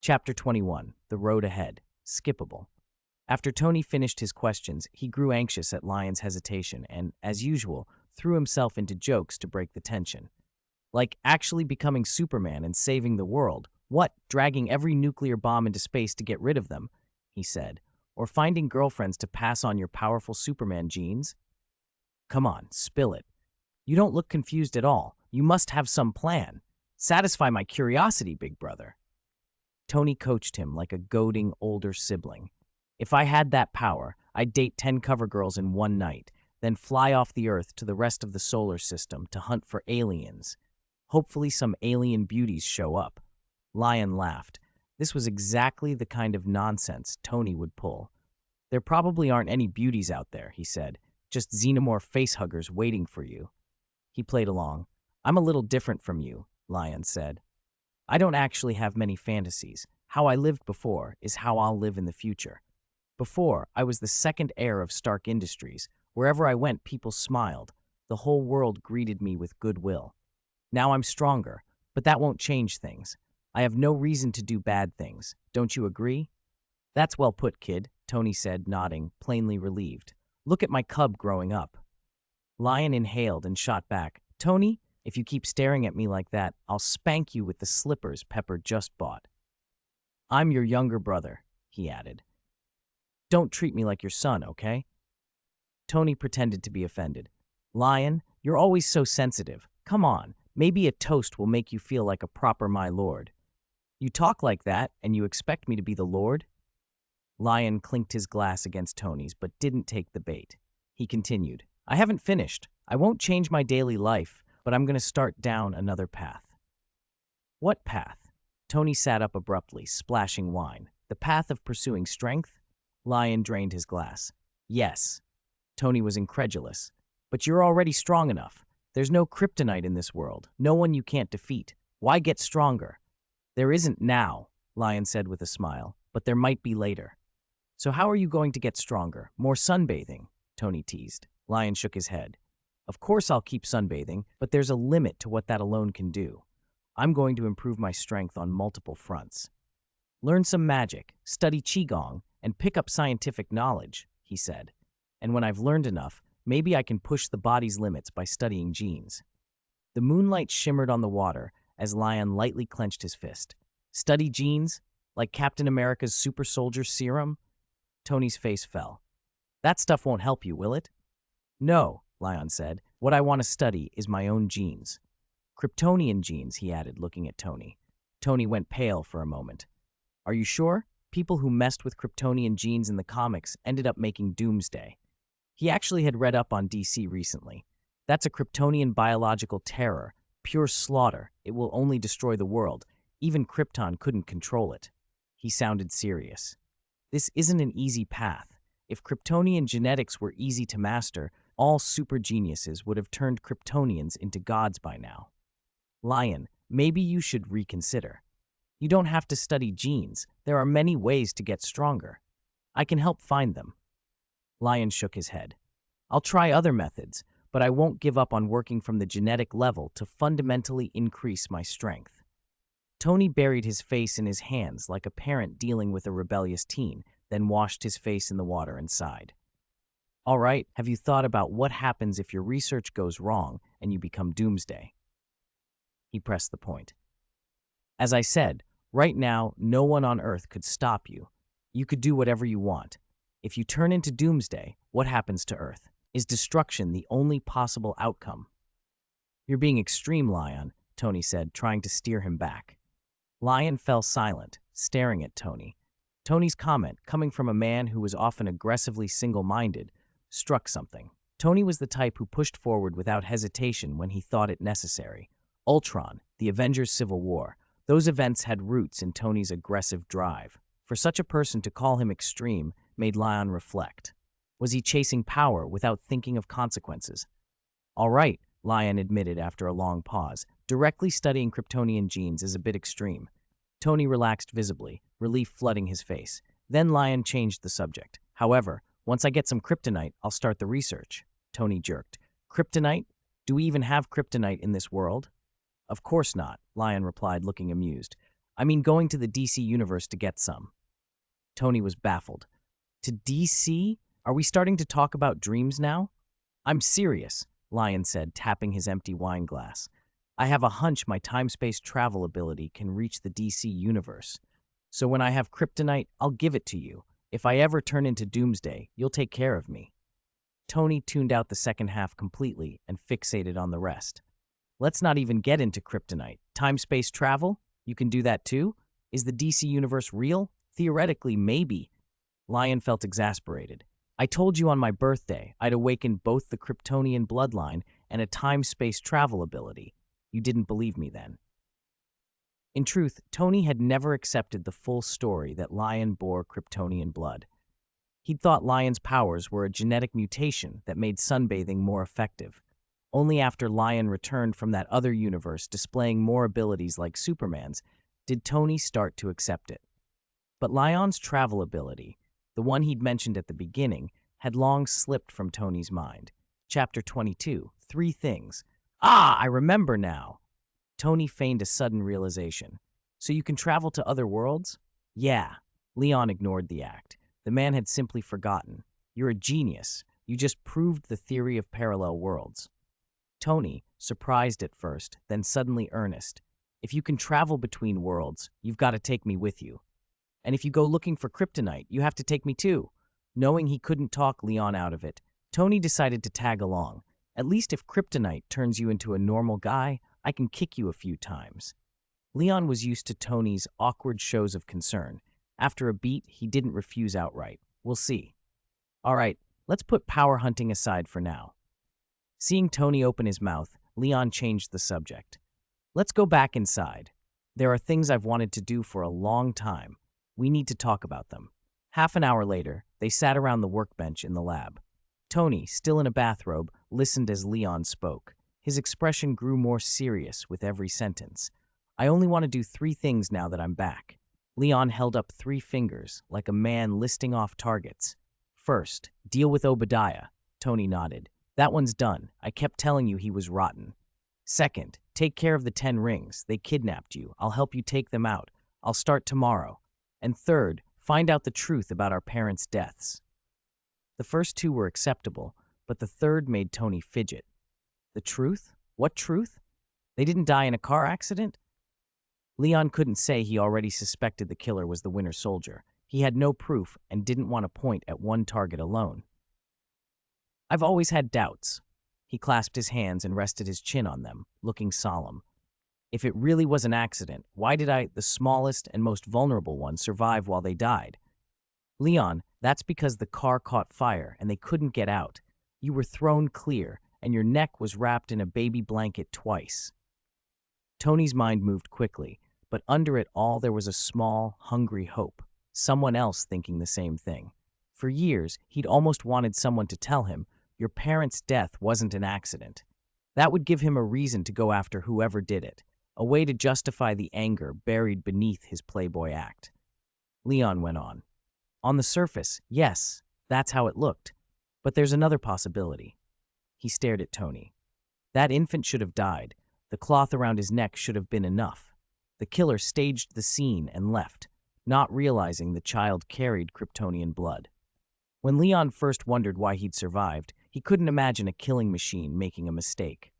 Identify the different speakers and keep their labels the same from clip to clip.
Speaker 1: Chapter 21. The Road Ahead. Skippable. After Tony finished his questions, he grew anxious at Lion's hesitation and, as usual, threw himself into jokes to break the tension. Like actually becoming Superman and saving the world. What, dragging every nuclear bomb into space to get rid of them, he said. Or finding girlfriends to pass on your powerful Superman genes? Come on, spill it. You don't look confused at all. You must have some plan. Satisfy my curiosity, big brother. Tony coached him like a goading older sibling. If I had that power, I'd date 10 cover girls in one night, then fly off the Earth to the rest of the solar system to hunt for aliens. Hopefully some alien beauties show up. Lion laughed. This was exactly the kind of nonsense Tony would pull. There probably aren't any beauties out there, he said. Just xenomorph facehuggers waiting for you. He played along. I'm a little different from you, Lion said. I don't actually have many fantasies. How I lived before is how I'll live in the future. Before, I was the second heir of Stark Industries. Wherever I went, people smiled. The whole world greeted me with goodwill. Now I'm stronger, but that won't change things. I have no reason to do bad things. Don't you agree? That's well put, kid, Tony said, nodding, plainly relieved. Look at my cub growing up. Lion inhaled and shot back. Tony, if you keep staring at me like that, I'll spank you with the slippers Pepper just bought. I'm your younger brother, he added. Don't treat me like your son, okay? Tony pretended to be offended. Lion, you're always so sensitive. Come on, maybe a toast will make you feel like a proper my lord. You talk like that, and you expect me to be the lord? Lion clinked his glass against Tony's, but didn't take the bait. He continued, I haven't finished. I won't change my daily life, but I'm going to start down another path. What path? Tony sat up abruptly, splashing wine. The path of pursuing strength? Lion drained his glass. Yes. Tony was incredulous. But you're already strong enough. There's no kryptonite in this world. No one you can't defeat. Why get stronger? There isn't now, Lion said with a smile, but there might be later. So how are you going to get stronger? More sunbathing? Tony teased. Lion shook his head. Of course I'll keep sunbathing, but there's a limit to what that alone can do. I'm going to improve my strength on multiple fronts. Learn some magic, study qigong, and pick up scientific knowledge, he said. And when I've learned enough, maybe I can push the body's limits by studying genes. The moonlight shimmered on the water as Lion lightly clenched his fist. Study genes? Like Captain America's super soldier serum? Tony's face fell. That stuff won't help you, will it? No, Lion said. What I want to study is my own genes. Kryptonian genes, he added, looking at Tony. Tony went pale for a moment. Are you sure? People who messed with Kryptonian genes in the comics ended up making Doomsday. He actually had read up on DC recently. That's a Kryptonian biological terror, pure slaughter. It will only destroy the world. Even Krypton couldn't control it. He sounded serious. This isn't an easy path. If Kryptonian genetics were easy to master, all super geniuses would have turned Kryptonians into gods by now. Lion, maybe you should reconsider. You don't have to study genes. There are many ways to get stronger. I can help find them. Lion shook his head. I'll try other methods, but I won't give up on working from the genetic level to fundamentally increase my strength. Tony buried his face in his hands like a parent dealing with a rebellious teen, then washed his face in the water and sighed. All right, have you thought about what happens if your research goes wrong and you become Doomsday? He pressed the point. As I said, right now, no one on Earth could stop you. You could do whatever you want. If you turn into Doomsday, what happens to Earth? Is destruction the only possible outcome? You're being extreme, Lion, Tony said, trying to steer him back. Lion fell silent, staring at Tony. Tony's comment, coming from a man who was often aggressively single-minded, struck something. Tony was the type who pushed forward without hesitation when he thought it necessary. Ultron, the Avengers' Civil War, those events had roots in Tony's aggressive drive. For such a person to call him extreme made Lion reflect. Was he chasing power without thinking of consequences? All right, Lion admitted after a long pause. Directly studying Kryptonian genes is a bit extreme. Tony relaxed visibly, relief flooding his face. Then Lion changed the subject. However, once I get some kryptonite, I'll start the research. Tony jerked. Kryptonite? Do we even have kryptonite in this world? Of course not, Lion replied, looking amused. I mean going to the DC universe to get some. Tony was baffled. To DC? Are we starting to talk about dreams now? I'm serious, Lion said, tapping his empty wine glass. I have a hunch my time-space travel ability can reach the DC universe. So when I have kryptonite, I'll give it to you. If I ever turn into Doomsday, you'll take care of me. Tony tuned out the second half completely and fixated on the rest. Let's not even get into kryptonite. Time-space travel? You can do that too? Is the DC universe real? Theoretically, maybe. Lion felt exasperated. I told you on my birthday I'd awakened both the Kryptonian bloodline and a time-space travel ability. You didn't believe me then. In truth, Tony had never accepted the full story that Lion bore Kryptonian blood. He'd thought Lion's powers were a genetic mutation that made sunbathing more effective. Only after Lion returned from that other universe displaying more abilities like Superman's did Tony start to accept it. But Lion's travel ability, the one he'd mentioned at the beginning, had long slipped from Tony's mind. Chapter 22, 3 Things. Ah, I remember now. Tony feigned a sudden realization. So you can travel to other worlds? Yeah. Leon ignored the act. The man had simply forgotten. You're a genius. You just proved the theory of parallel worlds. Tony, surprised at first, then suddenly earnest. If you can travel between worlds, you've got to take me with you. And if you go looking for kryptonite, you have to take me too. Knowing he couldn't talk Leon out of it, Tony decided to tag along. At least if kryptonite turns you into a normal guy, I can kick you a few times. Leon was used to Tony's awkward shows of concern. After a beat, he didn't refuse outright. We'll see. All right, let's put power hunting aside for now. Seeing Tony open his mouth, Leon changed the subject. Let's go back inside. There are things I've wanted to do for a long time. We need to talk about them. Half an hour later, they sat around the workbench in the lab. Tony, still in a bathrobe, listened as Leon spoke. His expression grew more serious with every sentence. I only want to do 3 things now that I'm back. Leon held up 3 fingers, like a man listing off targets. First, deal with Obadiah. Tony nodded. That one's done. I kept telling you he was rotten. Second, take care of the 10 rings. They kidnapped you. I'll help you take them out. I'll start tomorrow. And third, find out the truth about our parents' deaths. The first 2 were acceptable, but the third made Tony fidget. The truth? What truth? They didn't die in a car accident? Leon couldn't say he already suspected the killer was the Winter Soldier. He had no proof and didn't want to point at one target alone. I've always had doubts. He clasped his hands and rested his chin on them, looking solemn. If it really was an accident, why did I, the smallest and most vulnerable one, survive while they died? Leon, that's because the car caught fire and they couldn't get out. You were thrown clear, and your neck was wrapped in a baby blanket twice. Tony's mind moved quickly, but under it all there was a small, hungry hope. Someone else thinking the same thing. For years, he'd almost wanted someone to tell him, your parents' death wasn't an accident. That would give him a reason to go after whoever did it, a way to justify the anger buried beneath his playboy act. Leon went on. On the surface, yes, that's how it looked. But there's another possibility. He stared at Tony. That infant should have died. The cloth around his neck should have been enough. The killer staged the scene and left, not realizing the child carried Kryptonian blood. When Leon first wondered why he'd survived, he couldn't imagine a killing machine making a mistake.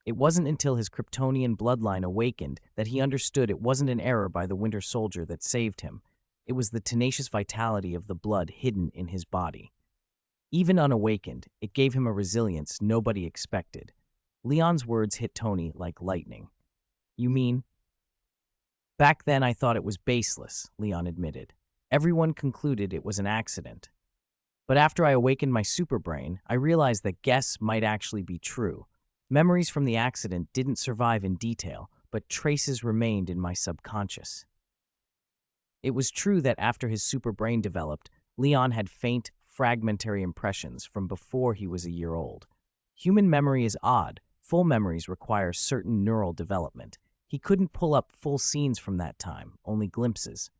Speaker 1: It wasn't until his Kryptonian bloodline awakened that he understood it wasn't an error by the Winter Soldier that saved him. It was the tenacious vitality of the blood hidden in his body. Even unawakened, it gave him a resilience nobody expected. Leon's words hit Tony like lightning. You mean? Back then I thought it was baseless, Leon admitted. Everyone concluded it was an accident. But after I awakened my superbrain, I realized that guess might actually be true. Memories from the accident didn't survive in detail, but traces remained in my subconscious. It was true that after his superbrain developed, Leon had faint, fragmentary impressions from before he was a year old. Human memory is odd. Full memories require certain neural development. He couldn't pull up full scenes from that time, only glimpses.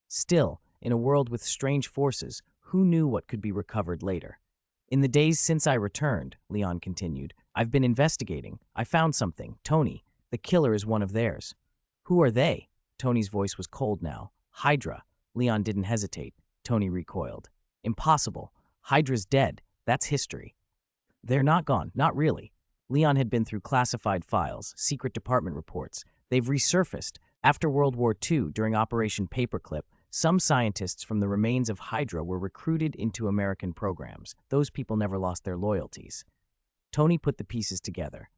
Speaker 1: Still, in a world with strange forces, who knew what could be recovered later? In the days since I returned, Leon continued, I've been investigating. I found something. Tony, the killer is one of theirs. Who are they? Tony's voice was cold now. Hydra. Leon didn't hesitate. Tony recoiled. Impossible. Hydra's dead. That's history. They're not gone. Not really. Leon had been through classified files, secret department reports. They've resurfaced. After World War II, during Operation Paperclip, some scientists from the remains of Hydra were recruited into American programs. Those people never lost their loyalties. Tony put the pieces together.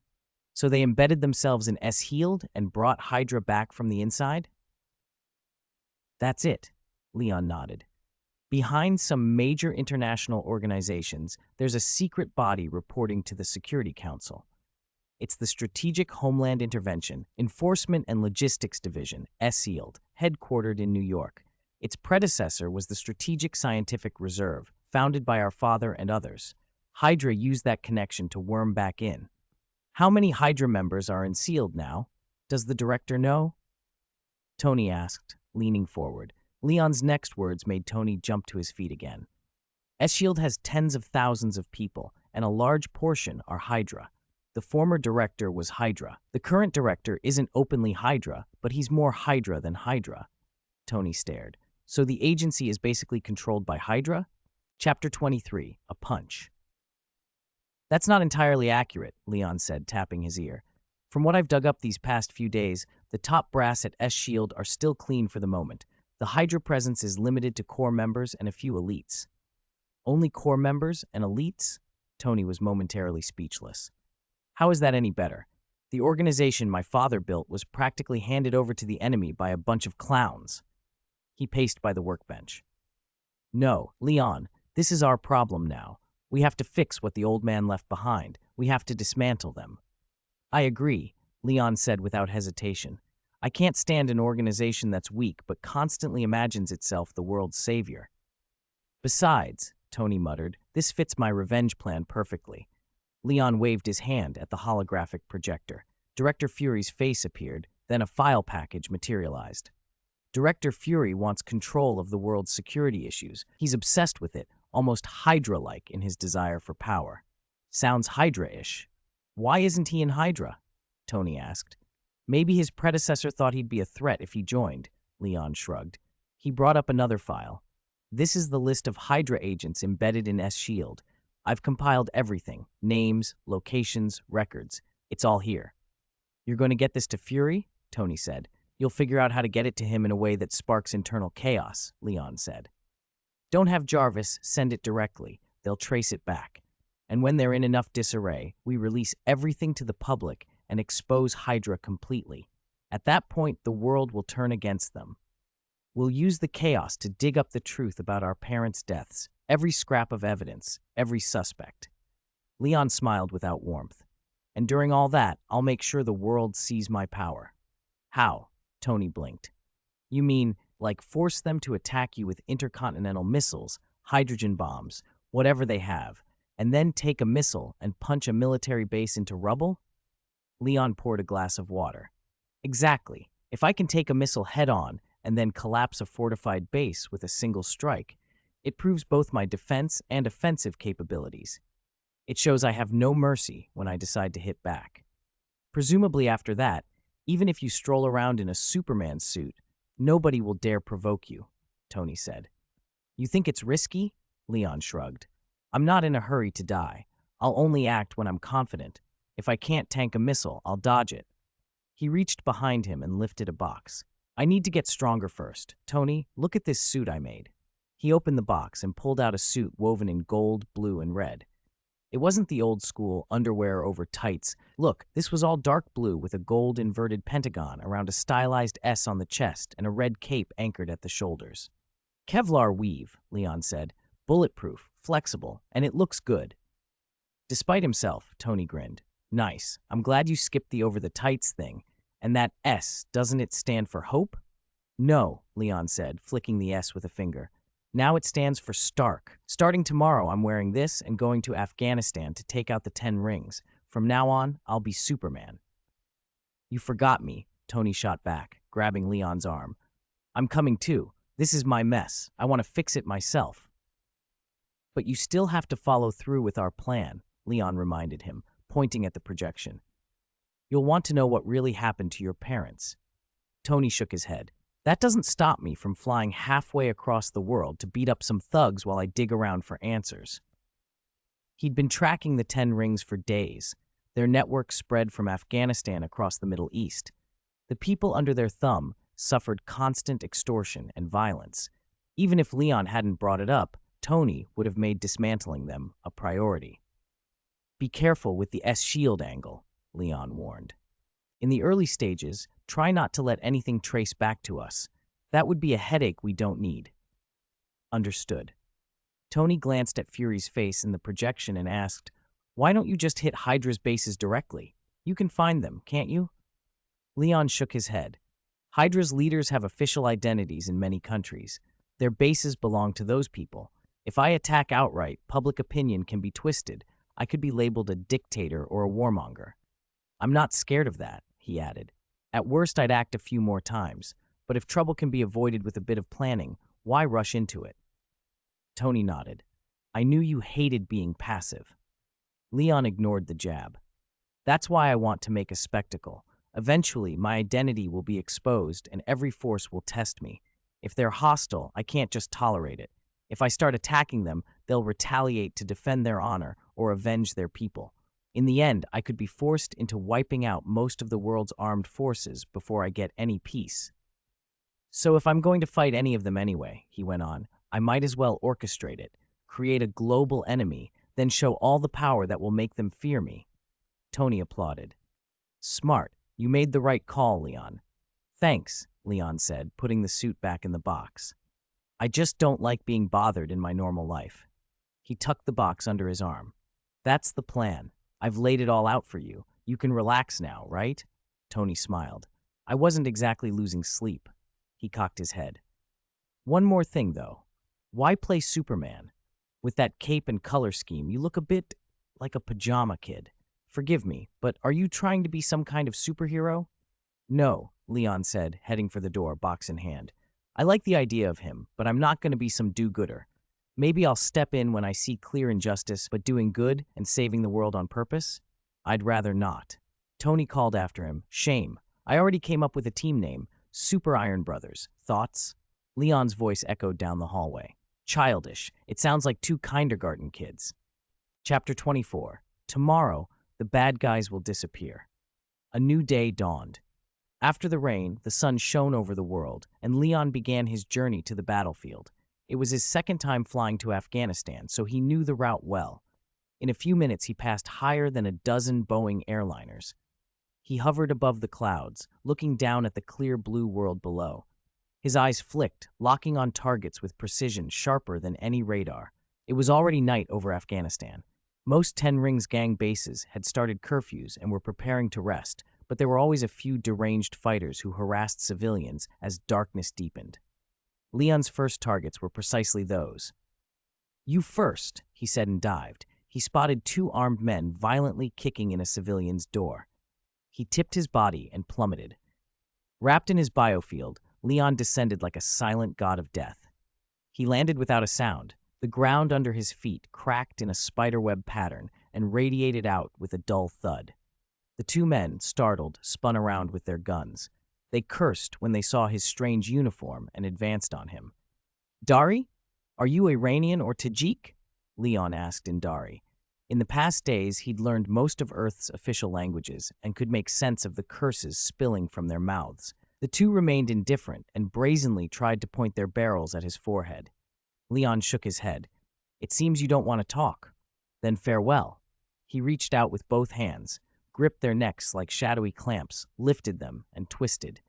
Speaker 1: So they embedded themselves in S-Healed and brought Hydra back from the inside? That's it, Leon nodded. Behind some major international organizations, there's a secret body reporting to the Security Council. It's the Strategic Homeland Intervention, Enforcement and Logistics Division, S-Healed, headquartered in New York. Its predecessor was the Strategic Scientific Reserve, founded by our father and others. Hydra used that connection to worm back in. How many Hydra members are in S-Healed now? Does the director know? Tony asked, leaning forward. Leon's next words made Tony jump to his feet again. S-Shield has tens of thousands of people, and a large portion are Hydra. The former director was Hydra. The current director isn't openly Hydra, but he's more Hydra than Hydra. Tony stared. So the agency is basically controlled by Hydra? Chapter 23, A Punch. That's not entirely accurate, Leon said, tapping his ear. From what I've dug up these past few days, the top brass at S-Shield are still clean for the moment. The Hydra presence is limited to core members and a few elites. Only core members and elites? Tony was momentarily speechless. How is that any better? The organization my father built was practically handed over to the enemy by a bunch of clowns. He paced by the workbench. No, Leon, this is our problem now. We have to fix what the old man left behind. We have to dismantle them. I agree, Leon said without hesitation. I can't stand an organization that's weak but constantly imagines itself the world's savior. Besides, Tony muttered, this fits my revenge plan perfectly. Leon waved his hand at the holographic projector. Director Fury's face appeared, then a file package materialized. Director Fury wants control of the world's security issues. He's obsessed with it, almost Hydra-like in his desire for power. Sounds Hydra-ish. Why isn't he in Hydra? Tony asked. Maybe his predecessor thought he'd be a threat if he joined, Leon shrugged. He brought up another file. This is the list of Hydra agents embedded in S-Shield. I've compiled everything, names, locations, records. It's all here. You're going to get this to Fury? Tony said. You'll figure out how to get it to him in a way that sparks internal chaos, Leon said. Don't have Jarvis send it directly. They'll trace it back. And when they're in enough disarray, we release everything to the public and expose Hydra completely. At that point, the world will turn against them. We'll use the chaos to dig up the truth about our parents' deaths, every scrap of evidence, every suspect. Leon smiled without warmth. And during all that, I'll make sure the world sees my power. How? Tony blinked. You mean, like force them to attack you with intercontinental missiles, hydrogen bombs, whatever they have, and then take a missile and punch a military base into rubble? Leon poured a glass of water. Exactly. If I can take a missile head-on and then collapse a fortified base with a single strike, it proves both my defense and offensive capabilities. It shows I have no mercy when I decide to hit back. Presumably after that, even if you stroll around in a Superman suit, nobody will dare provoke you, Tony said. You think it's risky? Leon shrugged. I'm not in a hurry to die. I'll only act when I'm confident. If I can't tank a missile, I'll dodge it. He reached behind him and lifted a box. I need to get stronger first. Tony, look at this suit I made. He opened the box and pulled out a suit woven in gold, blue, and red. It wasn't the old school underwear over tights. Look, this was all dark blue with a gold inverted pentagon around a stylized S on the chest and a red cape anchored at the shoulders. Kevlar weave, Leon said. Bulletproof, flexible, and it looks good. Despite himself, Tony grinned. Nice. I'm glad you skipped the over the tights thing. And that S, doesn't it stand for hope? No, Leon said, flicking the S with a finger. Now it stands for Stark. Starting tomorrow, I'm wearing this and going to Afghanistan to take out the 10 rings. From now on, I'll be Superman. You forgot me, Tony shot back, grabbing Leon's arm. I'm coming too. This is my mess. I want to fix it myself. But you still have to follow through with our plan, Leon reminded him, pointing at the projection. You'll want to know what really happened to your parents. Tony shook his head. That doesn't stop me from flying halfway across the world to beat up some thugs while I dig around for answers. He'd been tracking the 10 rings for days. Their network spread from Afghanistan across the Middle East. The people under their thumb suffered constant extortion and violence. Even if Leon hadn't brought it up, Tony would have made dismantling them a priority. Be careful with the S-shield angle, Leon warned. In the early stages, try not to let anything trace back to us. That would be a headache we don't need. Understood. Tony glanced at Fury's face in the projection and asked, "Why don't you just hit Hydra's bases directly? You can find them, can't you?" Leon shook his head. Hydra's leaders have official identities in many countries. Their bases belong to those people. If I attack outright, public opinion can be twisted. I could be labeled a dictator or a warmonger. I'm not scared of that, he added. At worst, I'd act a few more times, but if trouble can be avoided with a bit of planning, why rush into it? Tony nodded. I knew you hated being passive. Leon ignored the jab. That's why I want to make a spectacle. Eventually, my identity will be exposed and every force will test me. If they're hostile, I can't just tolerate it. If I start attacking them, they'll retaliate to defend their honor or avenge their people. In the end, I could be forced into wiping out most of the world's armed forces before I get any peace. So if I'm going to fight any of them anyway, he went on, I might as well orchestrate it, create a global enemy, then show all the power that will make them fear me. Tony applauded. Smart. You made the right call, Leon. Thanks, Leon said, putting the suit back in the box. I just don't like being bothered in my normal life. He tucked the box under his arm. That's the plan. I've laid it all out for you. You can relax now, right? Tony smiled. I wasn't exactly losing sleep. He cocked his head. One more thing, though. Why play Superman? With that cape and color scheme, you look a bit like a pajama kid. Forgive me, but are you trying to be some kind of superhero? No, Leon said, heading for the door, box in hand. I like the idea of him, but I'm not going to be some do-gooder. Maybe I'll step in when I see clear injustice, but doing good and saving the world on purpose? I'd rather not. Tony called after him. Shame. I already came up with a team name, Super Iron Brothers. Thoughts? Leon's voice echoed down the hallway. Childish. It sounds like two kindergarten kids. Chapter 24. Tomorrow, the bad guys will disappear. A new day dawned. After the rain, the sun shone over the world, and Leon began his journey to the battlefield. It was his second time flying to Afghanistan, so he knew the route well. In a few minutes, he passed higher than a dozen Boeing airliners. He hovered above the clouds, looking down at the clear blue world below. His eyes flicked, locking on targets with precision sharper than any radar. It was already night over Afghanistan. Most 10 Rings gang bases had started curfews and were preparing to rest, but there were always a few deranged fighters who harassed civilians as darkness deepened. Leon's first targets were precisely those. You first, he said and dived. He spotted 2 armed men violently kicking in a civilian's door. He tipped his body and plummeted. Wrapped in his biofield, Leon descended like a silent god of death. He landed without a sound. The ground under his feet cracked in a spiderweb pattern and radiated out with a dull thud. The 2 men, startled, spun around with their guns. They cursed when they saw his strange uniform and advanced on him. Dari? Are you Iranian or Tajik? Leon asked in Dari. In the past days, he'd learned most of Earth's official languages and could make sense of the curses spilling from their mouths. The 2 remained indifferent and brazenly tried to point their barrels at his forehead. Leon shook his head. It seems you don't want to talk. Then farewell. He reached out with both hands, gripped their necks like shadowy clamps, lifted them, and twisted.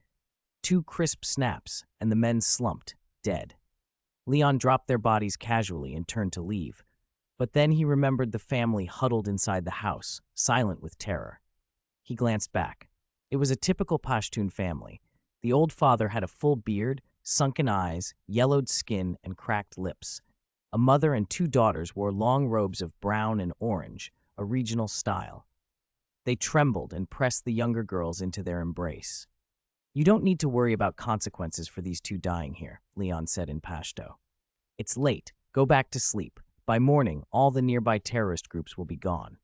Speaker 1: 2 crisp snaps, and the men slumped, dead. Leon dropped their bodies casually and turned to leave. But then he remembered the family huddled inside the house, silent with terror. He glanced back. It was a typical Pashtun family. The old father had a full beard, sunken eyes, yellowed skin, and cracked lips. A mother and 2 daughters wore long robes of brown and orange, a regional style. They trembled and pressed the younger girls into their embrace. You don't need to worry about consequences for these 2 dying here, Leon said in Pashto. It's late. Go back to sleep. By morning, all the nearby terrorist groups will be gone.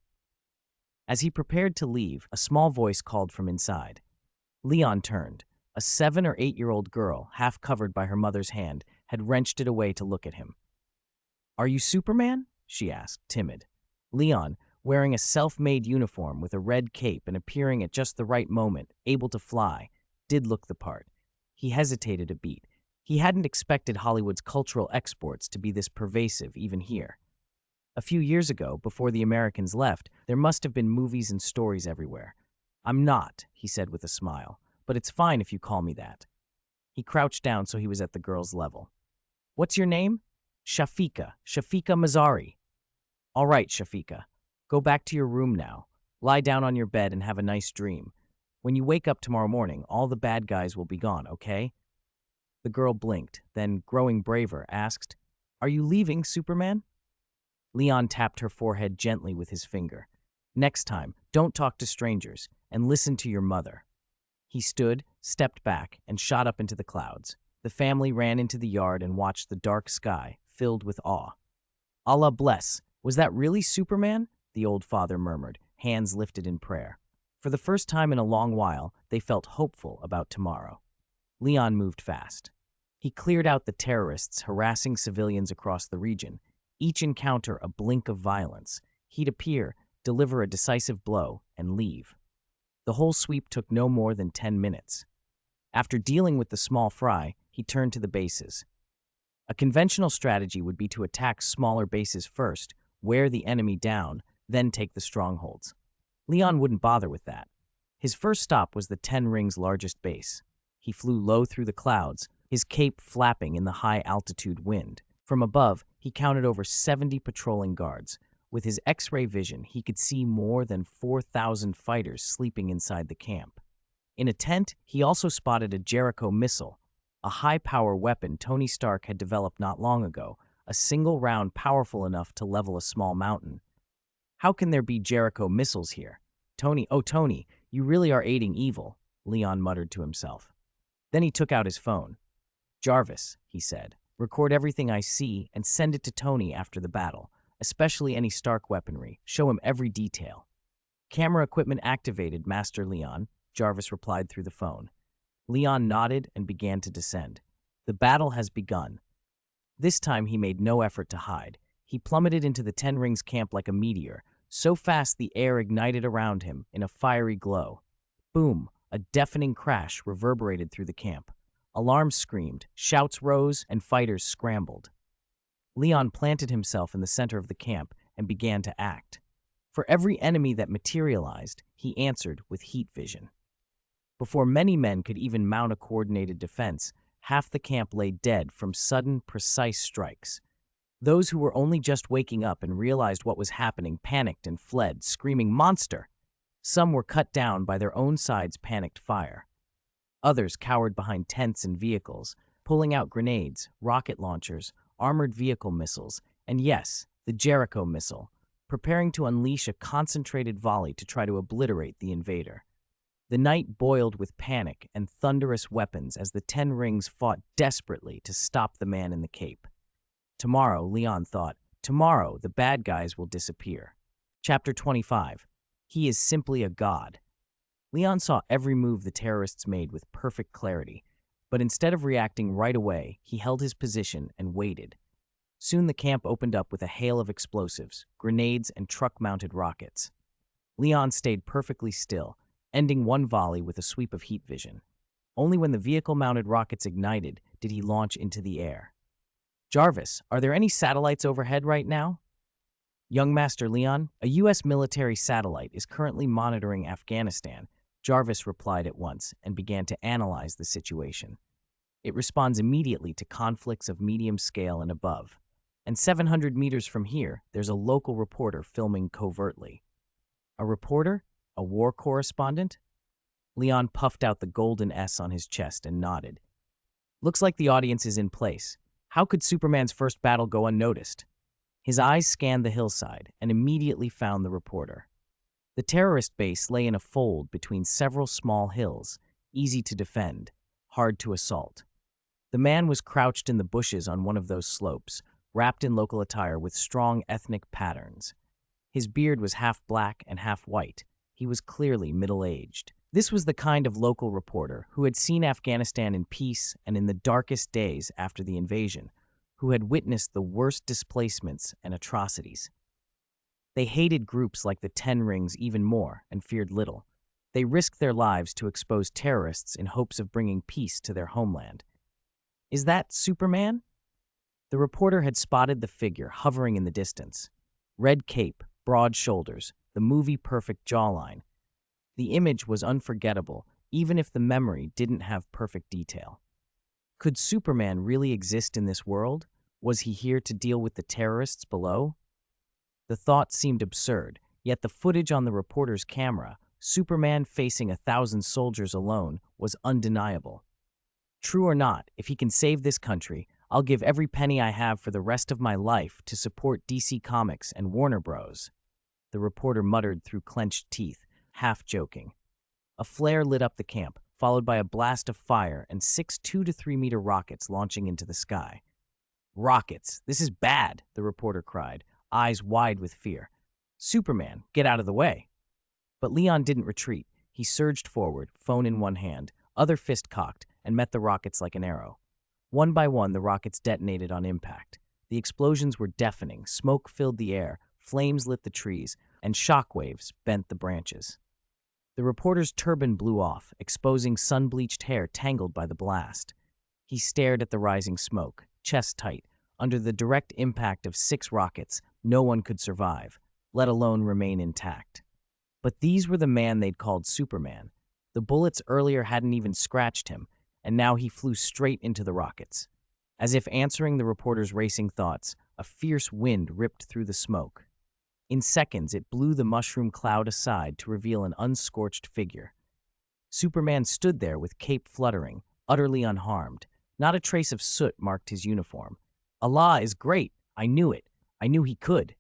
Speaker 1: As he prepared to leave, a small voice called from inside. Leon turned. A 7 or 8-year-old girl, half covered by her mother's hand, had wrenched it away to look at him. "Are you Superman?" she asked, timid. Leon, wearing a self-made uniform with a red cape and appearing at just the right moment, able to fly, did look the part. He hesitated a beat. He hadn't expected Hollywood's cultural exports to be this pervasive even here. A few years ago, before the Americans left, there must have been movies and stories everywhere. "I'm not," he said with a smile, "but it's fine if you call me that." He crouched down so he was at the girl's level. "What's your name?" "Shafika Mazari." "All right, Shafika. Go back to your room now. Lie down on your bed and have a nice dream. When you wake up tomorrow morning, all the bad guys will be gone, okay?" The girl blinked, then, growing braver, asked, "Are you leaving, Superman?" Leon tapped her forehead gently with his finger. "Next time, don't talk to strangers, and listen to your mother." He stood, stepped back, and shot up into the clouds. The family ran into the yard and watched the dark sky, filled with awe. "Allah bless. Was that really Superman?" the old father murmured, hands lifted in prayer. For the first time in a long while, they felt hopeful about tomorrow. Leon moved fast. He cleared out the terrorists harassing civilians across the region, each encounter a blink of violence. He'd appear, deliver a decisive blow, and leave. The whole sweep took no more than 10 minutes. After dealing with the small fry, he turned to the bases. A conventional strategy would be to attack smaller bases first, wear the enemy down, then take the strongholds. Leon wouldn't bother with that. His first stop was the 10 Rings' largest base. He flew low through the clouds, his cape flapping in the high-altitude wind. From above, he counted over 70 patrolling guards. With his X-ray vision, he could see more than 4,000 fighters sleeping inside the camp. In a tent, he also spotted a Jericho missile, a high-power weapon Tony Stark had developed not long ago, a single round powerful enough to level a small mountain. "How can there be Jericho missiles here? Tony, oh Tony, you really are aiding evil," Leon muttered to himself. Then he took out his phone. "Jarvis," he said, "record everything I see and send it to Tony after the battle, especially any Stark weaponry. Show him every detail." "Camera equipment activated, Master Leon," Jarvis replied through the phone. Leon nodded and began to descend. The battle has begun. This time he made no effort to hide. He plummeted into the 10 Rings camp like a meteor, so fast the air ignited around him in a fiery glow. Boom! A deafening crash reverberated through the camp. Alarms screamed, shouts rose, and fighters scrambled. Leon planted himself in the center of the camp and began to act. For every enemy that materialized, he answered with heat vision. Before many men could even mount a coordinated defense, half the camp lay dead from sudden, precise strikes. Those who were only just waking up and realized what was happening panicked and fled, screaming, "Monster!" Some were cut down by their own side's panicked fire. Others cowered behind tents and vehicles, pulling out grenades, rocket launchers, armored vehicle missiles, and yes, the Jericho missile, preparing to unleash a concentrated volley to try to obliterate the invader. The night boiled with panic and thunderous weapons as the 10 Rings fought desperately to stop the man in the cape. Tomorrow, Leon thought, tomorrow the bad guys will disappear. Chapter 25. He is simply a god. Leon saw every move the terrorists made with perfect clarity, but instead of reacting right away, he held his position and waited. Soon the camp opened up with a hail of explosives, grenades, and truck-mounted rockets. Leon stayed perfectly still, ending one volley with a sweep of heat vision. Only when the vehicle-mounted rockets ignited did he launch into the air. "Jarvis, are there any satellites overhead right now?" "Young Master Leon, a U.S. military satellite is currently monitoring Afghanistan," Jarvis replied at once and began to analyze the situation. "It responds immediately to conflicts of medium scale and above. And 700 meters from here, there's a local reporter filming covertly." "A reporter? A war correspondent?" Leon puffed out the golden S on his chest and nodded. "Looks like the audience is in place. How could Superman's first battle go unnoticed?" His eyes scanned the hillside and immediately found the reporter. The terrorist base lay in a fold between several small hills, easy to defend, hard to assault. The man was crouched in the bushes on one of those slopes, wrapped in local attire with strong ethnic patterns. His beard was half black and half white. He was clearly middle-aged. This was the kind of local reporter who had seen Afghanistan in peace and in the darkest days after the invasion, who had witnessed the worst displacements and atrocities. They hated groups like the Ten Rings even more and feared little. They risked their lives to expose terrorists in hopes of bringing peace to their homeland. Is that Superman? The reporter had spotted the figure hovering in the distance. Red cape, broad shoulders, the movie-perfect jawline. The image was unforgettable, even if the memory didn't have perfect detail. Could Superman really exist in this world? Was he here to deal with the terrorists below? The thought seemed absurd, yet the footage on the reporter's camera, Superman facing 1,000 soldiers alone, was undeniable. True or not, if he can save this country, I'll give every penny I have for the rest of my life to support DC Comics and Warner Bros. The reporter muttered through clenched teeth, half joking. A flare lit up the camp, followed by a blast of fire and 6 2 to 3 meter rockets launching into the sky. Rockets! This is bad, the reporter cried, eyes wide with fear. Superman, get out of the way. But Leon didn't retreat. He surged forward, phone in one hand, other fist cocked, and met the rockets like an arrow. One by one, the rockets detonated on impact. The explosions were deafening, smoke filled the air, flames lit the trees, and shockwaves bent the branches. The reporter's turban blew off, exposing sun-bleached hair tangled by the blast. He stared at the rising smoke, chest tight. Under the direct impact of 6 rockets, no one could survive, let alone remain intact. But these were the man they'd called Superman. The bullets earlier hadn't even scratched him, and now he flew straight into the rockets. As if answering the reporter's racing thoughts, a fierce wind ripped through the smoke. In seconds, it blew the mushroom cloud aside to reveal an unscorched figure. Superman stood there with cape fluttering, utterly unharmed. Not a trace of soot marked his uniform. Allah is great. I knew it. I knew he could.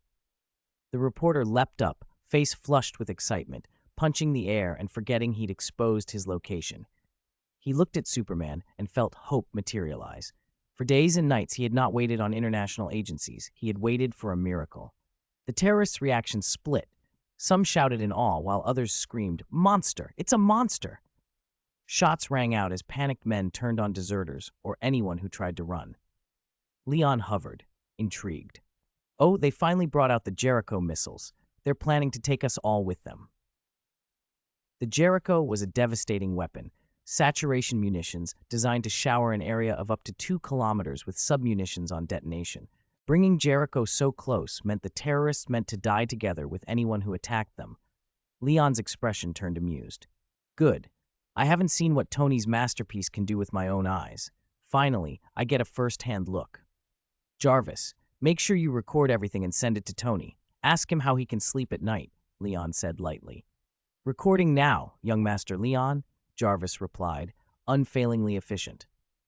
Speaker 1: The reporter leapt up, face flushed with excitement, punching the air and forgetting he'd exposed his location. He looked at Superman and felt hope materialize. For days and nights he had not waited on international agencies. He had waited for a miracle. The terrorists' reaction split. Some shouted in awe while others screamed, "Monster! It's a monster!" Shots rang out as panicked men turned on deserters or anyone who tried to run. Leon hovered, intrigued. Oh, they finally brought out the Jericho missiles. They're planning to take us all with them. The Jericho was a devastating weapon, saturation munitions designed to shower an area of up to 2 kilometers with submunitions on detonation. Bringing Jericho so close meant the terrorists meant to die together with anyone who attacked them. Leon's expression turned amused. Good. I haven't seen what Tony's masterpiece can do with my own eyes. Finally, I get a first-hand look. Jarvis, make sure you record everything and send it to Tony. Ask him how he can sleep at night, Leon said lightly. Recording now, young Master Leon, Jarvis replied, unfailingly efficient.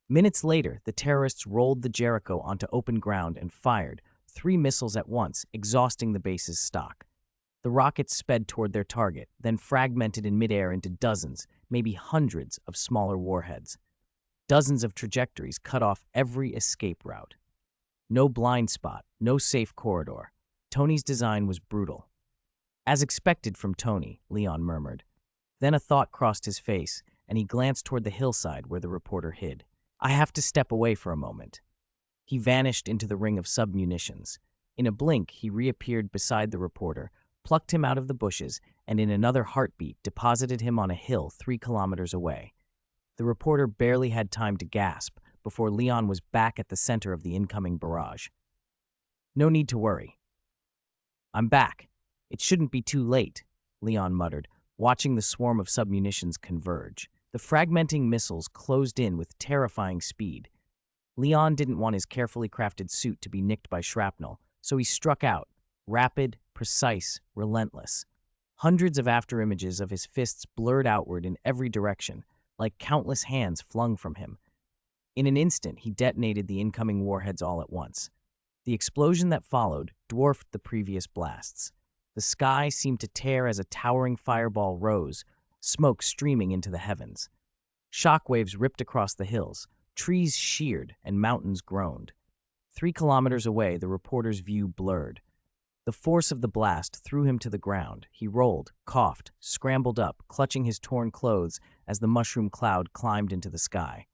Speaker 1: Minutes later, the terrorists rolled the Jericho onto open ground and fired 3 missiles at once, exhausting the base's stock. The rockets sped toward their target, then fragmented in midair into dozens, maybe hundreds of smaller warheads. Dozens of trajectories cut off every escape route. No blind spot, no safe corridor. Tony's design was brutal. As expected from Tony, Leon murmured. Then a thought crossed his face, and he glanced toward the hillside where the reporter hid. I have to step away for a moment. He vanished into the ring of submunitions. In a blink, he reappeared beside the reporter, plucked him out of the bushes, and in another heartbeat deposited him on a hill 3 kilometers away. The reporter barely had time to gasp before Leon was back at the center of the incoming barrage. No need to worry. I'm back. It shouldn't be too late, Leon muttered, watching the swarm of submunitions converge. The fragmenting missiles closed in with terrifying speed. Leon didn't want his carefully crafted suit to be nicked by shrapnel, so he struck out, rapid, precise, relentless. Hundreds of afterimages of his fists blurred outward in every direction, like countless hands flung from him. In an instant, he detonated the incoming warheads all at once. The explosion that followed dwarfed the previous blasts. The sky seemed to tear as a towering fireball rose, smoke streaming into the heavens. Shockwaves ripped across the hills, trees sheared, and mountains groaned. 3 kilometers away, the reporter's view blurred. The force of the blast threw him to the ground. He rolled, coughed, scrambled up, clutching his torn clothes as the mushroom cloud climbed into the sky.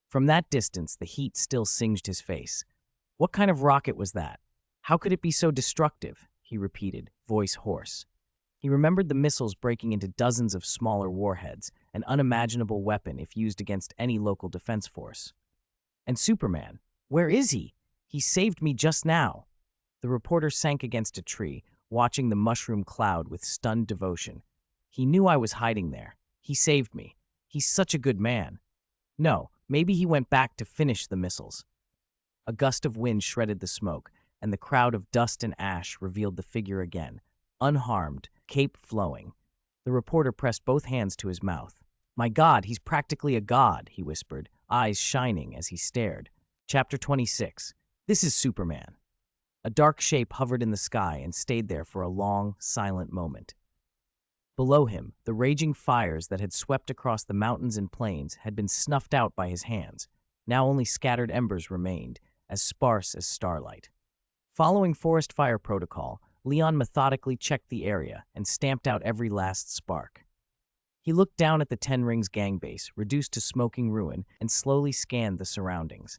Speaker 1: From that distance, the heat still singed his face. What kind of rocket was that? How could it be so destructive? He repeated, voice hoarse. He remembered the missiles breaking into dozens of smaller warheads, an unimaginable weapon if used against any local defense force. And Superman, where is he? He saved me just now. The reporter sank against a tree, watching the mushroom cloud with stunned devotion. He knew I was hiding there. He saved me. He's such a good man. No, maybe he went back to finish the missiles. A gust of wind shredded the smoke, and the crowd of dust and ash revealed the figure again, unharmed, cape flowing. The reporter pressed both hands to his mouth. My God, he's practically a god, he whispered, eyes shining as he stared. Chapter 26. This is Superman. A dark shape hovered in the sky and stayed there for a long, silent moment. Below him, the raging fires that had swept across the mountains and plains had been snuffed out by his hands. Now only scattered embers remained, as sparse as starlight. Following forest fire protocol, Leon methodically checked the area and stamped out every last spark. He looked down at the Ten Rings gang base, reduced to smoking ruin, and slowly scanned the surroundings.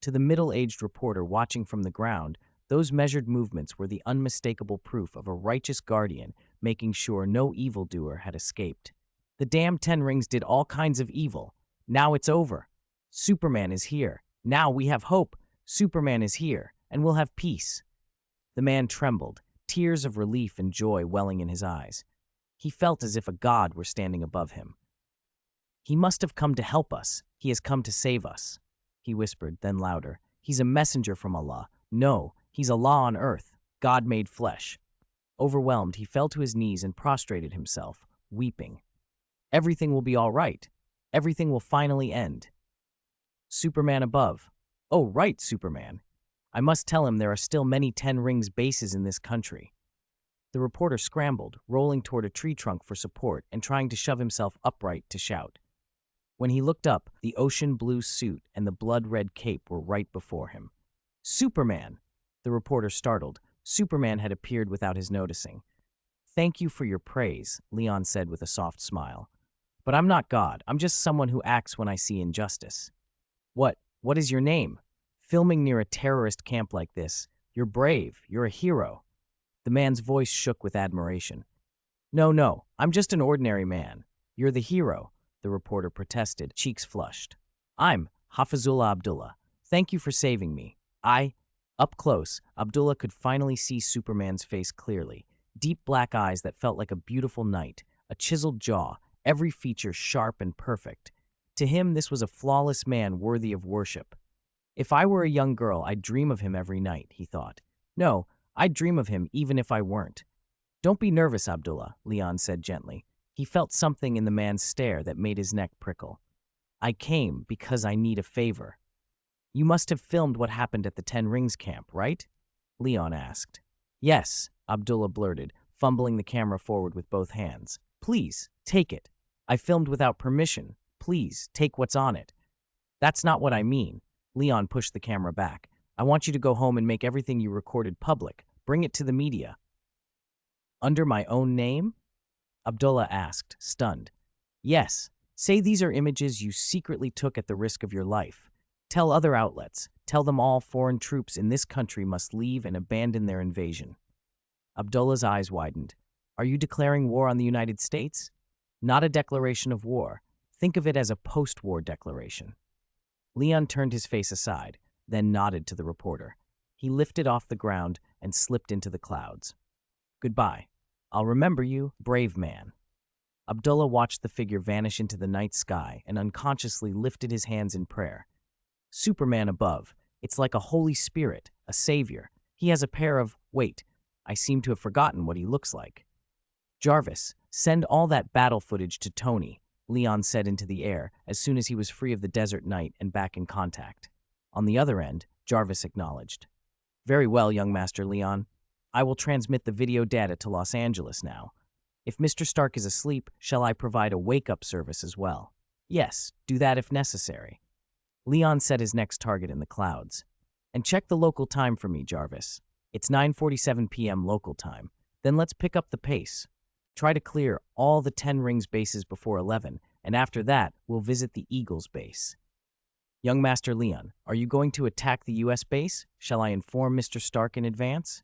Speaker 1: To the middle-aged reporter watching from the ground, those measured movements were the unmistakable proof of a righteous guardian making sure no evildoer had escaped. The damn Ten Rings did all kinds of evil. Now it's over. Superman is here. Now we have hope. Superman is here, and we'll have peace. The man trembled, tears of relief and joy welling in his eyes. He felt as if a god were standing above him. He must have come to help us. He has come to save us. He whispered, then louder. He's a messenger from Allah. No, he's Allah on earth, God made flesh. Overwhelmed, he fell to his knees and prostrated himself, weeping. Everything will be all right. Everything will finally end. Superman above. Oh, right, Superman. I must tell him there are still many Ten Rings bases in this country. The reporter scrambled, rolling toward a tree trunk for support and trying to shove himself upright to shout. When he looked up, the ocean blue suit and the blood-red cape were right before him. Superman! The reporter startled. Superman had appeared without his noticing. Thank you for your praise, Leon said with a soft smile. But I'm not God. I'm just someone who acts when I see injustice. What is your name? Filming near a terrorist camp like this. You're brave. You're a hero. The man's voice shook with admiration. No, I'm just an ordinary man. You're the hero, the reporter protested, cheeks flushed. I'm Hafizullah Abdullah. Thank you for saving me. Up close, Abdullah could finally see Superman's face clearly. Deep black eyes that felt like a beautiful night, a chiseled jaw, every feature sharp and perfect. To him, this was a flawless man worthy of worship. If I were a young girl, I'd dream of him every night, he thought. No, I'd dream of him even if I weren't. Don't be nervous, Abdullah, Leon said gently. He felt something in the man's stare that made his neck prickle. I came because I need a favor. You must have filmed what happened at the Ten Rings camp, right? Leon asked. Yes, Abdullah blurted, fumbling the camera forward with both hands. Please, take it. I filmed without permission. Please, take what's on it. That's not what I mean. Leon pushed the camera back. I want you to go home and make everything you recorded public. Bring it to the media. Under my own name? Abdullah asked, stunned. Yes. Say these are images you secretly took at the risk of your life. Tell other outlets. Tell them all foreign troops in this country must leave and abandon their invasion. Abdullah's eyes widened. Are you declaring war on the United States? Not a declaration of war. Think of it as a post-war declaration. Leon turned his face aside, then nodded to the reporter. He lifted off the ground and slipped into the clouds. Goodbye. I'll remember you, brave man. Abdullah watched the figure vanish into the night sky and unconsciously lifted his hands in prayer. Superman above. It's like a Holy Spirit, a savior. He has a pair of... Wait, I seem to have forgotten what he looks like. Jarvis, send all that battle footage to Tony, Leon said into the air as soon as he was free of the desert night and back in contact. On the other end, Jarvis acknowledged. Very well, young Master Leon. I will transmit the video data to Los Angeles now. If Mr. Stark is asleep, shall I provide a wake-up service as well? Yes, do that if necessary. Leon set his next target in the clouds. And check the local time for me, Jarvis. It's 9:47 p.m. local time. Then let's pick up the pace. Try to clear all the 10 rings bases before 11, and after that, we'll visit the Eagles base. Young Master Leon, are you going to attack the U.S. base? Shall I inform Mr. Stark in advance?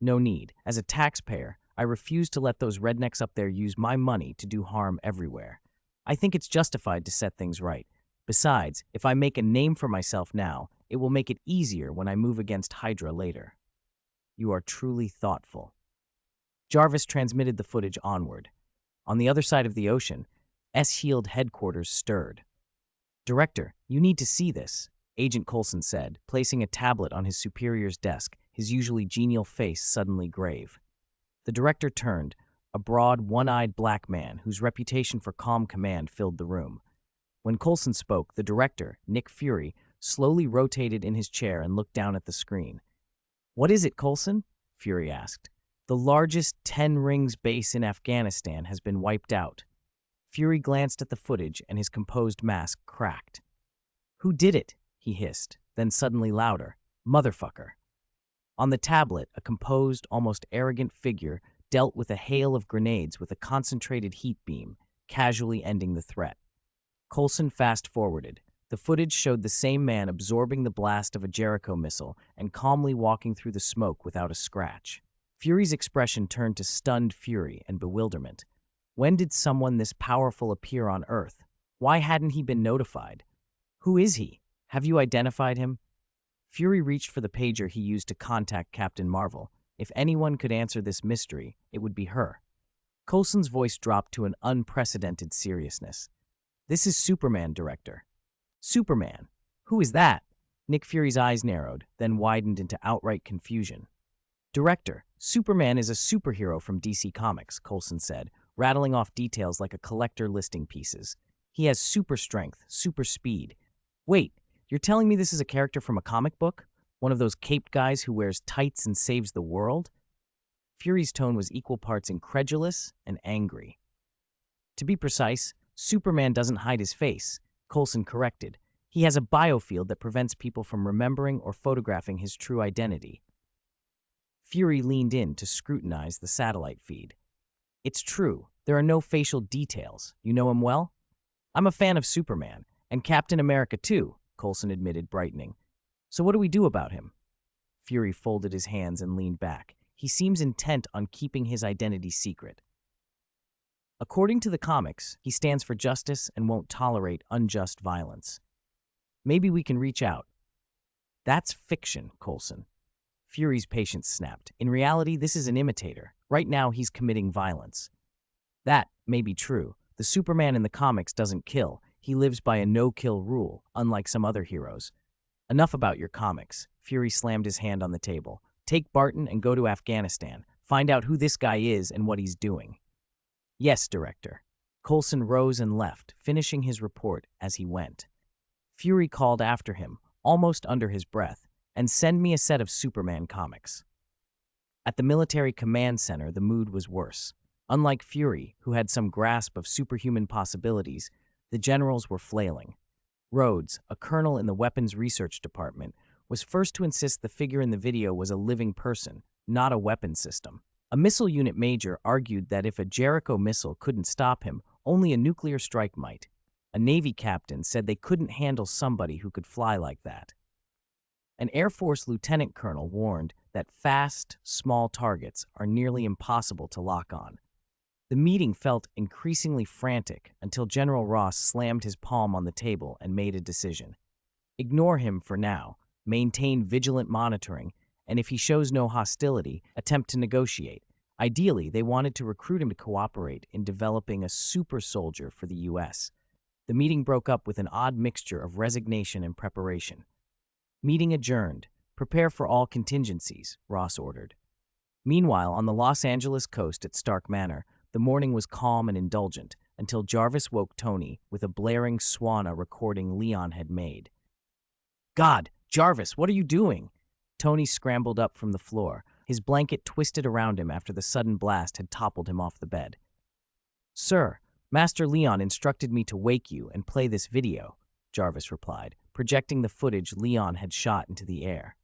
Speaker 1: No need. As a taxpayer, I refuse to let those rednecks up there use my money to do harm everywhere. I think it's justified to set things right. Besides, if I make a name for myself now, it will make it easier when I move against Hydra later. You are truly thoughtful. Jarvis transmitted the footage onward. On the other side of the ocean, S-Shield headquarters stirred. Director, you need to see this, Agent Coulson said, placing a tablet on his superior's desk, his usually genial face suddenly grave. The director turned, a broad, one-eyed black man whose reputation for calm command filled the room. When Coulson spoke, the director, Nick Fury, slowly rotated in his chair and looked down at the screen. What is it, Coulson? Fury asked. The largest 10 rings base in Afghanistan has been wiped out. Fury glanced at the footage and his composed mask cracked. Who did it? He hissed, then suddenly louder. Motherfucker. On the tablet, a composed, almost arrogant figure dealt with a hail of grenades with a concentrated heat beam, casually ending the threat. Coulson fast-forwarded. The footage showed the same man absorbing the blast of a Jericho missile and calmly walking through the smoke without a scratch. Fury's expression turned to stunned fury and bewilderment. When did someone this powerful appear on Earth? Why hadn't he been notified? Who is he? Have you identified him? Fury reached for the pager he used to contact Captain Marvel. If anyone could answer this mystery, it would be her. Coulson's voice dropped to an unprecedented seriousness. This is Superman, Director. Superman? Who is that? Nick Fury's eyes narrowed, then widened into outright confusion. Director, Superman is a superhero from DC Comics, Coulson said, rattling off details like a collector listing pieces. He has super strength, super speed. Wait, you're telling me this is a character from a comic book? One of those caped guys who wears tights and saves the world? Fury's tone was equal parts incredulous and angry. To be precise, Superman doesn't hide his face, Coulson corrected. He has a biofield that prevents people from remembering or photographing his true identity. Fury leaned in to scrutinize the satellite feed. It's true, there are no facial details. You know him well? I'm a fan of Superman, and Captain America too, Coulson admitted, brightening. So what do we do about him? Fury folded his hands and leaned back. He seems intent on keeping his identity secret. According to the comics, he stands for justice and won't tolerate unjust violence. Maybe we can reach out. That's fiction, Coulson. Fury's patience snapped. In reality, this is an imitator. Right now, he's committing violence. That may be true. The Superman in the comics doesn't kill. He lives by a no-kill rule, unlike some other heroes. Enough about your comics. Fury slammed his hand on the table. Take Barton and go to Afghanistan. Find out who this guy is and what he's doing. Yes, Director. Coulson rose and left, finishing his report as he went. Fury called after him, almost under his breath, and send me a set of Superman comics. At the military command center, the mood was worse. Unlike Fury, who had some grasp of superhuman possibilities, the generals were flailing. Rhodes, a colonel in the weapons research department, was first to insist the figure in the video was a living person, not a weapon system. A missile unit major argued that if a Jericho missile couldn't stop him, only a nuclear strike might. A Navy captain said they couldn't handle somebody who could fly like that. An Air Force lieutenant colonel warned that fast, small targets are nearly impossible to lock on. The meeting felt increasingly frantic until General Ross slammed his palm on the table and made a decision. Ignore him for now, maintain vigilant monitoring, and if he shows no hostility, attempt to negotiate. Ideally, they wanted to recruit him to cooperate in developing a super soldier for the U.S. The meeting broke up with an odd mixture of resignation and preparation. Meeting adjourned. Prepare for all contingencies, Ross ordered. Meanwhile, on the Los Angeles coast at Stark Manor, the morning was calm and indulgent until Jarvis woke Tony with a blaring Swana recording Leon had made. God, Jarvis, what are you doing? Tony scrambled up from the floor, his blanket twisted around him after the sudden blast had toppled him off the bed. Sir, Master Leon instructed me to wake you and play this video, Jarvis replied, projecting the footage Leon had shot into the air.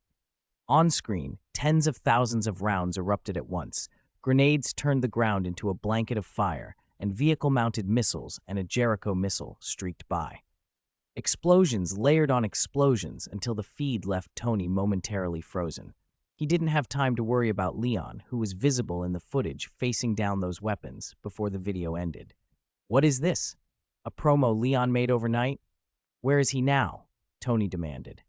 Speaker 1: On screen, tens of thousands of rounds erupted at once. Grenades turned the ground into a blanket of fire, and vehicle-mounted missiles and a Jericho missile streaked by. Explosions layered on explosions until the feed left Tony momentarily frozen. He didn't have time to worry about Leon, who was visible in the footage facing down those weapons before the video ended. "What is this? A promo Leon made overnight? Where is he now?" Tony demanded.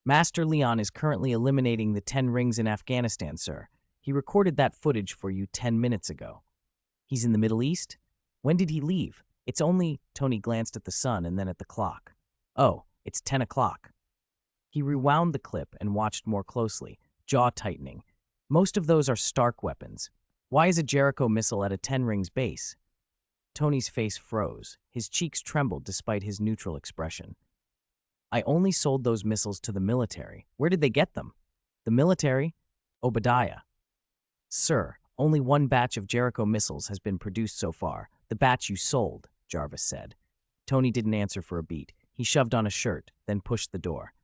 Speaker 1: "Master Leon is currently eliminating the 10 rings in Afghanistan, sir. He recorded that footage for you 10 minutes ago." "He's in the Middle East? When did he leave? It's only—" Tony glanced at the sun and then at the clock. "Oh, it's 10 o'clock. He rewound the clip and watched more closely, jaw tightening. "Most of those are Stark weapons. Why is a Jericho missile at a 10 rings base?" Tony's face froze. His cheeks trembled despite his neutral expression. "I only sold those missiles to the military. Where did they get them?" "The military?" "Obadiah." "Sir, only one batch of Jericho missiles has been produced so far. The batch you sold," Jarvis said. Tony didn't answer for a beat. He shoved on a shirt, then pushed the door.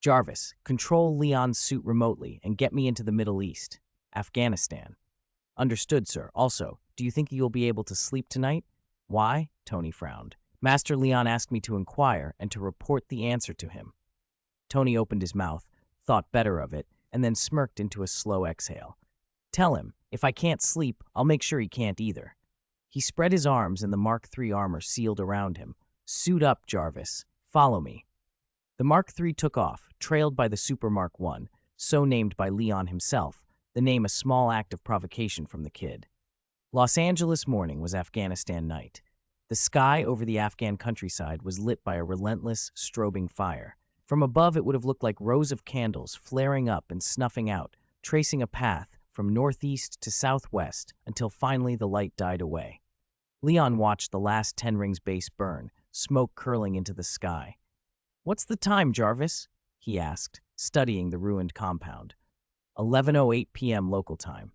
Speaker 1: "Jarvis, control Leon's suit remotely and get me into the Middle East. Afghanistan." "Understood, sir. Also, do you think you'll be able to sleep tonight?" "Why?" Tony frowned. "Master Leon asked me to inquire and to report the answer to him." Tony opened his mouth, thought better of it, and then smirked into a slow exhale. "Tell him, if I can't sleep, I'll make sure he can't either." He spread his arms and the Mark III armor sealed around him. "Suit up, Jarvis. Follow me." The Mark III took off, trailed by the Super Mark I, so named by Leon himself, the name a small act of provocation from the kid. Los Angeles morning was Afghanistan night. The sky over the Afghan countryside was lit by a relentless, strobing fire. From above, it would have looked like rows of candles flaring up and snuffing out, tracing a path from northeast to southwest until finally the light died away. Leon watched the last 10 rings base burn, smoke curling into the sky. "What's the time, Jarvis?" he asked, studying the ruined compound. 11:08 p.m. local time.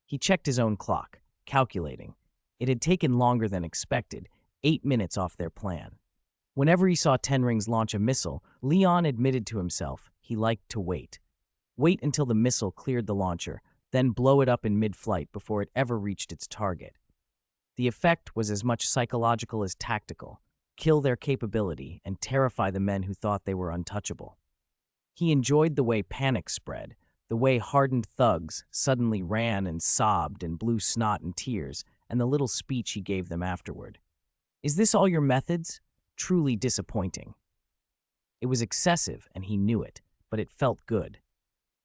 Speaker 1: He checked his own clock, calculating. It had taken longer than expected, 8 minutes off their plan. Whenever he saw 10 rings launch a missile, Leon admitted to himself he liked to wait. Wait until the missile cleared the launcher, then blow it up in mid-flight before it ever reached its target. The effect was as much psychological as tactical. Kill their capability and terrify the men who thought they were untouchable. He enjoyed the way panic spread, the way hardened thugs suddenly ran and sobbed and blew snot and tears, and the little speech he gave them afterward. "Is this all your methods? Truly disappointing." It was excessive, and he knew it, but it felt good.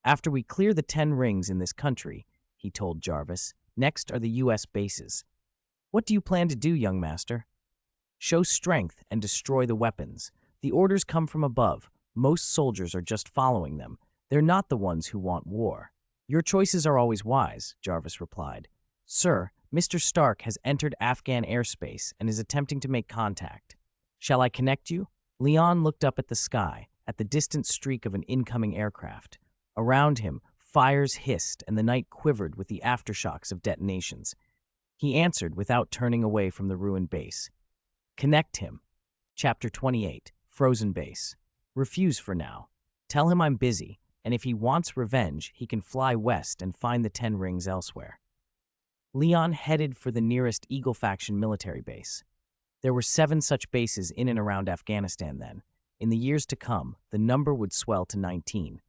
Speaker 1: "After we clear the 10 rings in this country," he told Jarvis, "next are the U.S. bases. What do you plan to do, young master?" "Show strength and destroy the weapons. The orders come from above. Most soldiers are just following them. They're not the ones who want war." "Your choices are always wise," Jarvis replied. "Sir, Mr. Stark has entered Afghan airspace and is attempting to make contact. Shall I connect you?" Leon looked up at the sky, at the distant streak of an incoming aircraft. Around him, fires hissed and the night quivered with the aftershocks of detonations. He answered without turning away from the ruined base. "Connect him." Chapter 28, Frozen Base. "Refuse for now. Tell him I'm busy, and if he wants revenge, he can fly west and find the 10 rings elsewhere." Leon headed for the nearest Eagle Faction military base. There were 7 such bases in and around Afghanistan then. In the years to come, the number would swell to 19.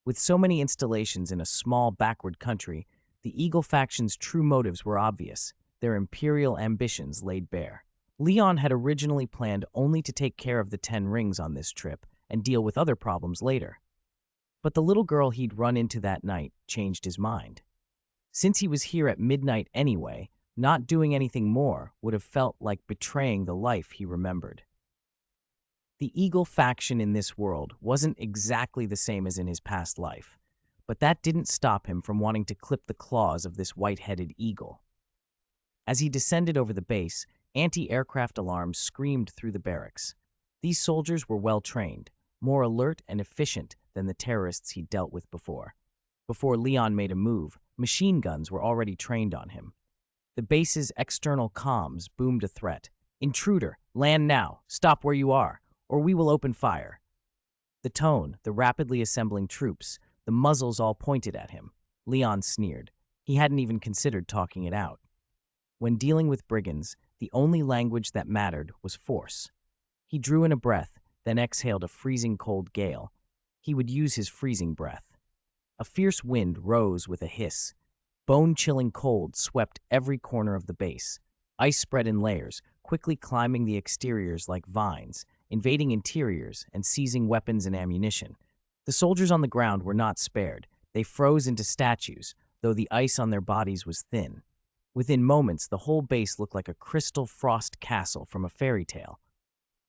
Speaker 1: With so many installations in a small, backward country, the Eagle Faction's true motives were obvious, their imperial ambitions laid bare. Leon had originally planned only to take care of the 10 rings on this trip and deal with other problems later. But the little girl he'd run into that night changed his mind. Since he was here at midnight anyway, not doing anything more would have felt like betraying the life he remembered. The Eagle Faction in this world wasn't exactly the same as in his past life, but that didn't stop him from wanting to clip the claws of this white-headed eagle. As he descended over the base, anti-aircraft alarms screamed through the barracks. These soldiers were well-trained, more alert and efficient than the terrorists he'd dealt with before. Before Leon made a move, machine guns were already trained on him. The base's external comms boomed a threat. "Intruder, land now, stop where you are, or we will open fire." The tone, the rapidly assembling troops, the muzzles all pointed at him. Leon sneered. He hadn't even considered talking it out. When dealing with brigands, the only language that mattered was force. He drew in a breath, then exhaled a freezing cold gale. He would use his freezing breath. A fierce wind rose with a hiss. Bone-chilling cold swept every corner of the base. Ice spread in layers, quickly climbing the exteriors like vines, invading interiors and seizing weapons and ammunition. The soldiers on the ground were not spared. They froze into statues, though the ice on their bodies was thin. Within moments, the whole base looked like a crystal frost castle from a fairy tale.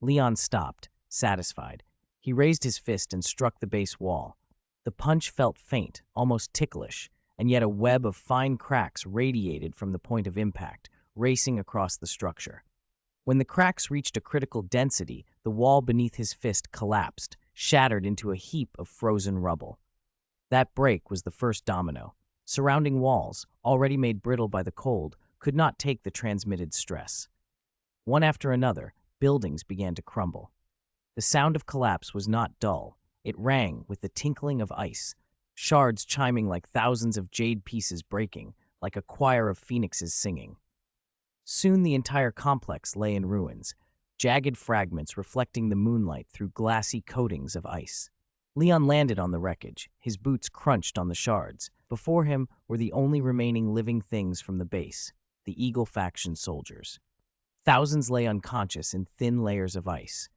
Speaker 1: Leon stopped, satisfied. He raised his fist and struck the base wall. The punch felt faint, almost ticklish, and yet a web of fine cracks radiated from the point of impact, racing across the structure. When the cracks reached a critical density, the wall beneath his fist collapsed, shattered into a heap of frozen rubble. That break was the first domino. Surrounding walls, already made brittle by the cold, could not take the transmitted stress. One after another, buildings began to crumble. The sound of collapse was not dull. It rang with the tinkling of ice, shards chiming like thousands of jade pieces breaking, like a choir of phoenixes singing. Soon the entire complex lay in ruins, jagged fragments reflecting the moonlight through glassy coatings of ice. Leon landed on the wreckage, his boots crunched on the shards. Before him were the only remaining living things from the base, the Eagle faction soldiers. Thousands lay unconscious in thin layers of ice.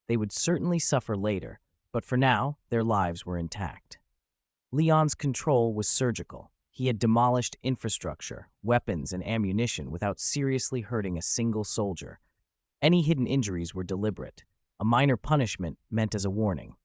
Speaker 1: They would certainly suffer later, but for now, their lives were intact. Leon's control was surgical. He had demolished infrastructure, weapons, and ammunition without seriously hurting a single soldier. Any hidden injuries were deliberate. A minor punishment meant as a warning.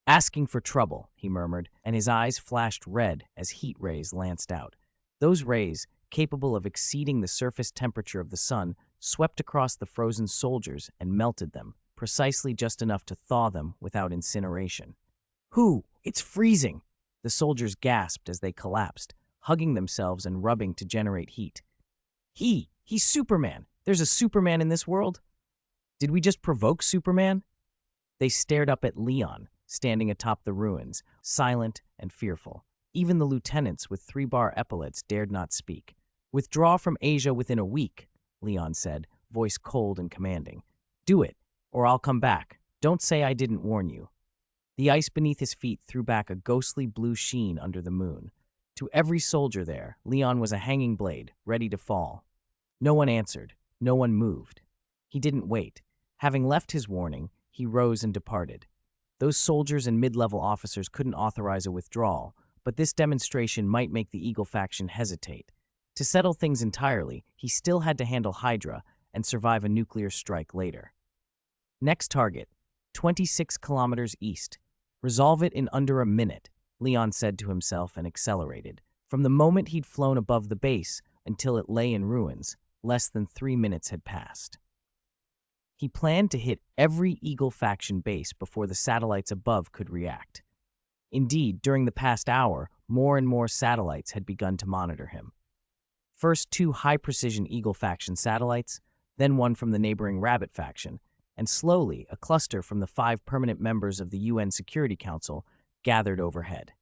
Speaker 1: "Asking for trouble," he murmured, and his eyes flashed red as heat rays lanced out. Those rays, capable of exceeding the surface temperature of the sun, swept across the frozen soldiers and melted them, precisely just enough to thaw them without incineration. "Who? It's freezing!" The soldiers gasped as they collapsed, hugging themselves and rubbing to generate heat. He's Superman! There's a Superman in this world? Did we just provoke Superman?" They stared up at Leon, standing atop the ruins, silent and fearful. Even the lieutenants with 3-bar epaulets dared not speak. "Withdraw from Asia within a week," Leon said, voice cold and commanding. "Do it, or I'll come back. Don't say I didn't warn you." The ice beneath his feet threw back a ghostly blue sheen under the moon. To every soldier there, Leon was a hanging blade, ready to fall. No one answered. No one moved. He didn't wait. Having left his warning, he rose and departed. Those soldiers and mid-level officers couldn't authorize a withdrawal, but this demonstration might make the Eagle faction hesitate. To settle things entirely, he still had to handle Hydra and survive a nuclear strike later. Next target, 26 kilometers east. Resolve it in under a minute, Leon said to himself and accelerated. From the moment he'd flown above the base until it lay in ruins, less than 3 minutes had passed. He planned to hit every Eagle faction base before the satellites above could react. Indeed, during the past hour, more and more satellites had begun to monitor him. First 2 high-precision Eagle faction satellites, then one from the neighboring Rabbit faction, and slowly a cluster from the 5 permanent members of the UN Security Council gathered overhead.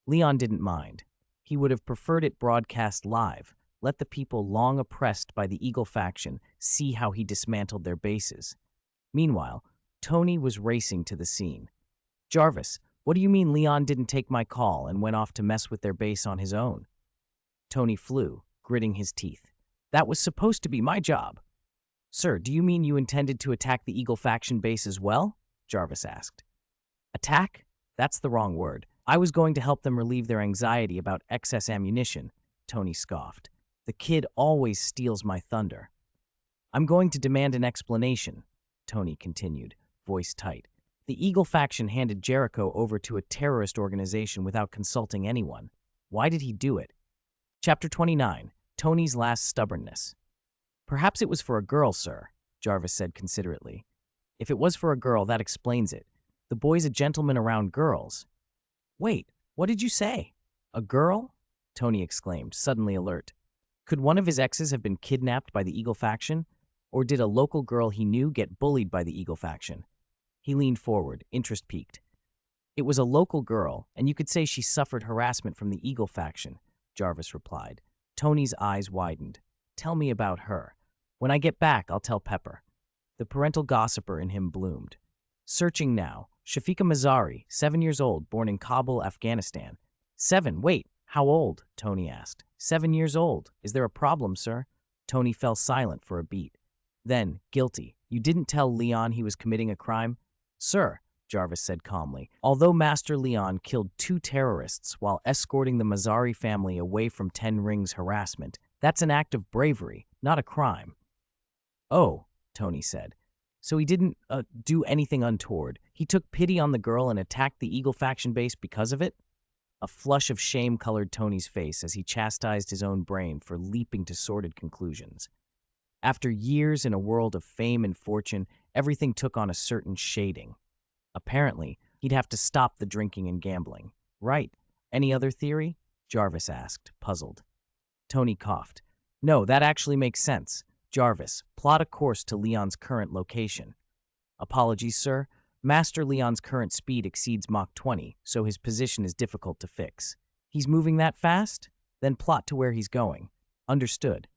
Speaker 1: Leon didn't mind. He would have preferred it broadcast live, let the people long oppressed by the Eagle faction see how he dismantled their bases. Meanwhile, Tony was racing to the scene. "Jarvis, what do you mean Leon didn't take my call and went off to mess with their base on his own?" Tony flew, gritting his teeth. "That was supposed to be my job." "Sir, do you mean you intended to attack the Eagle faction base as well?" Jarvis asked. "Attack? That's the wrong word. I was going to help them relieve their anxiety about excess ammunition," Tony scoffed. "The kid always steals my thunder." "I'm going to demand an explanation," Tony continued, voice tight. "The Eagle faction handed Jericho over to a terrorist organization without consulting anyone. Why did he do it?" Chapter 29, Tony's Last Stubbornness. "Perhaps it was for a girl, sir," Jarvis said considerately. "If it was for a girl, that explains it. The boy's a gentleman around girls." "Wait, what did you say? A girl?" Tony exclaimed, suddenly alert. Could one of his exes have been kidnapped by the Eagle faction? Or did a local girl he knew get bullied by the Eagle faction? He leaned forward, interest piqued. It was a local girl, and you could say she suffered harassment from the Eagle faction, Jarvis replied. Tony's eyes widened. Tell me about her. When I get back, I'll tell Pepper. The parental gossiper in him bloomed. Searching now. Shafika Mazari, 7 years old, born in Kabul, Afghanistan. 7, wait, how old? Tony asked. 7 years old. Is there a problem, sir? Tony fell silent for a beat. Then, guilty. You didn't tell Leon he was committing a crime? Sir, Jarvis said calmly, although Master Leon killed 2 terrorists while escorting the Mazari family away from Ten Rings harassment, that's an act of bravery, not a crime. Oh, Tony said. So he didn't do anything untoward. He took pity on the girl and attacked the Eagle faction base because of it? A flush of shame colored Tony's face as he chastised his own brain for leaping to sordid conclusions. After years in a world of fame and fortune, everything took on a certain shading. Apparently, he'd have to stop the drinking and gambling. Right. Any other theory? Jarvis asked, puzzled. Tony coughed. No, that actually makes sense. Jarvis, plot a course to Leon's current location. Apologies, sir. Master Leon's current speed exceeds Mach 20, so his position is difficult to fix. He's moving that fast? Then plot to where he's going. Understood.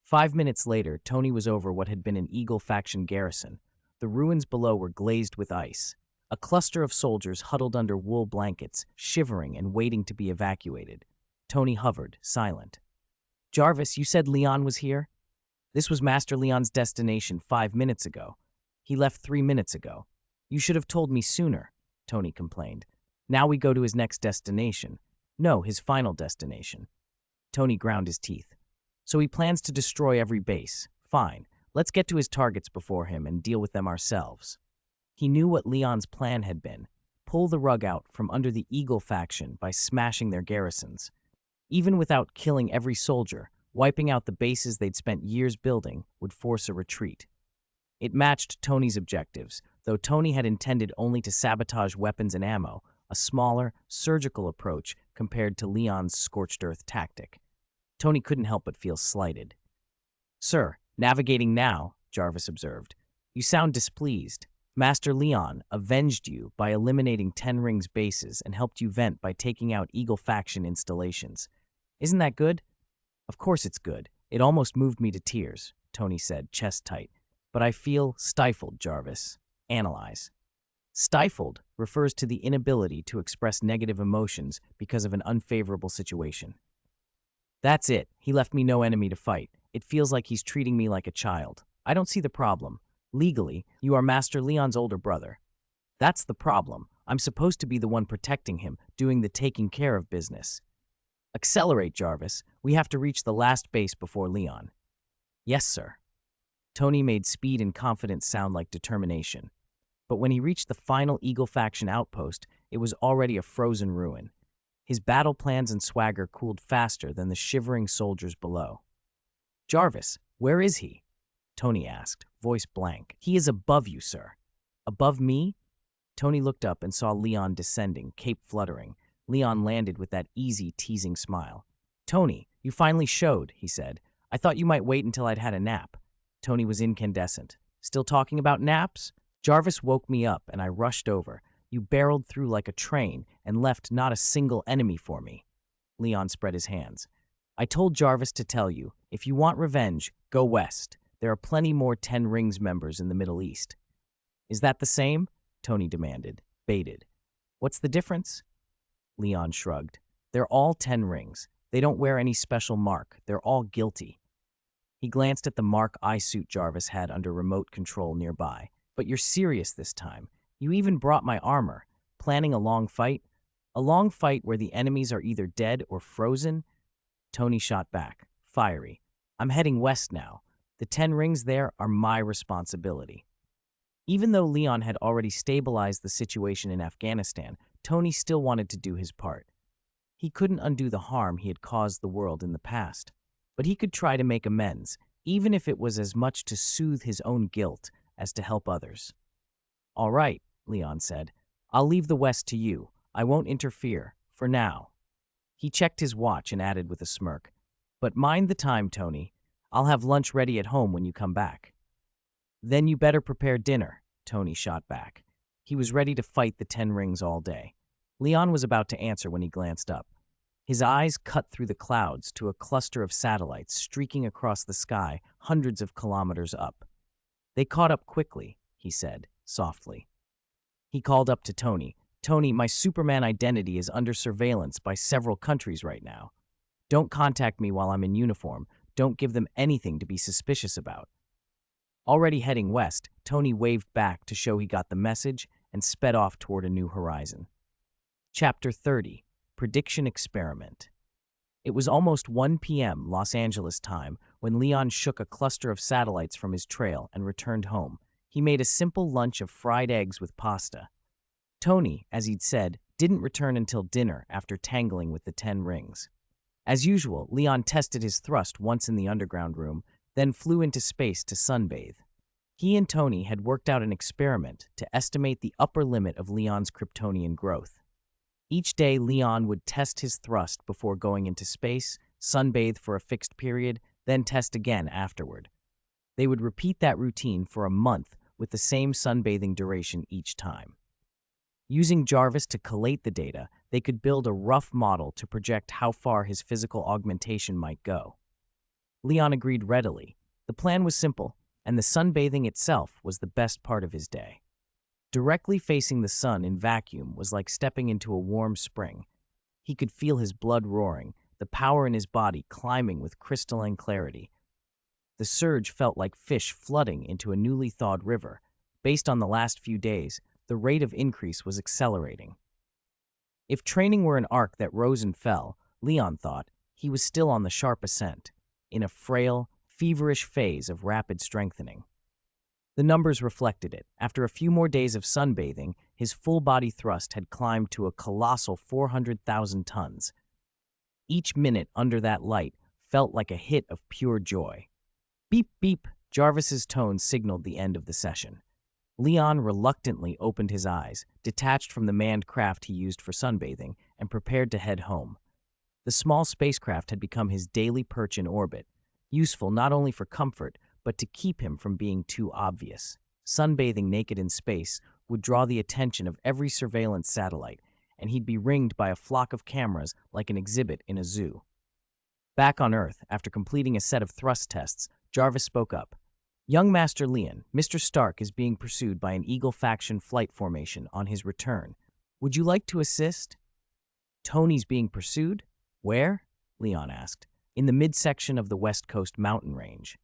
Speaker 1: 5 minutes later, Tony was over what had been an Eagle faction garrison. The ruins below were glazed with ice. A cluster of soldiers huddled under wool blankets, shivering and waiting to be evacuated. Tony hovered, silent. Jarvis, you said Leon was here? This was Master Leon's destination 5 minutes ago. He left 3 minutes ago. You should have told me sooner, Tony complained. Now we go to his next destination. No, his final destination. Tony ground his teeth. So he plans to destroy every base. Fine. Let's get to his targets before him and deal with them ourselves. He knew what Leon's plan had been. Pull the rug out from under the Eagle faction by smashing their garrisons. Even without killing every soldier, wiping out the bases they'd spent years building would force a retreat. It matched Tony's objectives, though Tony had intended only to sabotage weapons and ammo, a smaller, surgical approach compared to Leon's scorched earth tactic. Tony couldn't help but feel slighted. Sir, navigating now, Jarvis observed. You sound displeased. Master Leon avenged you by eliminating Ten Rings bases and helped you vent by taking out Eagle faction installations. Isn't that good? Of course it's good. It almost moved me to tears, Tony said, chest tight. But I feel stifled, Jarvis. Analyze. Stifled refers to the inability to express negative emotions because of an unfavorable situation. That's it. He left me no enemy to fight. It feels like he's treating me like a child. I don't see the problem. Legally, you are Master Leon's older brother. That's the problem. I'm supposed to be the one protecting him, doing the taking care of business. Accelerate, Jarvis. We have to reach the last base before Leon. Yes, sir. Tony made speed and confidence sound like determination. But when he reached the final Eagle faction outpost, it was already a frozen ruin. His battle plans and swagger cooled faster than the shivering soldiers below. Jarvis, where is he? Tony asked, voice blank. He is above you, sir. Above me? Tony looked up and saw Leon descending, cape fluttering. Leon landed with that easy, teasing smile. Tony, you finally showed, he said. I thought you might wait until I'd had a nap. Tony was incandescent. Still talking about naps? Jarvis woke me up and I rushed over. You barreled through like a train and left not a single enemy for me. Leon spread his hands. I told Jarvis to tell you, if you want revenge, go west. There are plenty more Ten Rings members in the Middle East. Is that the same? Tony demanded, baited. What's the difference? Leon shrugged. They're all Ten Rings. They don't wear any special mark. They're all guilty. He glanced at the mark eye suit Jarvis had under remote control nearby. But you're serious this time. You even brought my armor. Planning a long fight? A long fight where the enemies are either dead or frozen? Tony shot back, fiery. I'm heading west now. The Ten Rings there are my responsibility. Even though Leon had already stabilized the situation in Afghanistan, Tony still wanted to do his part. He couldn't undo the harm he had caused the world in the past, but he could try to make amends, even if it was as much to soothe his own guilt as to help others. All right, Leon said. I'll leave the West to you. I won't interfere, for now. He checked his watch and added with a smirk, but mind the time, Tony. I'll have lunch ready at home when you come back. Then you better prepare dinner, Tony shot back. He was ready to fight the Ten Rings all day. Leon was about to answer when he glanced up. His eyes cut through the clouds to a cluster of satellites streaking across the sky hundreds of kilometers up. They caught up quickly, he said, softly. He called up to Tony. Tony, my Superman identity is under surveillance by several countries right now. Don't contact me while I'm in uniform. Don't give them anything to be suspicious about. Already heading west, Tony waved back to show he got the message and sped off toward a new horizon. Chapter 30. Prediction Experiment. It was almost 1 p.m. Los Angeles time when Leon shook a cluster of satellites from his trail and returned home. He made a simple lunch of fried eggs with pasta. Tony, as he'd said, didn't return until dinner after tangling with the 10 rings. As usual, Leon tested his thrust once in the underground room, then flew into space to sunbathe. He and Tony had worked out an experiment to estimate the upper limit of Leon's Kryptonian growth. Each day, Leon would test his thrust before going into space, sunbathe for a fixed period, then test again afterward. They would repeat that routine for a month with the same sunbathing duration each time. Using Jarvis to collate the data, they could build a rough model to project how far his physical augmentation might go. Leon agreed readily. The plan was simple, and the sunbathing itself was the best part of his day. Directly facing the sun in vacuum was like stepping into a warm spring. He could feel his blood roaring, the power in his body climbing with crystalline clarity. The surge felt like fish flooding into a newly thawed river. Based on the last few days, the rate of increase was accelerating. If training were an arc that rose and fell, Leon thought, he was still on the sharp ascent, in a frail, feverish phase of rapid strengthening. The numbers reflected it. After a few more days of sunbathing, his full-body thrust had climbed to a colossal 400,000 tons. Each minute under that light felt like a hit of pure joy. Beep, beep, Jarvis's tone signaled the end of the session. Leon reluctantly opened his eyes, detached from the manned craft he used for sunbathing, and prepared to head home. The small spacecraft had become his daily perch in orbit, useful not only for comfort, but to keep him from being too obvious. Sunbathing naked in space would draw the attention of every surveillance satellite, and he'd be ringed by a flock of cameras like an exhibit in a zoo. Back on Earth, after completing a set of thrust tests, Jarvis spoke up. Young Master Leon, Mr. Stark is being pursued by an Eagle faction flight formation on his return. Would you like to assist? Tony's being pursued? Where? Leon asked. In the midsection of the West Coast mountain range.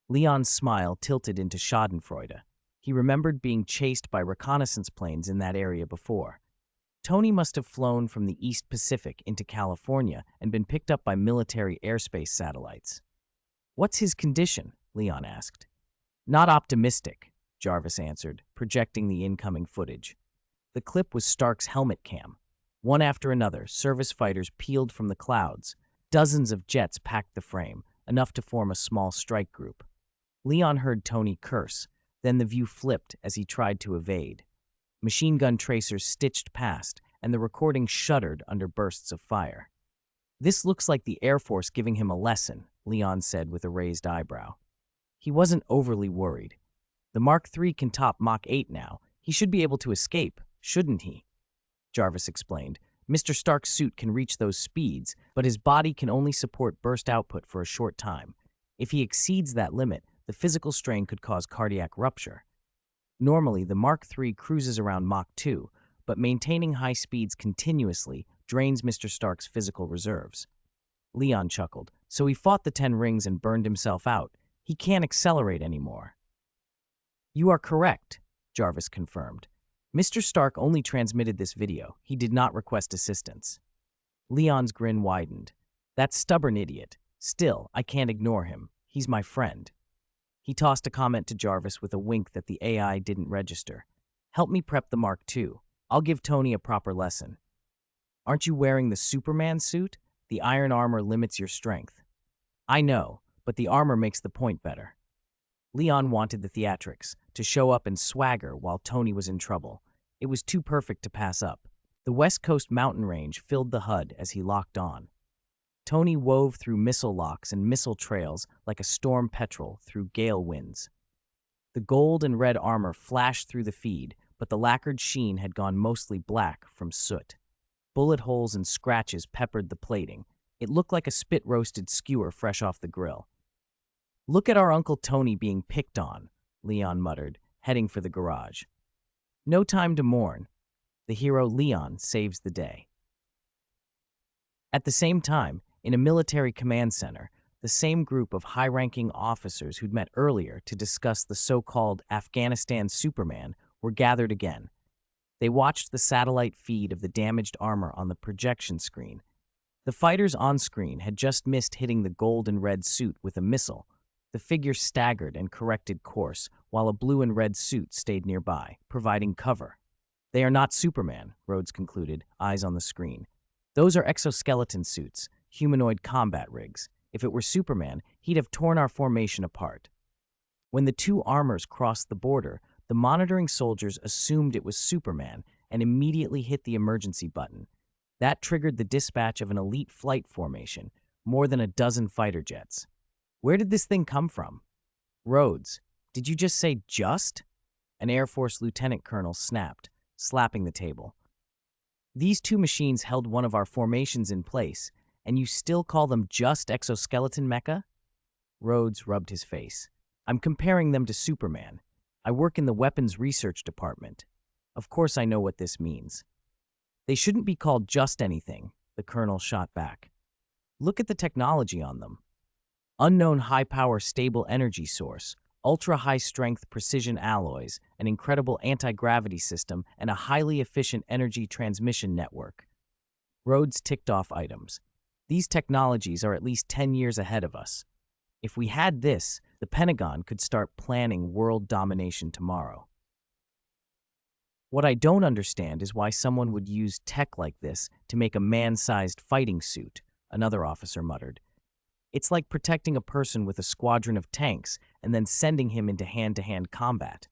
Speaker 1: Leon's smile tilted into schadenfreude. He remembered being chased by reconnaissance planes in that area before. Tony must have flown from the East Pacific into California and been picked up by military airspace satellites. What's his condition? Leon asked. Not optimistic, Jarvis answered, projecting the incoming footage. The clip was Stark's helmet cam. One after another, service fighters peeled from the clouds. Dozens of jets packed the frame, enough to form a small strike group. Leon heard Tony curse, then the view flipped as he tried to evade. Machine gun tracers stitched past, and the recording shuddered under bursts of fire. This looks like the Air Force giving him a lesson, Leon said with a raised eyebrow. He wasn't overly worried. The Mark III can top Mach 8 now. He should be able to escape, shouldn't he? Jarvis explained. Mr. Stark's suit can reach those speeds, but his body can only support burst output for a short time. If he exceeds that limit, the physical strain could cause cardiac rupture. Normally, the Mark III cruises around Mach 2, but maintaining high speeds continuously drains Mr. Stark's physical reserves. Leon chuckled. So he fought the 10 rings and burned himself out. He can't accelerate anymore. You are correct, Jarvis confirmed. Mr. Stark only transmitted this video. He did not request assistance. Leon's grin widened. That stubborn idiot. Still, I can't ignore him. He's my friend. He tossed a comment to Jarvis with a wink that the AI didn't register. Help me prep the Mark II. I'll give Tony a proper lesson. Aren't you wearing the Superman suit? The iron armor limits your strength. I know, but the armor makes the point better. Leon wanted the theatrics, to show up and swagger while Tony was in trouble. It was too perfect to pass up. The West Coast mountain range filled the HUD as he locked on. Tony wove through missile locks and missile trails like a storm petrel through gale winds. The gold and red armor flashed through the feed, but the lacquered sheen had gone mostly black from soot. Bullet holes and scratches peppered the plating. It looked like a spit-roasted skewer fresh off the grill. "Look at our Uncle Tony being picked on," Leon muttered, heading for the garage. No time to mourn. The hero Leon saves the day. At the same time, in a military command center, the same group of high-ranking officers who'd met earlier to discuss the so-called Afghanistan Superman were gathered again. They watched the satellite feed of the damaged armor on the projection screen. The fighters on screen had just missed hitting the gold and red suit with a missile. The figure staggered and corrected course, while a blue and red suit stayed nearby, providing cover. "They are not Superman," Rhodes concluded, eyes on the screen. "Those are exoskeleton suits, humanoid combat rigs. If it were Superman, he'd have torn our formation apart." When the two armors crossed the border, the monitoring soldiers assumed it was Superman and immediately hit the emergency button. That triggered the dispatch of an elite flight formation, more than a dozen fighter jets. "Where did this thing come from?" "Rhodes, did you just say just?" An Air Force lieutenant colonel snapped, slapping the table. "These two machines held one of our formations in place, and you still call them just exoskeleton mecha?" Rhodes rubbed his face. "I'm comparing them to Superman. I work in the weapons research department. Of course I know what this means." "They shouldn't be called just anything," the colonel shot back. "Look at the technology on them. Unknown high-power stable energy source, ultra-high-strength precision alloys, an incredible anti-gravity system, and a highly efficient energy transmission network." Rhodes ticked off items. "These technologies are at least 10 years ahead of us. If we had this, the Pentagon could start planning world domination tomorrow." "What I don't understand is why someone would use tech like this to make a man-sized fighting suit," another officer muttered. "It's like protecting a person with a squadron of tanks and then sending him into hand-to-hand combat.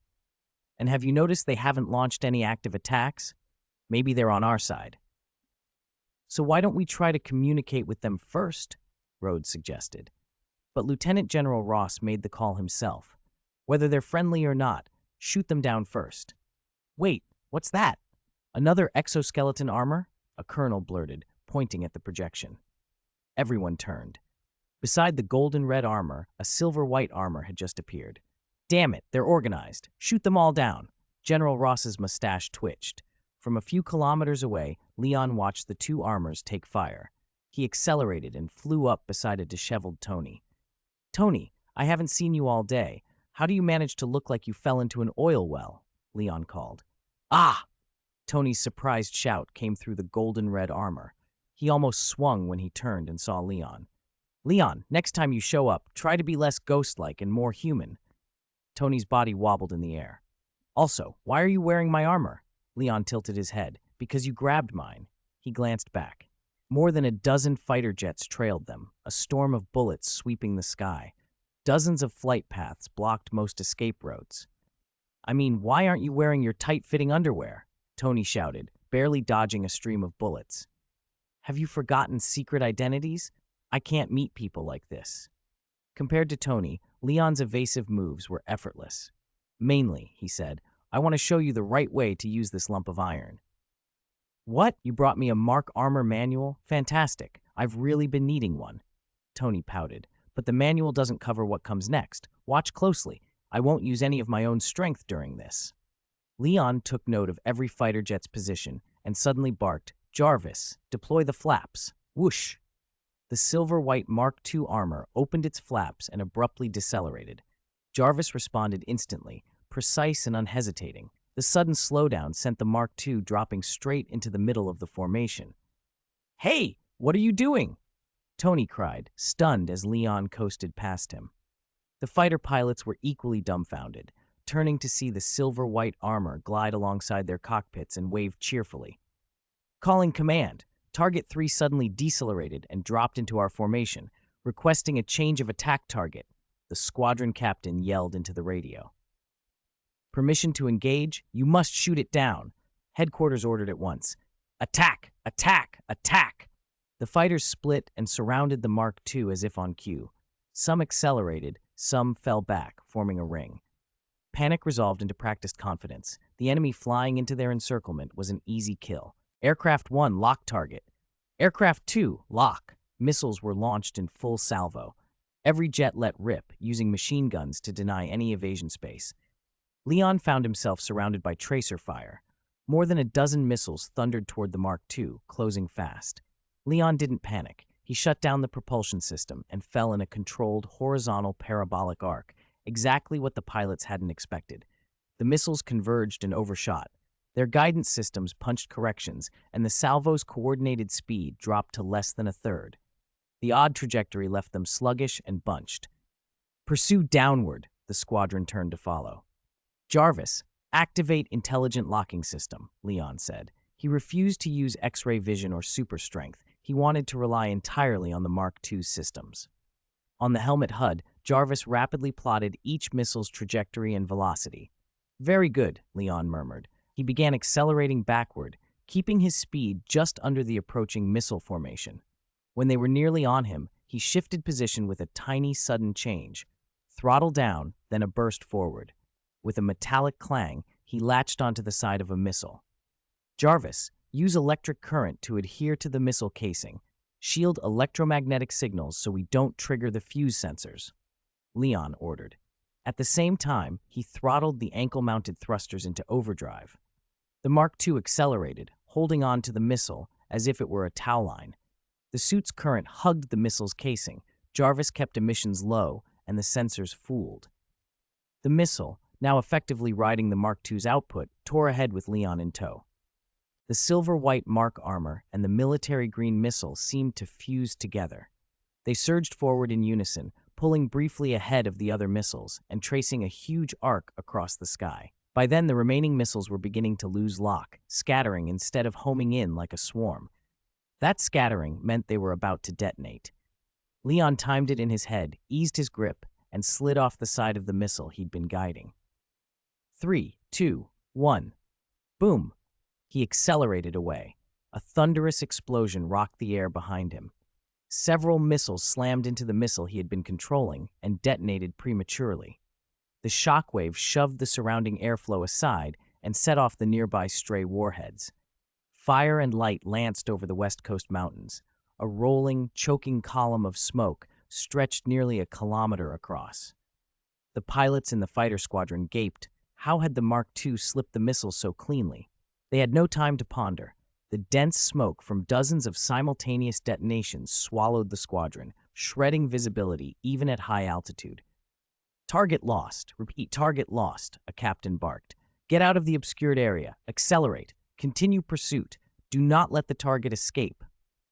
Speaker 1: And have you noticed they haven't launched any active attacks? Maybe they're on our side." "So why don't we try to communicate with them first?" Rhodes suggested. But Lieutenant General Ross made the call himself. "Whether they're friendly or not, shoot them down first." "Wait, what's that? Another exoskeleton armor?" a colonel blurted, pointing at the projection. Everyone turned. Beside the golden-red armor, a silver-white armor had just appeared. "Damn it, they're organized. Shoot them all down." General Ross's mustache twitched. From a few kilometers away, Leon watched the two armors take fire. He accelerated and flew up beside a disheveled Tony. "Tony, I haven't seen you all day. How do you manage to look like you fell into an oil well?" Leon called. "Ah!" Tony's surprised shout came through the golden-red armor. He almost swung when he turned and saw Leon. "Leon, next time you show up, try to be less ghost-like and more human." Tony's body wobbled in the air. "Also, why are you wearing my armor?" Leon tilted his head. "Because you grabbed mine." He glanced back. More than a dozen fighter jets trailed them, a storm of bullets sweeping the sky. Dozens of flight paths blocked most escape routes. "I mean, why aren't you wearing your tight-fitting underwear?" Tony shouted, barely dodging a stream of bullets. "Have you forgotten secret identities? I can't meet people like this." Compared to Tony, Leon's evasive moves were effortless. "Mainly," he said, "I want to show you the right way to use this lump of iron." "What? You brought me a Mark Armor manual? Fantastic. I've really been needing one." Tony pouted. "But the manual doesn't cover what comes next. Watch closely. I won't use any of my own strength during this." Leon took note of every fighter jet's position and suddenly barked, "Jarvis, deploy the flaps." Whoosh! The silver-white Mark II armor opened its flaps and abruptly decelerated. Jarvis responded instantly, precise and unhesitating. The sudden slowdown sent the Mark II dropping straight into the middle of the formation. "Hey, what are you doing?" Tony cried, stunned as Leon coasted past him. The fighter pilots were equally dumbfounded, turning to see the silver-white armor glide alongside their cockpits and wave cheerfully. "Calling command. Target 3 suddenly decelerated and dropped into our formation, requesting a change of attack target," the squadron captain yelled into the radio. "Permission to engage? You must shoot it down." Headquarters ordered at once. "Attack! Attack! Attack!" The fighters split and surrounded the Mark II as if on cue. Some accelerated, some fell back, forming a ring. Panic resolved into practiced confidence. The enemy flying into their encirclement was an easy kill. Aircraft 1, lock target. Aircraft 2, lock. Missiles were launched in full salvo. Every jet let rip, using machine guns to deny any evasion space. Leon found himself surrounded by tracer fire. More than a dozen missiles thundered toward the Mark II, closing fast. Leon didn't panic. He shut down the propulsion system and fell in a controlled, horizontal parabolic arc, exactly what the pilots hadn't expected. The missiles converged and overshot. Their guidance systems punched corrections, and the salvo's coordinated speed dropped to less than a third. The odd trajectory left them sluggish and bunched. Pursue downward, the squadron turned to follow. Jarvis, activate intelligent locking system, Leon said. He refused to use X-ray vision or super strength. He wanted to rely entirely on the Mark II systems. On the helmet HUD, Jarvis rapidly plotted each missile's trajectory and velocity. Very good, Leon murmured. He began accelerating backward, keeping his speed just under the approaching missile formation. When they were nearly on him, he shifted position with a tiny sudden change. Throttle down, then a burst forward. With a metallic clang, he latched onto the side of a missile. Jarvis, use electric current to adhere to the missile casing. Shield electromagnetic signals so we don't trigger the fuse sensors, Leon ordered. At the same time, he throttled the ankle-mounted thrusters into overdrive. The Mark II accelerated, holding on to the missile as if it were a tow line. The suit's current hugged the missile's casing. Jarvis kept emissions low, and the sensors fooled. The missile, now effectively riding the Mark II's output, tore ahead with Leon in tow. The silver-white Mark armor and the military green missile seemed to fuse together. They surged forward in unison, pulling briefly ahead of the other missiles and tracing a huge arc across the sky. By then, the remaining missiles were beginning to lose lock, scattering instead of homing in like a swarm. That scattering meant they were about to detonate. Leon timed it in his head, eased his grip, and slid off the side of the missile he'd been guiding. 3, 2, 1. Boom! He accelerated away. A thunderous explosion rocked the air behind him. Several missiles slammed into the missile he had been controlling and detonated prematurely. The shockwave shoved the surrounding airflow aside and set off the nearby stray warheads. Fire and light lanced over the West Coast mountains. A rolling, choking column of smoke stretched nearly a kilometer across. The pilots in the fighter squadron gaped. How had the Mark II slipped the missile so cleanly? They had no time to ponder. The dense smoke from dozens of simultaneous detonations swallowed the squadron, shredding visibility even at high altitude. Target lost. Repeat, target lost, a captain barked. Get out of the obscured area. Accelerate. Continue pursuit. Do not let the target escape,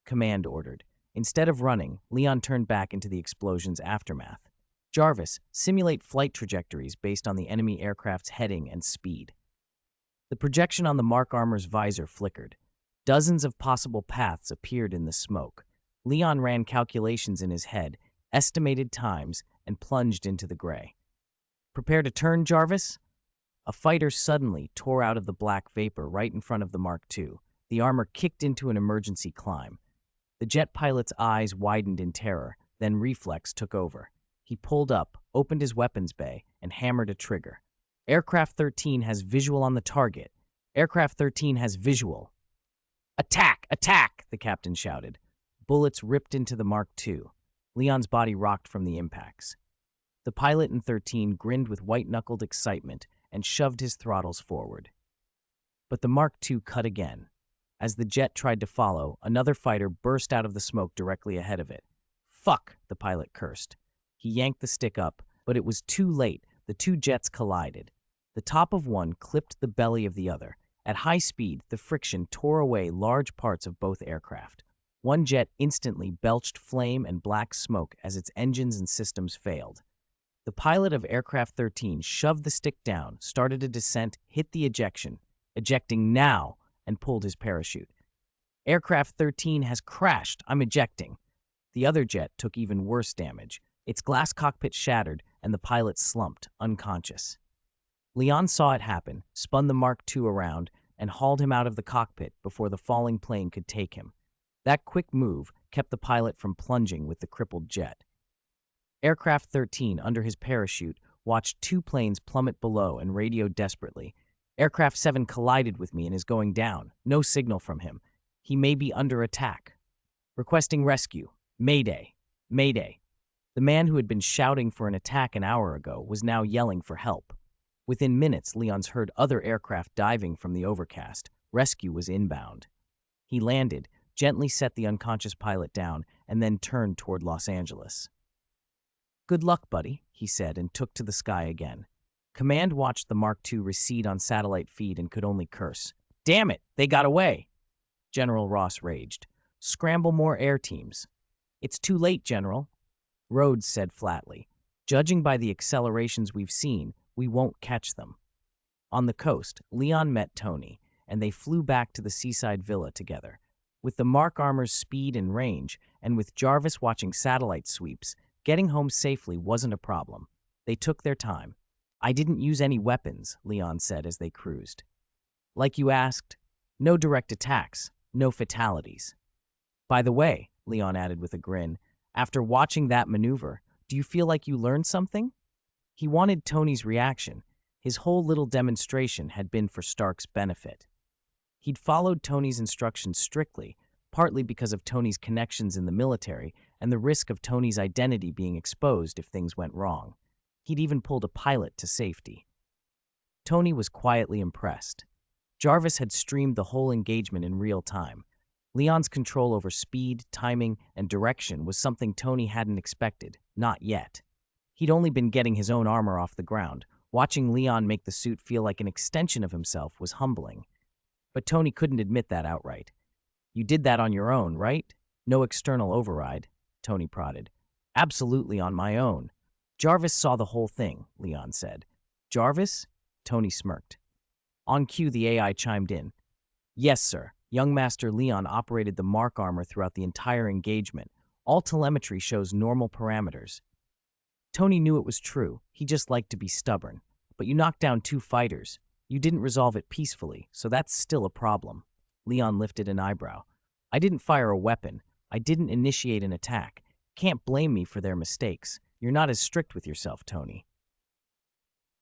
Speaker 1: Command ordered. Instead of running, Leon turned back into the explosion's aftermath. Jarvis, simulate flight trajectories based on the enemy aircraft's heading and speed. The projection on the Mark armor's visor flickered. Dozens of possible paths appeared in the smoke. Leon ran calculations in his head, estimated times, and plunged into the gray. Prepare to turn, Jarvis? A fighter suddenly tore out of the black vapor right in front of the Mark II. The armor kicked into an emergency climb. The jet pilot's eyes widened in terror, then reflex took over. He pulled up, opened his weapons bay, and hammered a trigger. Aircraft 13 has visual on the target. Aircraft 13 has visual. Attack! Attack! The captain shouted. Bullets ripped into the Mark II. Leon's body rocked from the impacts. The pilot in 13 grinned with white-knuckled excitement and shoved his throttles forward. But the Mark II cut again. As the jet tried to follow, another fighter burst out of the smoke directly ahead of it. Fuck! The pilot cursed. He yanked the stick up, but it was too late. The two jets collided. The top of one clipped the belly of the other. At high speed, the friction tore away large parts of both aircraft. One jet instantly belched flame and black smoke as its engines and systems failed. The pilot of Aircraft 13 shoved the stick down, started a descent, hit the ejecting now, and pulled his parachute. Aircraft 13 has crashed. I'm ejecting. The other jet took even worse damage. Its glass cockpit shattered, and the pilot slumped, unconscious. Leon saw it happen, spun the Mark II around, and hauled him out of the cockpit before the falling plane could take him. That quick move kept the pilot from plunging with the crippled jet. Aircraft 13, under his parachute, watched two planes plummet below and radioed desperately. Aircraft 7 collided with me and is going down. No signal from him. He may be under attack. Requesting rescue. Mayday. Mayday. The man who had been shouting for an attack an hour ago was now yelling for help. Within minutes, Leon's heard other aircraft diving from the overcast. Rescue was inbound. He landed, gently set the unconscious pilot down, and then turned toward Los Angeles. "Good luck, buddy," he said, and took to the sky again. Command watched the Mark II recede on satellite feed and could only curse. "Damn it, they got away!" General Ross raged. "Scramble more air teams." "It's too late, General," Rhodes said flatly. "Judging by the accelerations we've seen, we won't catch them." On the coast, Leon met Tony, and they flew back to the seaside villa together. With the Mark armor's speed and range, and with Jarvis watching satellite sweeps, getting home safely wasn't a problem. They took their time. "I didn't use any weapons," Leon said as they cruised. "Like you asked, no direct attacks, no fatalities." "By the way," Leon added with a grin, "after watching that maneuver, do you feel like you learned something?" He wanted Tony's reaction. His whole little demonstration had been for Stark's benefit. He'd followed Tony's instructions strictly, partly because of Tony's connections in the military and the risk of Tony's identity being exposed if things went wrong. He'd even pulled a pilot to safety. Tony was quietly impressed. Jarvis had streamed the whole engagement in real time. Leon's control over speed, timing, and direction was something Tony hadn't expected, not yet. He'd only been getting his own armor off the ground. Watching Leon make the suit feel like an extension of himself was humbling. But Tony couldn't admit that outright. "You did that on your own, right? No external override," Tony prodded. "Absolutely on my own." "Jarvis saw the whole thing," Leon said. "Jarvis?" Tony smirked. On cue, the AI chimed in. "Yes, sir. Young Master Leon operated the Mark armor throughout the entire engagement. All telemetry shows normal parameters." Tony knew it was true. He just liked to be stubborn. "But you knocked down 2 fighters. You didn't resolve it peacefully, so that's still a problem." Leon lifted an eyebrow. "I didn't fire a weapon. I didn't initiate an attack. Can't blame me for their mistakes. You're not as strict with yourself, Tony."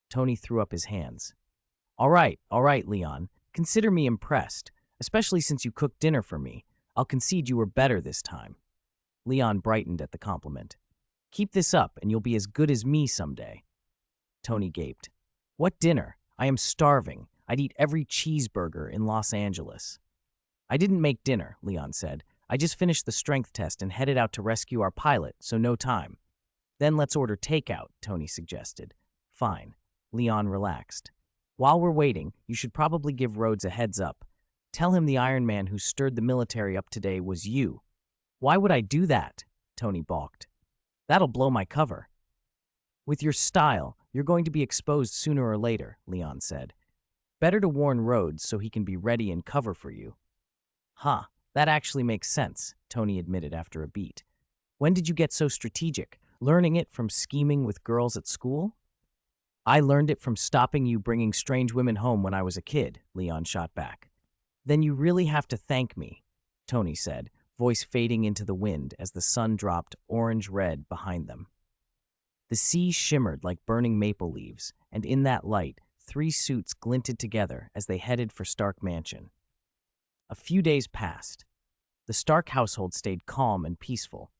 Speaker 1: Tony threw up his hands. All right, Leon. Consider me impressed, especially since you cooked dinner for me. I'll concede you were better this time." Leon brightened at the compliment. "Keep this up, and you'll be as good as me someday." Tony gaped. "What dinner? I am starving. I'd eat every cheeseburger in Los Angeles." "I didn't make dinner," Leon said. "I just finished the strength test and headed out to rescue our pilot, so no time." "Then let's order takeout," Tony suggested. "Fine." Leon relaxed. "While we're waiting, you should probably give Rhodes a heads up. Tell him the Iron Man who stirred the military up today was you." "Why would I do that?" Tony balked. "That'll blow my cover." "With your style, you're going to be exposed sooner or later," Leon said. "Better to warn Rhodes so he can be ready and cover for you." "Huh, that actually makes sense," Tony admitted after a beat. "When did you get so strategic? Learning it from scheming with girls at school?" "I learned it from stopping you bringing strange women home when I was a kid," Leon shot back. "Then you really have to thank me," Tony said, voice fading into the wind as the sun dropped orange-red behind them. The sea shimmered like burning maple leaves, and in that light, 3 suits glinted together as they headed for Stark Mansion. A few days passed. The Stark household stayed calm and peaceful.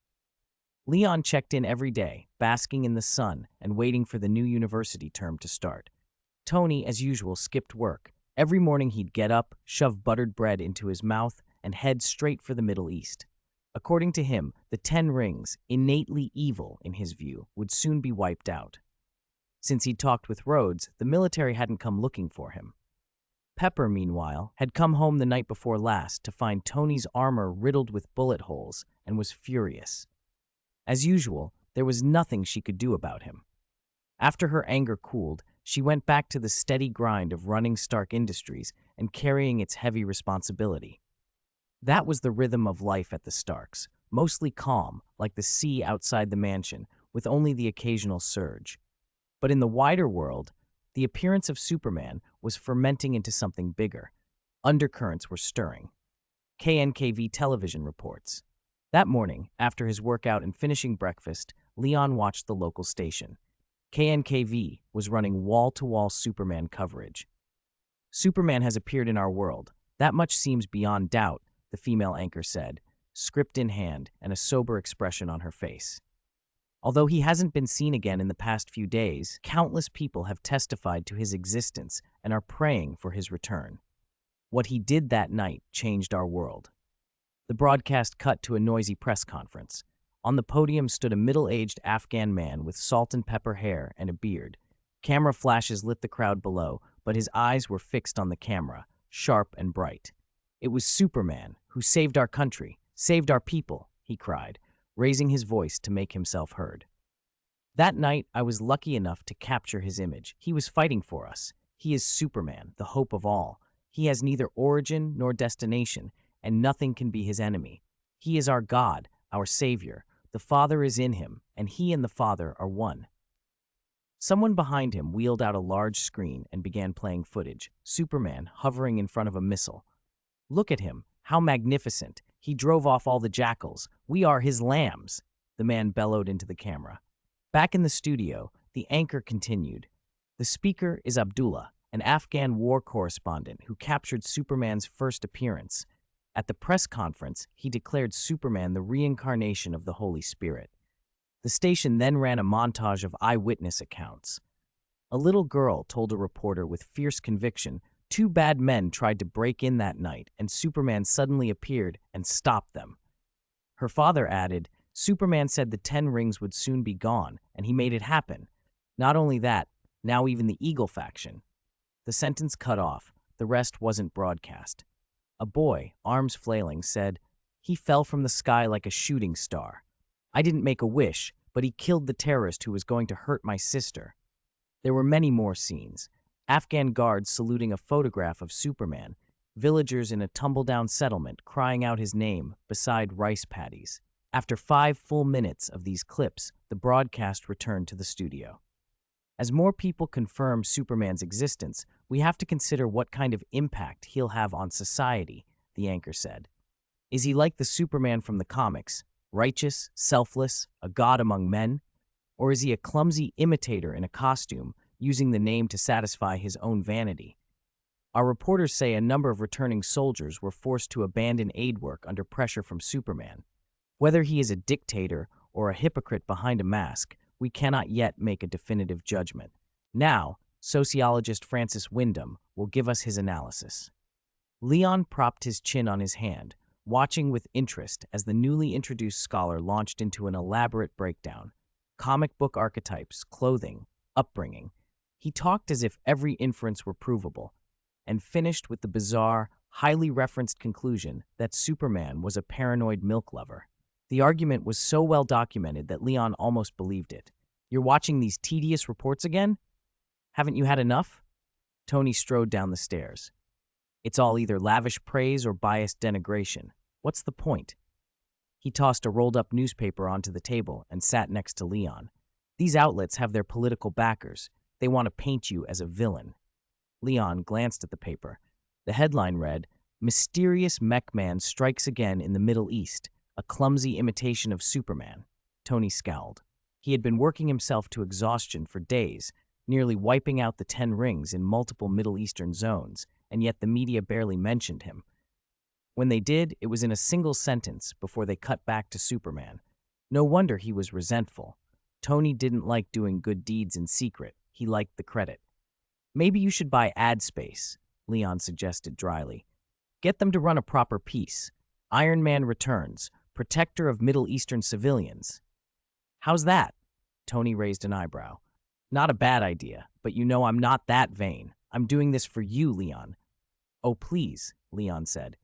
Speaker 1: Leon checked in every day, basking in the sun and waiting for the new university term to start. Tony, as usual, skipped work. Every morning he'd get up, shove buttered bread into his mouth, and head straight for the Middle East. According to him, the 10 rings, innately evil in his view, would soon be wiped out. Since he'd talked with Rhodes, the military hadn't come looking for him. Pepper, meanwhile, had come home the night before last to find Tony's armor riddled with bullet holes and was furious. As usual, there was nothing she could do about him. After her anger cooled, she went back to the steady grind of running Stark Industries and carrying its heavy responsibility. That was the rhythm of life at the Starks, mostly calm, like the sea outside the mansion, with only the occasional surge. But in the wider world, the appearance of Superman was fermenting into something bigger. Undercurrents were stirring. KNKV television reports. That morning, after his workout and finishing breakfast, Leon watched the local station. KNKV was running wall-to-wall Superman coverage. Superman has appeared in our world. That much seems beyond doubt, the female anchor said, script in hand and a sober expression on her face. Although he hasn't been seen again in the past few days, countless people have testified to his existence and are praying for his return. What he did that night changed our world. The broadcast cut to a noisy press conference. On the podium stood a middle-aged Afghan man with salt and pepper hair and a beard. Camera flashes lit the crowd below, but his eyes were fixed on the camera, sharp and bright. It was Superman, who saved our country, saved our people, he cried, raising his voice to make himself heard. That night, I was lucky enough to capture his image. He was fighting for us. He is Superman, the hope of all. He has neither origin nor destination, and nothing can be his enemy. He is our God, our Savior. The Father is in him, and he and the Father are one. Someone behind him wheeled out a large screen and began playing footage, Superman hovering in front of a missile. Look at him, how magnificent. He drove off all the jackals. We are his lambs, the man bellowed into the camera. Back in the studio, the anchor continued. The speaker is Abdullah, an Afghan war correspondent who captured Superman's first appearance. At the press conference, he declared Superman the reincarnation of the Holy Spirit. The station then ran a montage of eyewitness accounts. A little girl told a reporter with fierce conviction, 2 bad men tried to break in that night, and Superman suddenly appeared and stopped them. Her father added, Superman said the 10 rings would soon be gone, and he made it happen. Not only that, now even the Eagle faction. The sentence cut off. The rest wasn't broadcast. A boy, arms flailing, said, he fell from the sky like a shooting star. I didn't make a wish, but he killed the terrorist who was going to hurt my sister. There were many more scenes. Afghan guards saluting a photograph of Superman, villagers in a tumble-down settlement crying out his name beside rice paddies. After 5 full minutes of these clips, the broadcast returned to the studio. As more people confirm Superman's existence, we have to consider what kind of impact he'll have on society, the anchor said. Is he like the Superman from the comics, righteous, selfless, a god among men? Or is he a clumsy imitator in a costume, using the name to satisfy his own vanity? Our reporters say a number of returning soldiers were forced to abandon aid work under pressure from Superman. Whether he is a dictator or a hypocrite behind a mask, we cannot yet make a definitive judgment. Now, sociologist Francis Wyndham will give us his analysis. Leon propped his chin on his hand, watching with interest as the newly introduced scholar launched into an elaborate breakdown. Comic book archetypes, clothing, upbringing. He talked as if every inference were provable, and finished with the bizarre, highly referenced conclusion that Superman was a paranoid milk lover. The argument was so well documented that Leon almost believed it. You're watching these tedious reports again? Haven't you had enough? Tony strode down the stairs. It's all either lavish praise or biased denigration. What's the point? He tossed a rolled-up newspaper onto the table and sat next to Leon. These outlets have their political backers. They want to paint you as a villain. Leon glanced at the paper. The headline read, Mysterious Mech Man Strikes Again in the Middle East, a clumsy imitation of Superman. Tony scowled. He had been working himself to exhaustion for days, nearly wiping out the 10 rings in multiple Middle Eastern zones, and yet the media barely mentioned him. When they did, it was in a single sentence before they cut back to Superman. No wonder he was resentful. Tony didn't like doing good deeds in secret. He liked the credit. Maybe you should buy ad space, Leon suggested dryly. Get them to run a proper piece. Iron Man returns, protector of Middle Eastern civilians. How's that? Tony raised an eyebrow. Not a bad idea, but you know I'm not that vain. I'm doing this for you, Leon. Oh, please, Leon said.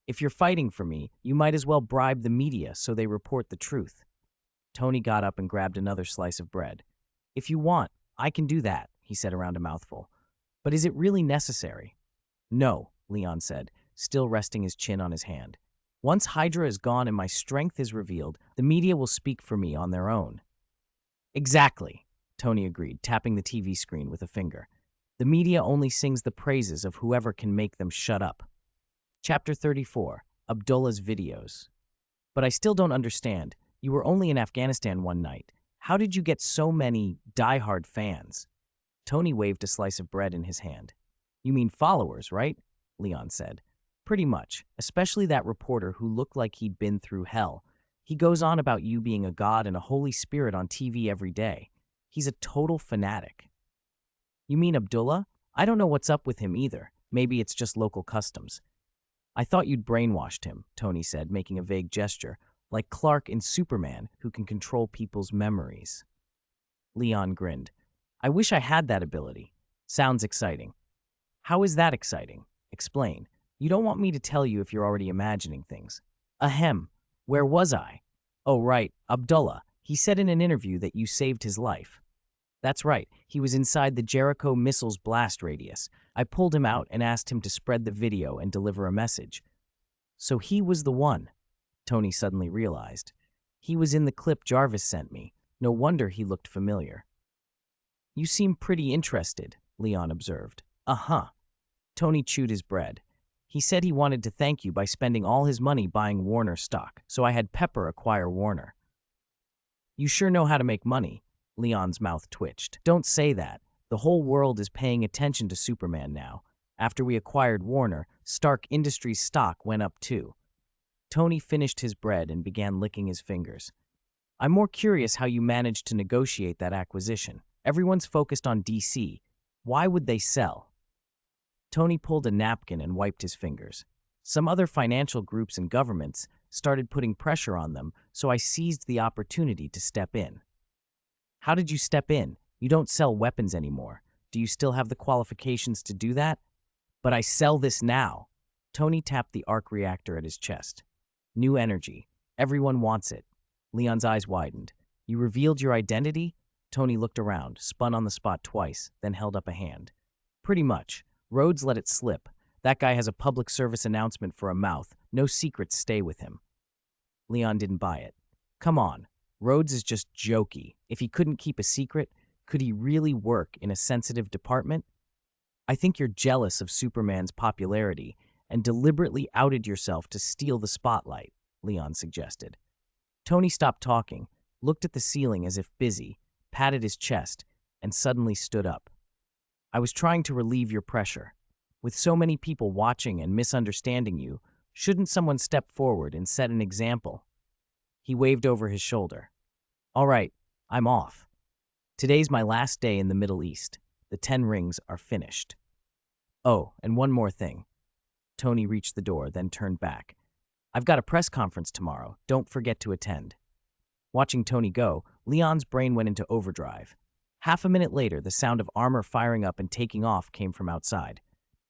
Speaker 1: If you're fighting for me, you might as well bribe the media so they report the truth. Tony got up and grabbed another slice of bread. If you want, I can do that, he said around a mouthful. But is it really necessary? No, Leon said, still resting his chin on his hand. Once Hydra is gone and my strength is revealed, the media will speak for me on their own. Exactly, Tony agreed, tapping the TV screen with a finger. The media only sings the praises of whoever can make them shut up. Chapter 34, Abdullah's Videos. But I still don't understand. You were only in Afghanistan one night. How did you get so many die-hard fans? Tony waved a slice of bread in his hand. You mean followers, right? Leon said. Pretty much, especially that reporter who looked like he'd been through hell. He goes on about you being a god and a Holy Spirit on TV every day. He's a total fanatic. You mean Abdullah? I don't know what's up with him either. Maybe it's just local customs. I thought you'd brainwashed him, Tony said, making a vague gesture, like Clark in Superman, who can control people's memories. Leon grinned. I wish I had that ability. Sounds exciting. How is that exciting? Explain. You don't want me to tell you if you're already imagining things. Ahem. Where was I? Oh, right, Abdullah. He said in an interview that you saved his life. That's right. He was inside the Jericho missile's blast radius. I pulled him out and asked him to spread the video and deliver a message. So he was the one, Tony suddenly realized. He was in the clip Jarvis sent me. No wonder he looked familiar. You seem pretty interested, Leon observed. Uh-huh. Tony chewed his bread. He said he wanted to thank you by spending all his money buying Warner stock, so I had Pepper acquire Warner. You sure know how to make money. Leon's mouth twitched. Don't say that. The whole world is paying attention to Superman now. After we acquired Warner, Stark Industries stock went up too. Tony finished his bread and began licking his fingers. I'm more curious how you managed to negotiate that acquisition. Everyone's focused on DC. Why would they sell? Tony pulled a napkin and wiped his fingers. Some other financial groups and governments started putting pressure on them, so I seized the opportunity to step in. How did you step in? You don't sell weapons anymore. Do you still have the qualifications to do that? But I sell this now. Tony tapped the arc reactor at his chest. New energy. Everyone wants it. Leon's eyes widened. You revealed your identity? Tony looked around, spun on the spot twice, then held up a hand. Pretty much. Rhodes let it slip. That guy has a public service announcement for a mouth. No secrets stay with him. Leon didn't buy it. Come on. Rhodes is just jokey. If he couldn't keep a secret, could he really work in a sensitive department? I think you're jealous of Superman's popularity and deliberately outed yourself to steal the spotlight, Leon suggested. Tony stopped talking, looked at the ceiling as if busy, patted his chest, and suddenly stood up. I was trying to relieve your pressure. With so many people watching and misunderstanding you, shouldn't someone step forward and set an example? He waved over his shoulder. All right, I'm off. Today's my last day in the Middle East. The 10 rings are finished. Oh, and one more thing. Tony reached the door, then turned back. I've got a press conference tomorrow. Don't forget to attend. Watching Tony go, Leon's brain went into overdrive. Half a minute later, the sound of armor firing up and taking off came from outside.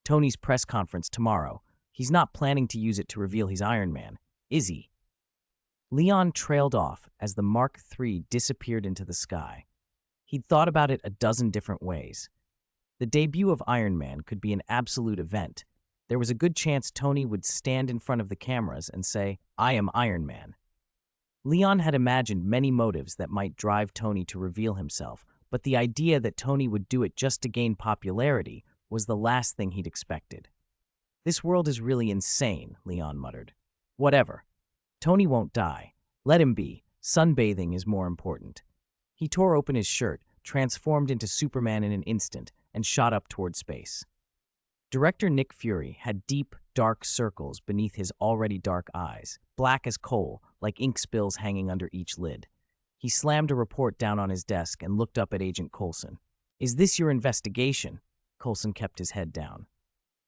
Speaker 1: Tony's press conference tomorrow. He's not planning to use it to reveal he's Iron Man, is he? Leon trailed off as the Mark III disappeared into the sky. He'd thought about it a dozen different ways. The debut of Iron Man could be an absolute event. There was a good chance Tony would stand in front of the cameras and say, I am Iron Man. Leon had imagined many motives that might drive Tony to reveal himself, but the idea that Tony would do it just to gain popularity was the last thing he'd expected. This world is really insane, Leon muttered. Whatever. Tony won't die. Let him be. Sunbathing is more important. He tore open his shirt, transformed into Superman in an instant, and shot up toward space. Director Nick Fury had deep, dark circles beneath his already dark eyes, black as coal, like ink spills hanging under each lid. He slammed a report down on his desk and looked up at Agent Coulson. Is this your investigation? Coulson kept his head down.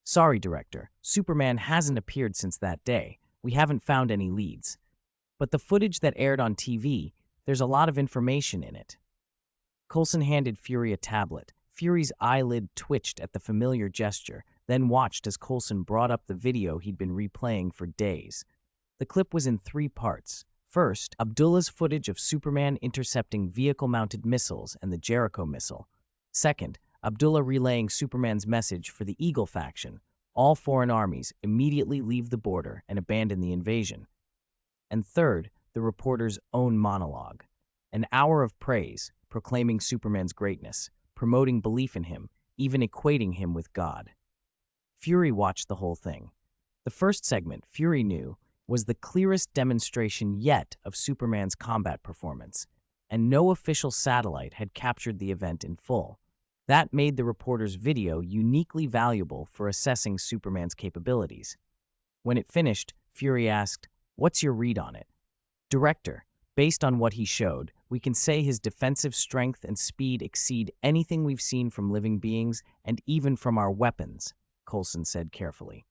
Speaker 1: Sorry, Director. Superman hasn't appeared since that day. We haven't found any leads. But the footage that aired on TV, there's a lot of information in it. Coulson handed Fury a tablet. Fury's eyelid twitched at the familiar gesture, then watched as Coulson brought up the video he'd been replaying for days. The clip was in 3 parts. First, Abdullah's footage of Superman intercepting vehicle-mounted missiles and the Jericho missile. Second, Abdullah relaying Superman's message for the Eagle faction. All foreign armies immediately leave the border and abandon the invasion. And third, the reporter's own monologue. An hour of praise, proclaiming Superman's greatness, promoting belief in him, even equating him with God. Fury watched the whole thing. The first segment, Fury knew, was the clearest demonstration yet of Superman's combat performance, and no official satellite had captured the event in full. That made the reporter's video uniquely valuable for assessing Superman's capabilities. When it finished, Fury asked, "What's your read on it?" "Director, based on what he showed, we can say his defensive strength and speed exceed anything we've seen from living beings and even from our weapons," Coulson said carefully.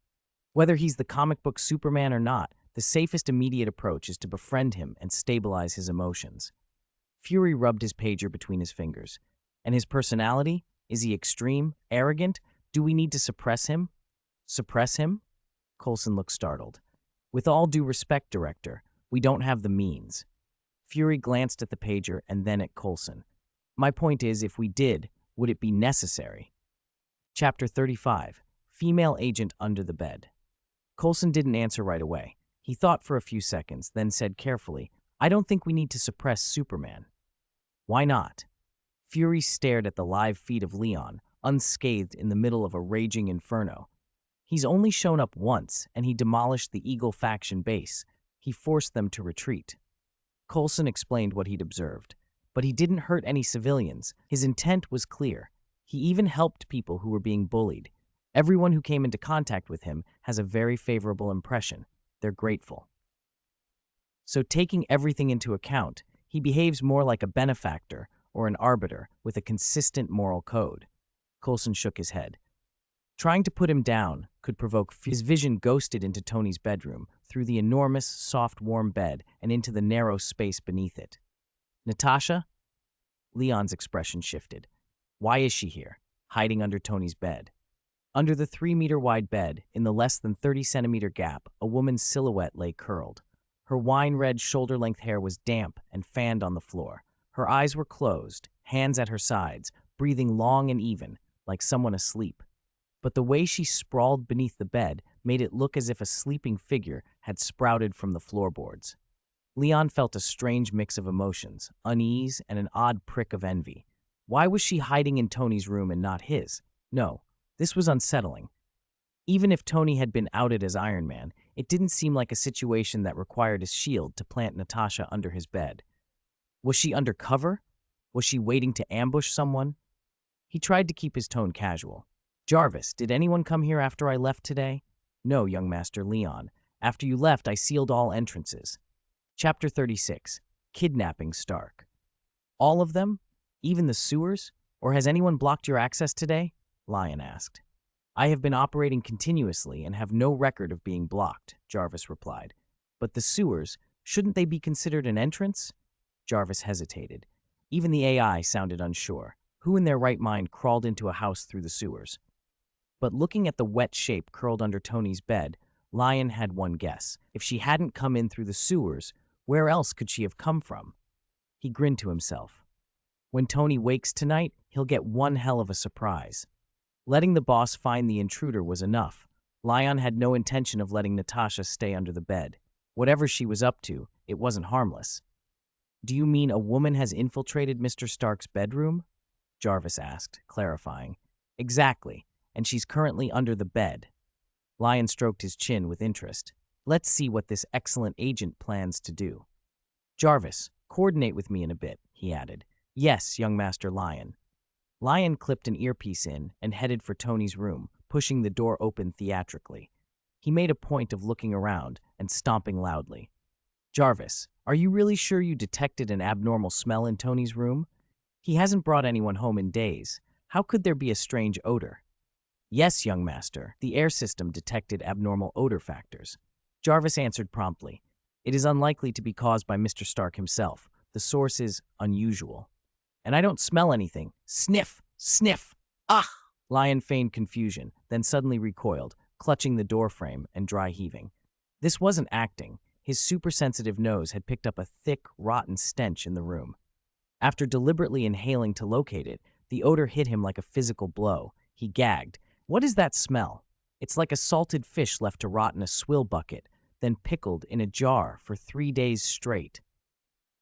Speaker 1: "Whether he's the comic book Superman or not, the safest immediate approach is to befriend him and stabilize his emotions." Fury rubbed his pager between his fingers. "And his personality? Is he extreme? Arrogant? Do we need to suppress him?" "Suppress him?" Coulson looked startled. "With all due respect, Director, we don't have the means." Fury glanced at the pager and then at Coulson. "My point is, if we did, would it be necessary?" Chapter 35, Female Agent Under the Bed. Coulson didn't answer right away. He thought for a few seconds, then said carefully, "I don't think we need to suppress Superman." "Why not?" Fury stared at the live feed of Leon, unscathed in the middle of a raging inferno. "He's only shown up once, and he demolished the Eagle faction base. He forced them to retreat." Coulson explained what he'd observed. But he didn't hurt any civilians. His intent was clear. He even helped people who were being bullied. Everyone who came into contact with him has a very favorable impression. They're grateful. So taking everything into account, he behaves more like a benefactor or an arbiter with a consistent moral code. Coulson shook his head. Trying to put him down could provoke his vision ghosted into Tony's bedroom, through the enormous, soft, warm bed and into the narrow space beneath it. "Natasha?" Leon's expression shifted. "Why is she here, hiding under Tony's bed?" Under the 3-meter-wide bed, in the less than 30-centimeter gap, a woman's silhouette lay curled. Her wine-red shoulder-length hair was damp and fanned on the floor. Her eyes were closed, hands at her sides, breathing long and even, like someone asleep. But the way she sprawled beneath the bed made it look as if a sleeping figure had sprouted from the floorboards. Leon felt a strange mix of emotions, unease and an odd prick of envy. Why was she hiding in Tony's room and not his? No, this was unsettling. Even if Tony had been outed as Iron Man, it didn't seem like a situation that required his shield to plant Natasha under his bed. Was she undercover? Was she waiting to ambush someone? He tried to keep his tone casual. "Jarvis, did anyone come here after I left today?" "No, young Master Leon. After you left, I sealed all entrances." Chapter 36, Kidnapping Stark. "All of them? Even the sewers? Or has anyone blocked your access today?" Lion asked. "I have been operating continuously and have no record of being blocked," Jarvis replied. "But the sewers, shouldn't they be considered an entrance?" Jarvis hesitated. Even the AI sounded unsure. Who in their right mind crawled into a house through the sewers? But looking at the wet shape curled under Tony's bed, Lion had one guess. If she hadn't come in through the sewers, where else could she have come from? He grinned to himself. When Tony wakes tonight, he'll get one hell of a surprise. Letting the boss find the intruder was enough. Lion had no intention of letting Natasha stay under the bed. Whatever she was up to, it wasn't harmless. "Do you mean a woman has infiltrated Mr. Stark's bedroom?" Jarvis asked, clarifying. "Exactly, and she's currently under the bed." Lion stroked his chin with interest. "Let's see what this excellent agent plans to do." "Jarvis, coordinate with me in a bit," he added. "Yes, young Master Lion." Lion clipped an earpiece in and headed for Tony's room, pushing the door open theatrically. He made a point of looking around and stomping loudly. "Jarvis, are you really sure you detected an abnormal smell in Tony's room? He hasn't brought anyone home in days. How could there be a strange odor?" "Yes, young master, the air system detected abnormal odor factors." Jarvis answered promptly. "It is unlikely to be caused by Mr. Stark himself. The source is unusual." "And I don't smell anything. Sniff! Sniff! Ah!" Lion feigned confusion, then suddenly recoiled, clutching the doorframe and dry heaving. This wasn't acting. His super-sensitive nose had picked up a thick, rotten stench in the room. After deliberately inhaling to locate it, the odor hit him like a physical blow. He gagged. "What is that smell? It's like a salted fish left to rot in a swill bucket, then pickled in a jar for 3 days straight."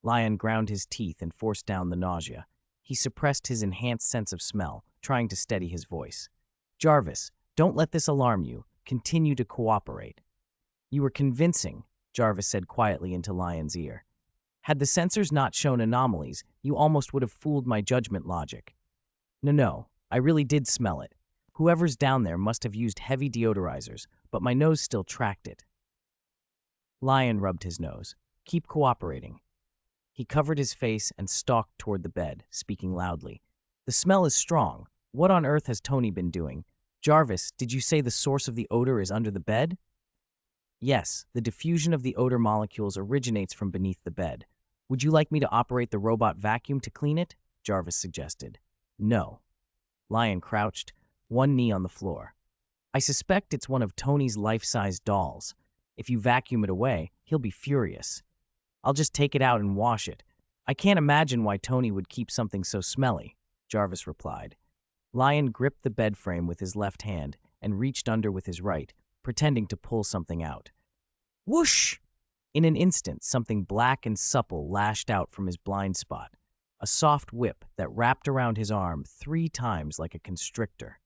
Speaker 1: Lion ground his teeth and forced down the nausea. He suppressed his enhanced sense of smell, trying to steady his voice. "Jarvis, don't let this alarm you. Continue to cooperate." "You were convincing," Jarvis said quietly into Lion's ear. "Had the sensors not shown anomalies, you almost would have fooled my judgment logic." No, I really did smell it. Whoever's down there must have used heavy deodorizers, but my nose still tracked it. Lion rubbed his nose. Keep cooperating. He covered his face and stalked toward the bed, speaking loudly. The smell is strong. What on earth has Tony been doing? Jarvis, did you say the source of the odor is under the bed? Yes, the diffusion of the odor molecules originates from beneath the bed. Would you like me to operate the robot vacuum to clean it? Jarvis suggested. No. Lion crouched, one knee on the floor. I suspect it's one of Tony's life-size dolls. If you vacuum it away, he'll be furious. I'll just take it out and wash it. I can't imagine why Tony would keep something so smelly, Jarvis replied. Lion gripped the bed frame with his left hand and reached under with his right, pretending to pull something out. Whoosh! In an instant, something black and supple lashed out from his blind spot, a soft whip that wrapped around his arm 3 times like a constrictor.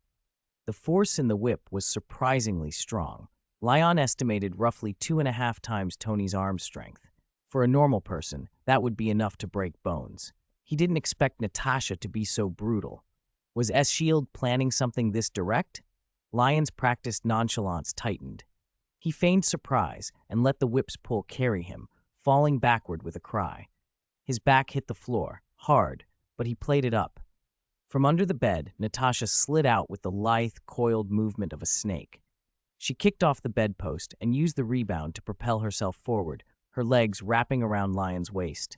Speaker 1: The force in the whip was surprisingly strong. Lion estimated roughly 2.5 times Tony's arm strength. For a normal person, that would be enough to break bones. He didn't expect Natasha to be so brutal. Was S.H.I.E.L.D. planning something this direct? Lion's practiced nonchalance tightened. He feigned surprise and let the whip's pull carry him, falling backward with a cry. His back hit the floor, hard, but he played it up. From under the bed, Natasha slid out with the lithe, coiled movement of a snake. She kicked off the bedpost and used the rebound to propel herself forward, her legs wrapping around Lion's waist.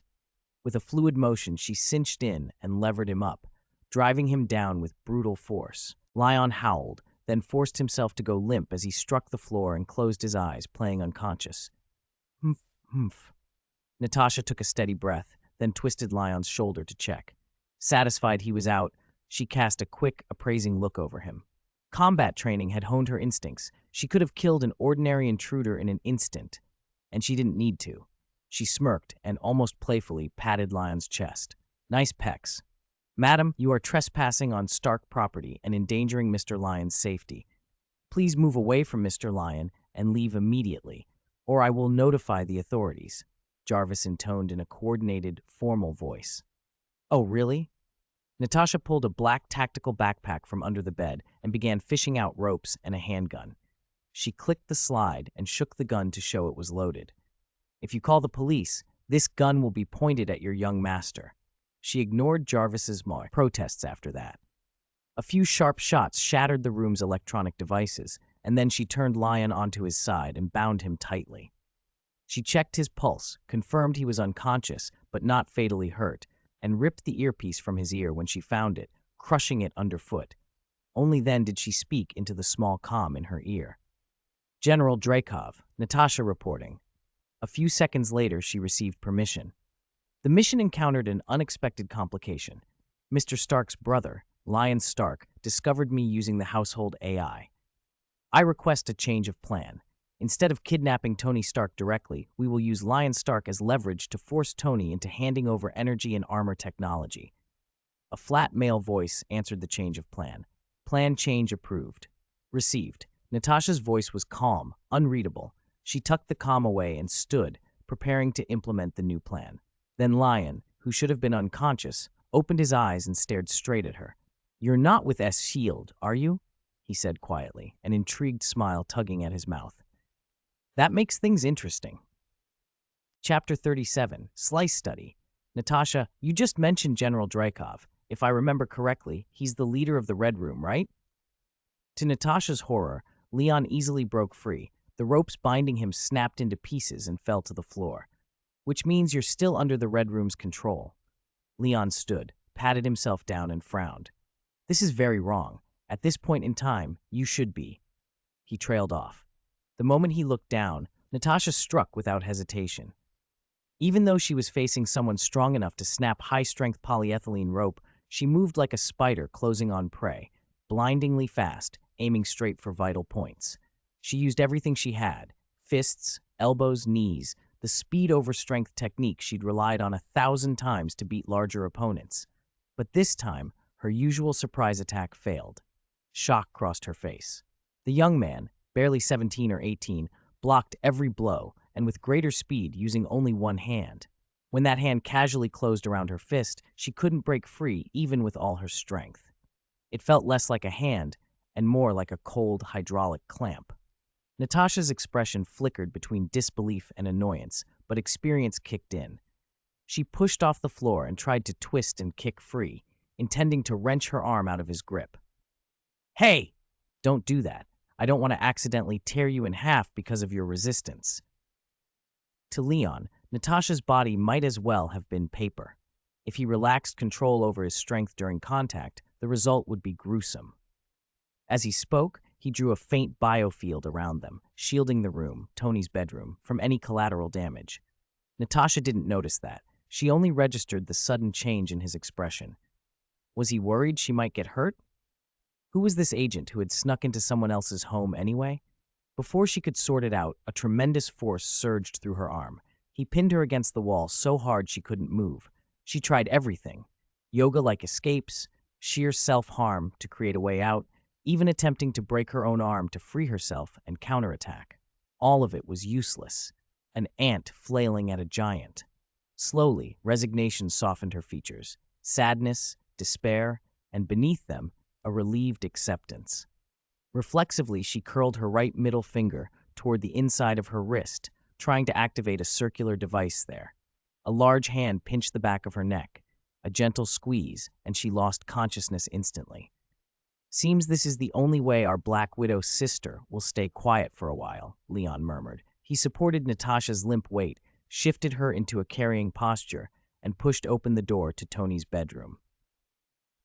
Speaker 1: With a fluid motion, she cinched in and levered him up, driving him down with brutal force. Lion howled, then forced himself to go limp as he struck the floor and closed his eyes, playing unconscious. Humph, humph. Natasha took a steady breath, then twisted Lion's shoulder to check. Satisfied he was out, she cast a quick, appraising look over him. Combat training had honed her instincts. She could have killed an ordinary intruder in an instant, and she didn't need to. She smirked and almost playfully patted Lion's chest. Nice pecs. Madam, you are trespassing on Stark property and endangering Mr. Lion's safety. Please move away from Mr. Lion and leave immediately, or I will notify the authorities, Jarvis intoned in a coordinated, formal voice. Oh, really? Natasha pulled a black tactical backpack from under the bed and began fishing out ropes and a handgun. She clicked the slide and shook the gun to show it was loaded. If you call the police, this gun will be pointed at your young master. She ignored Jarvis's protests after that. A few sharp shots shattered the room's electronic devices, and then she turned Lion onto his side and bound him tightly. She checked his pulse, confirmed he was unconscious but not fatally hurt, and ripped the earpiece from his ear when she found it, crushing it underfoot. Only then did she speak into the small comm in her ear. General Dreykov, Natasha reporting. A few seconds later, she received permission. The mission encountered an unexpected complication. Mr. Stark's brother, Lion Stark, discovered me using the household AI. I request a change of plan. Instead of kidnapping Tony Stark directly, we will use Lion Stark as leverage to force Tony into handing over energy and armor technology. A flat male voice answered the change of plan. Plan change approved. Received. Natasha's voice was calm, unreadable. She tucked the comm away and stood, preparing to implement the new plan. Then Lion, who should have been unconscious, opened his eyes and stared straight at her. You're not with S.H.I.E.L.D., are you? He said quietly, an intrigued smile tugging at his mouth. That makes things interesting. Chapter 37, Slice Study. Natasha, you just mentioned General Dreykov. If I remember correctly, he's the leader of the Red Room, right? To Natasha's horror, Leon easily broke free. The ropes binding him snapped into pieces and fell to the floor. Which means you're still under the Red Room's control. Leon stood, patted himself down and frowned. This is very wrong. At this point in time, you should be. He trailed off. The moment he looked down, Natasha struck without hesitation. Even though she was facing someone strong enough to snap high-strength polyethylene rope, she moved like a spider closing on prey, blindingly fast, aiming straight for vital points. She used everything she had, fists, elbows, knees, the speed-over-strength technique she'd relied on 1,000 times to beat larger opponents. But this time, her usual surprise attack failed. Shock crossed her face. The young man, barely 17 or 18, blocked every blow, and with greater speed using only one hand. When that hand casually closed around her fist, she couldn't break free even with all her strength. It felt less like a hand and more like a cold hydraulic clamp. Natasha's expression flickered between disbelief and annoyance, but experience kicked in. She pushed off the floor and tried to twist and kick free, intending to wrench her arm out of his grip. "Hey! Don't do that. I don't want to accidentally tear you in half because of your resistance." To Leon, Natasha's body might as well have been paper. If he relaxed control over his strength during contact, the result would be gruesome. As he spoke, he drew a faint biofield around them, shielding the room, Tony's bedroom, from any collateral damage. Natasha didn't notice that. She only registered the sudden change in his expression. Was he worried she might get hurt? Who was this agent who had snuck into someone else's home anyway? Before she could sort it out, a tremendous force surged through her arm. He pinned her against the wall so hard she couldn't move. She tried everything. Yoga-like escapes, sheer self-harm to create a way out, even attempting to break her own arm to free herself and counterattack. All of it was useless. An ant flailing at a giant. Slowly, resignation softened her features. Sadness, despair, and beneath them, a relieved acceptance. Reflexively, she curled her right middle finger toward the inside of her wrist, trying to activate a circular device there. A large hand pinched the back of her neck. A gentle squeeze, and she lost consciousness instantly. "Seems this is the only way our Black Widow sister will stay quiet for a while," Leon murmured. He supported Natasha's limp weight, shifted her into a carrying posture, and pushed open the door to Tony's bedroom.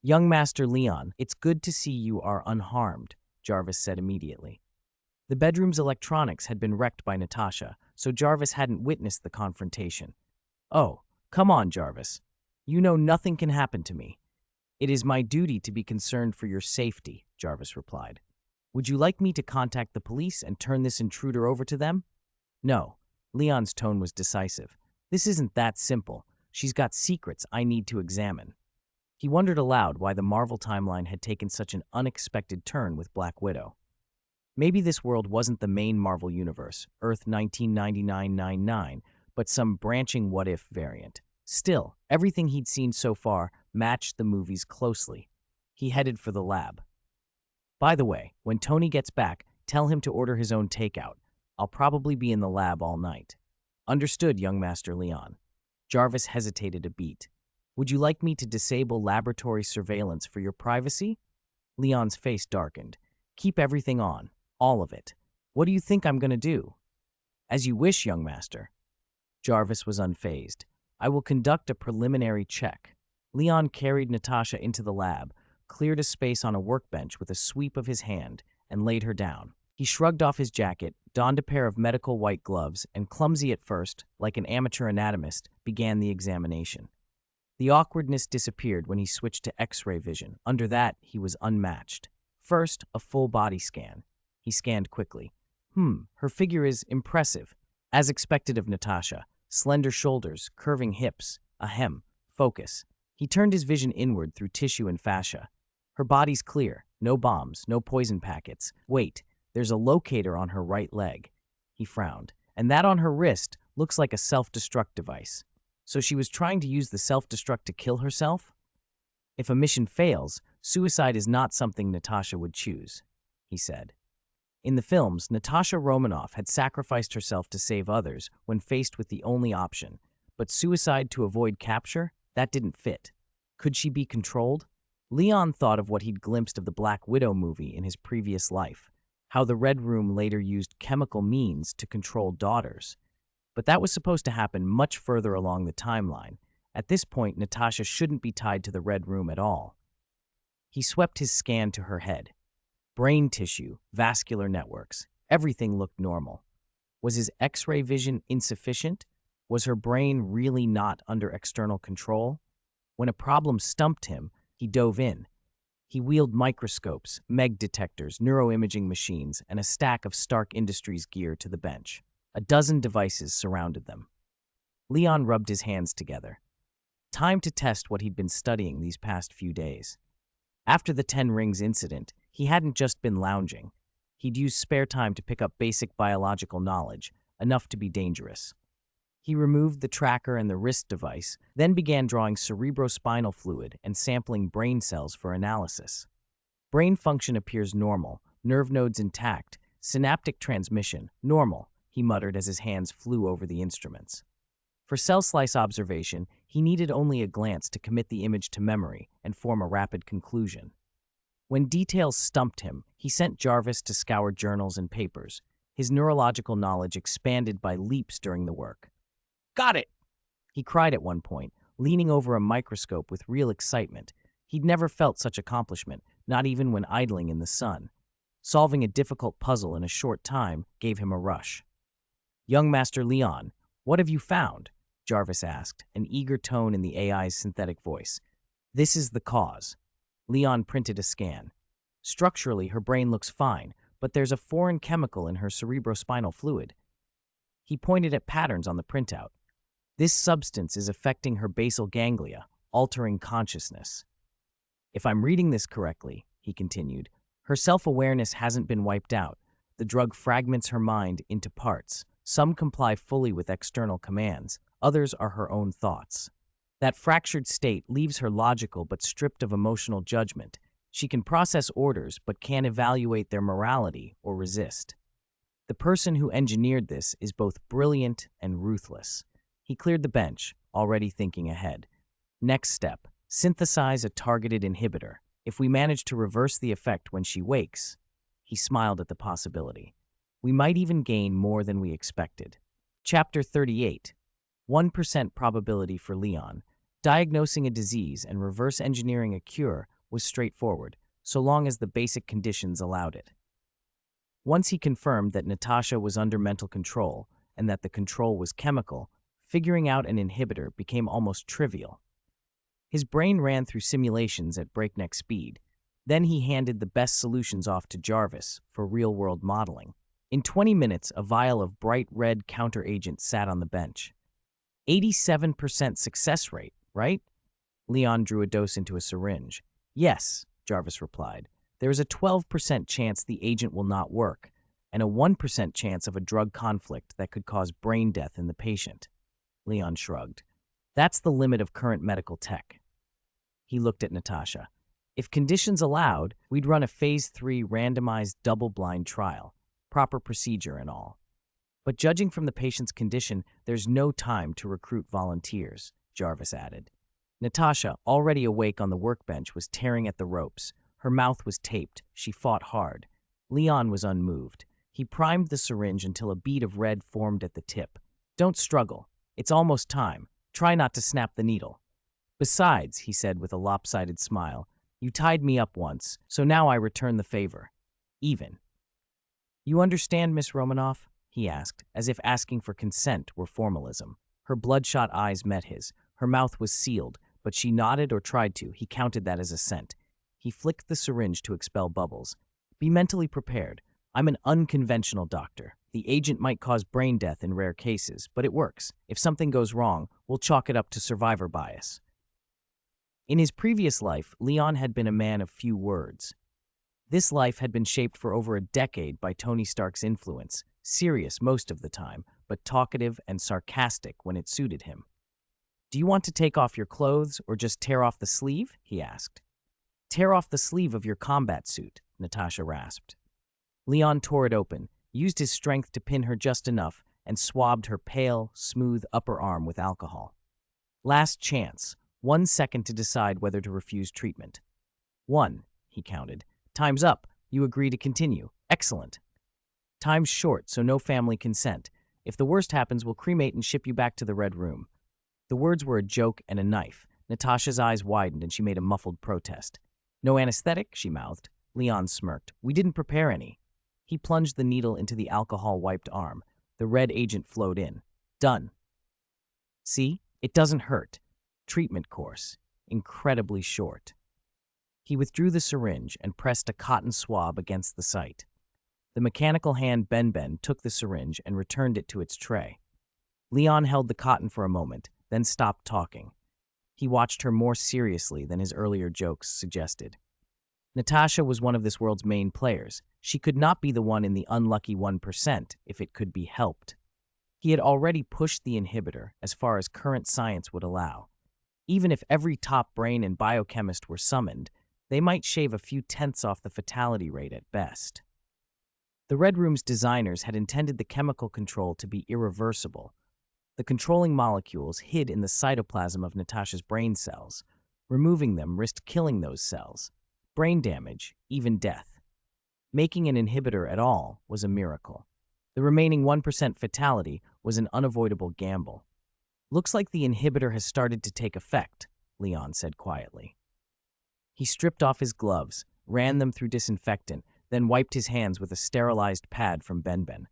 Speaker 1: "Young Master Leon, it's good to see you are unharmed," Jarvis said immediately. The bedroom's electronics had been wrecked by Natasha, so Jarvis hadn't witnessed the confrontation. "Oh, come on, Jarvis. You know nothing can happen to me." "It is my duty to be concerned for your safety," Jarvis replied. "Would you like me to contact the police and turn this intruder over to them?" "No." Leon's tone was decisive. "This isn't that simple. She's got secrets I need to examine." He wondered aloud why the Marvel timeline had taken such an unexpected turn with Black Widow. Maybe this world wasn't the main Marvel universe, Earth 1999-99, but some branching what-if variant. Still, everything he'd seen so far matched the movies closely. He headed for the lab. "By the way, when Tony gets back, tell him to order his own takeout. I'll probably be in the lab all night." "Understood, young Master Leon." Jarvis hesitated a beat. "Would you like me to disable laboratory surveillance for your privacy?" Leon's face darkened. "Keep everything on. All of it. What do you think I'm going to do?" "As you wish, young master." Jarvis was unfazed. "I will conduct a preliminary check." Leon carried Natasha into the lab, cleared a space on a workbench with a sweep of his hand, and laid her down. He shrugged off his jacket, donned a pair of medical white gloves, and clumsy at first, like an amateur anatomist, began the examination. The awkwardness disappeared when he switched to X-ray vision. Under that, he was unmatched. First, a full body scan. He scanned quickly. Her figure is impressive. As expected of Natasha. Slender shoulders, curving hips, a hem, focus. He turned his vision inward through tissue and fascia. Her body's clear. No bombs, no poison packets. Wait, there's a locator on her right leg. He frowned. And that on her wrist looks like a self-destruct device. So she was trying to use the self-destruct to kill herself? If a mission fails, suicide is not something Natasha would choose, he said. In the films, Natasha Romanoff had sacrificed herself to save others when faced with the only option. But suicide to avoid capture? That didn't fit. Could she be controlled? Leon thought of what he'd glimpsed of the Black Widow movie in his previous life, how the Red Room later used chemical means to control daughters. But that was supposed to happen much further along the timeline. At this point, Natasha shouldn't be tied to the Red Room at all. He swept his scan to her head. Brain tissue, vascular networks, everything looked normal. Was his X-ray vision insufficient? Was her brain really not under external control? When a problem stumped him, he dove in. He wheeled microscopes, meg detectors, neuroimaging machines, and a stack of Stark Industries gear to the bench. A dozen devices surrounded them. Leon rubbed his hands together. Time to test what he'd been studying these past few days. After the 10 Rings incident, he hadn't just been lounging. He'd used spare time to pick up basic biological knowledge, enough to be dangerous. He removed the tracker and the wrist device, then began drawing cerebrospinal fluid and sampling brain cells for analysis. Brain function appears normal, nerve nodes intact, synaptic transmission, normal, he muttered as his hands flew over the instruments. For cell slice observation, he needed only a glance to commit the image to memory and form a rapid conclusion. When details stumped him, he sent Jarvis to scour journals and papers. His neurological knowledge expanded by leaps during the work. "Got it!" he cried at one point, leaning over a microscope with real excitement. He'd never felt such accomplishment, not even when idling in the sun. Solving a difficult puzzle in a short time gave him a rush. "Young Master Leon, what have you found?" Jarvis asked, an eager tone in the AI's synthetic voice. "This is the cause." Leon printed a scan. Structurally, her brain looks fine, but there's a foreign chemical in her cerebrospinal fluid. He pointed at patterns on the printout. This substance is affecting her basal ganglia, altering consciousness. "If I'm reading this correctly," he continued, "her self-awareness hasn't been wiped out. The drug fragments her mind into parts. Some comply fully with external commands, others are her own thoughts. That fractured state leaves her logical but stripped of emotional judgment. She can process orders but can't evaluate their morality or resist. The person who engineered this is both brilliant and ruthless." He cleared the bench, already thinking ahead. "Next step, synthesize a targeted inhibitor. If we manage to reverse the effect when she wakes," he smiled at the possibility, "we might even gain more than we expected." Chapter 38. 1% probability for Leon. Diagnosing a disease and reverse engineering a cure was straightforward, so long as the basic conditions allowed it. Once he confirmed that Natasha was under mental control and that the control was chemical, figuring out an inhibitor became almost trivial. His brain ran through simulations at breakneck speed. Then he handed the best solutions off to Jarvis for real-world modeling. In 20 minutes, a vial of bright red counteragent sat on the bench. 87% success rate, right? Leon drew a dose into a syringe. "Yes," Jarvis replied. "There is a 12% chance the agent will not work, and a 1% chance of a drug conflict that could cause brain death in the patient." Leon shrugged. "That's the limit of current medical tech." He looked at Natasha. "If conditions allowed, we'd run a Phase 3 randomized double-blind trial, proper procedure and all. But judging from the patient's condition, there's no time to recruit volunteers," Jarvis added. Natasha, already awake on the workbench, was tearing at the ropes. Her mouth was taped. She fought hard. Leon was unmoved. He primed the syringe until a bead of red formed at the tip. "Don't struggle. It's almost time. Try not to snap the needle." "Besides," he said with a lopsided smile, "you tied me up once, so now I return the favor. Even." "You understand, Miss Romanoff?" he asked, as if asking for consent were formalism. Her bloodshot eyes met his. Her mouth was sealed, but she nodded or tried to. He counted that as assent. He flicked the syringe to expel bubbles. "Be mentally prepared. I'm an unconventional doctor. The agent might cause brain death in rare cases, but it works. If something goes wrong, we'll chalk it up to survivor bias." In his previous life, Leon had been a man of few words. This life had been shaped for over a decade by Tony Stark's influence, serious most of the time, but talkative and sarcastic when it suited him. "Do you want to take off your clothes or just tear off the sleeve?" he asked. "Tear off the sleeve of your combat suit," Natasha rasped. Leon tore it open, used his strength to pin her just enough, and swabbed her pale, smooth upper arm with alcohol. "Last chance. 1 second to decide whether to refuse treatment." "1," he counted. "Time's up. You agree to continue. Excellent." "Time's short, so no family consent. If the worst happens, we'll cremate and ship you back to the Red Room." The words were a joke and a knife. Natasha's eyes widened and she made a muffled protest. "No anesthetic?" she mouthed. Leon smirked. "We didn't prepare any." He plunged the needle into the alcohol-wiped arm. The red agent flowed in. "Done." "See? It doesn't hurt. Treatment course. Incredibly short." He withdrew the syringe and pressed a cotton swab against the site. The mechanical hand Ben took the syringe and returned it to its tray. Leon held the cotton for a moment, then stopped talking. He watched her more seriously than his earlier jokes suggested. Natasha was one of this world's main players. She could not be the one in the unlucky 1% if it could be helped. He had already pushed the inhibitor as far as current science would allow. Even if every top brain and biochemist were summoned, They might shave a few tenths off the fatality rate at best. The Red Room's designers had intended the chemical control to be irreversible. The controlling molecules hid in the cytoplasm of Natasha's brain cells. Removing them risked killing those cells. Brain damage, even death. Making an inhibitor at all was a miracle. The remaining 1% fatality was an unavoidable gamble. "Looks like the inhibitor has started to take effect," Leon said quietly. He stripped off his gloves, ran them through disinfectant, then wiped his hands with a sterilized pad from Benben.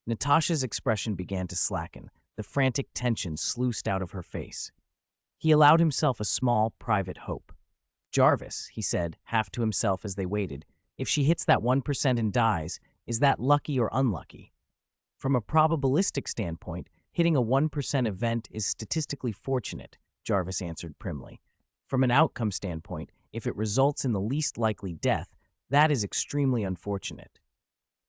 Speaker 1: Natasha's expression began to slacken. The frantic tension sluiced out of her face. He allowed himself a small, private hope. "Jarvis," he said, half to himself as they waited, "if she hits that 1% and dies, is that lucky or unlucky?" "From a probabilistic standpoint, hitting a 1% event is statistically fortunate," Jarvis answered primly. "From an outcome standpoint, if it results in the least likely death, that is extremely unfortunate."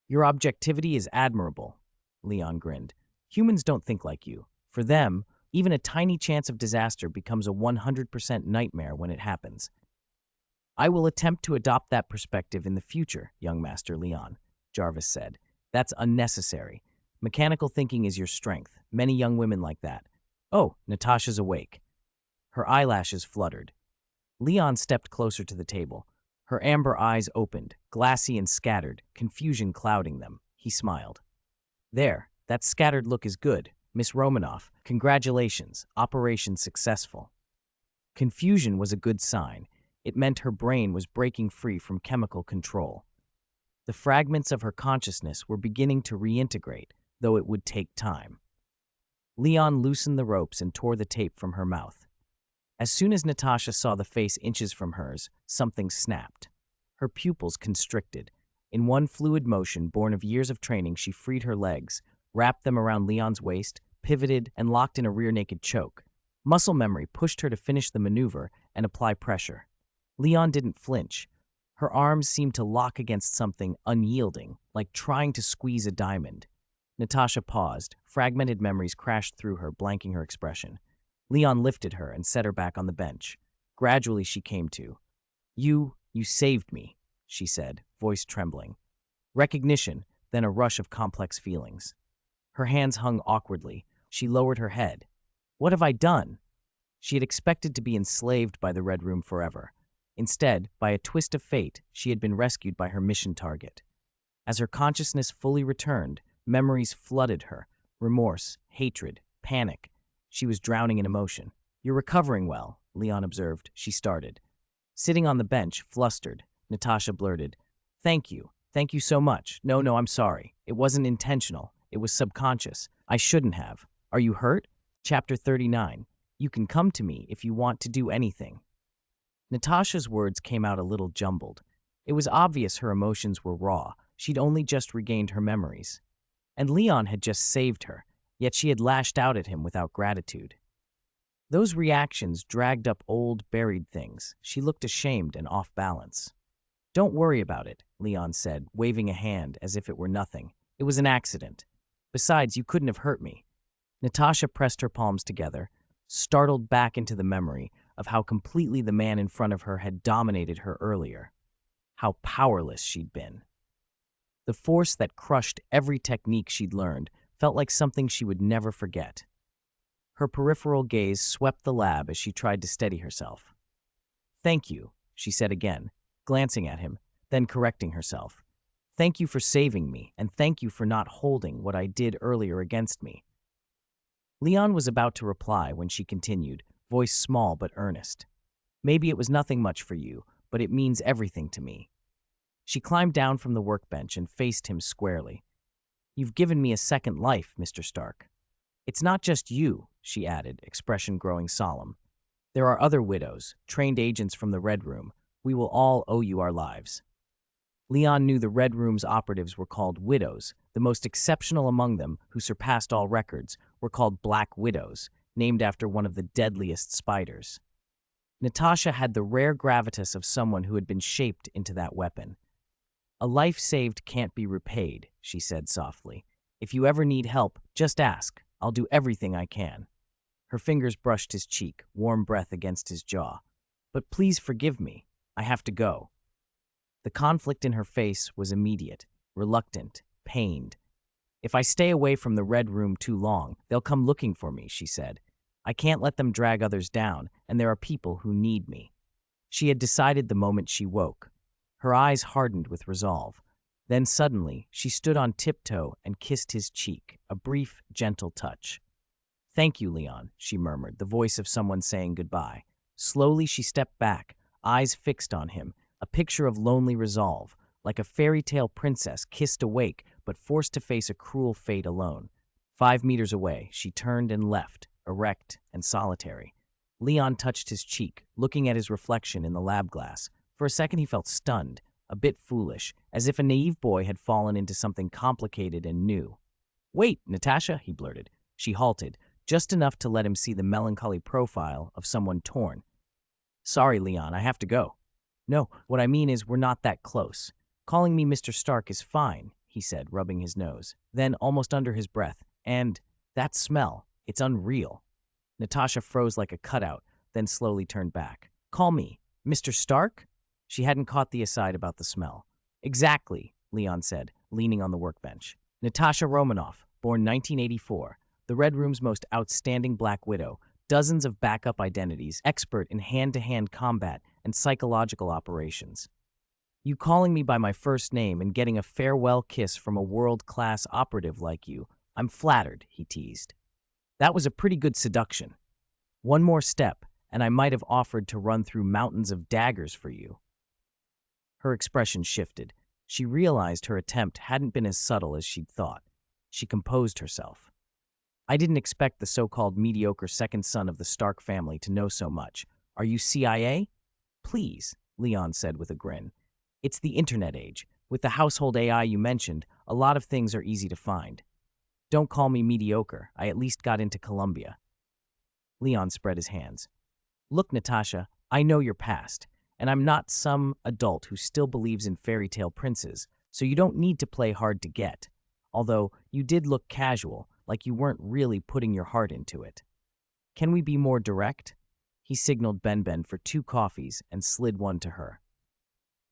Speaker 1: "Your objectivity is admirable," Leon grinned. "Humans don't think like you. For them, even a tiny chance of disaster becomes a 100% nightmare when it happens." "I will attempt to adopt that perspective in the future, young Master Leon," Jarvis said. "That's unnecessary. Mechanical thinking is your strength. Many young women like that." "Oh, Natasha's awake." Her eyelashes fluttered. Leon stepped closer to the table. Her amber eyes opened, glassy and scattered, confusion clouding them. He smiled. "There, that scattered look is good. Miss Romanoff, congratulations, operation successful." Confusion was a good sign. It meant her brain was breaking free from chemical control. The fragments of her consciousness were beginning to reintegrate, though it would take time. Leon loosened the ropes and tore the tape from her mouth. As soon as Natasha saw the face inches from hers, something snapped. Her pupils constricted. In one fluid motion born of years of training, she freed her legs, wrapped them around Leon's waist, pivoted, and locked in a rear-naked choke. Muscle memory pushed her to finish the maneuver and apply pressure. Leon didn't flinch. Her arms seemed to lock against something unyielding, like trying to squeeze a diamond. Natasha paused. Fragmented memories crashed through her, blanking her expression. Leon lifted her and set her back on the bench. Gradually she came to. You saved me," she said, voice trembling. Recognition, then a rush of complex feelings. Her hands hung awkwardly. She lowered her head. "What have I done?" She had expected to be enslaved by the Red Room forever. Instead, by a twist of fate, she had been rescued by her mission target. As her consciousness fully returned, memories flooded her. Remorse, hatred, panic. She was drowning in emotion. "You're recovering well," Leon observed. She started. Sitting on the bench, flustered, Natasha blurted, Thank you so much. No, I'm sorry. It wasn't intentional. It was subconscious. I shouldn't have. Are you hurt?" Chapter 39. You can come to me if you want to do anything. Natasha's words came out a little jumbled. It was obvious her emotions were raw. She'd only just regained her memories. And Leon had just saved her, yet she had lashed out at him without gratitude. Those reactions dragged up old, buried things. She looked ashamed and off balance. "Don't worry about it," Leon said, waving a hand as if it were nothing. "It was an accident. Besides, you couldn't have hurt me." Natasha pressed her palms together, startled back into the memory of how completely the man in front of her had dominated her earlier. How powerless she'd been. The force that crushed every technique she'd learned felt like something she would never forget. Her peripheral gaze swept the lab as she tried to steady herself. "Thank you," she said again, glancing at him, then correcting herself. "Thank you for saving me, and thank you for not holding what I did earlier against me." Leon was about to reply when she continued, voice small but earnest. "Maybe it was nothing much for you, but it means everything to me." She climbed down from the workbench and faced him squarely. "You've given me a second life, Mr. Stark." "It's not just you," she added, expression growing solemn. "There are other widows, trained agents from the Red Room. We will all owe you our lives." Leon knew the Red Room's operatives were called widows. The most exceptional among them, who surpassed all records, were called Black Widows, named after one of the deadliest spiders. Natasha had the rare gravitas of someone who had been shaped into that weapon. "A life saved can't be repaid," she said softly. "If you ever need help, just ask. I'll do everything I can." Her fingers brushed his cheek, warm breath against his jaw. "But please forgive me. I have to go. The conflict in her face was immediate, reluctant, pained. If I stay away from the red room too long, they'll come looking for me, she said. I can't let them drag others down, and there are people who need me. She had decided the moment she woke. Her eyes hardened with resolve. Then suddenly, she stood on tiptoe and kissed his cheek, a brief, gentle touch. Thank you, Leon, she murmured, the voice of someone saying goodbye. Slowly she stepped back, eyes fixed on him, a picture of lonely resolve, like a fairy tale princess kissed awake but forced to face a cruel fate alone. 5 meters away, she turned and left, erect and solitary. Leon touched his cheek, looking at his reflection in the lab glass. For a second he felt stunned, a bit foolish, as if a naive boy had fallen into something complicated and new. Wait, Natasha, he blurted. She halted, just enough to let him see the melancholy profile of someone torn. Sorry, Leon, I have to go. No, what I mean is we're not that close. Calling me Mr. Stark is fine, he said, rubbing his nose. Then, almost under his breath, and that smell, it's unreal. Natasha froze like a cutout, then slowly turned back. Call me Mr. Stark? She hadn't caught the aside about the smell. Exactly, Leon said, leaning on the workbench. Natasha Romanoff, born 1984, the Red Room's most outstanding Black Widow, dozens of backup identities, expert in hand-to-hand combat and psychological operations. You calling me by my first name and getting a farewell kiss from a world-class operative like you, I'm flattered, he teased. That was a pretty good seduction. One more step, and I might have offered to run through mountains of daggers for you. Her expression shifted. She realized her attempt hadn't been as subtle as she'd thought. She composed herself. I didn't expect the so-called mediocre second son of the Stark family to know so much. Are you CIA? Please, Leon said with a grin. It's the internet age. With the household AI you mentioned, a lot of things are easy to find. Don't call me mediocre. I at least got into Columbia. Leon spread his hands. Look, Natasha, I know your past, and I'm not some adult who still believes in fairy tale princes, so you don't need to play hard to get. Although you did look casual, like you weren't really putting your heart into it. Can we be more direct? He signaled Ben for 2 coffees and slid one to her.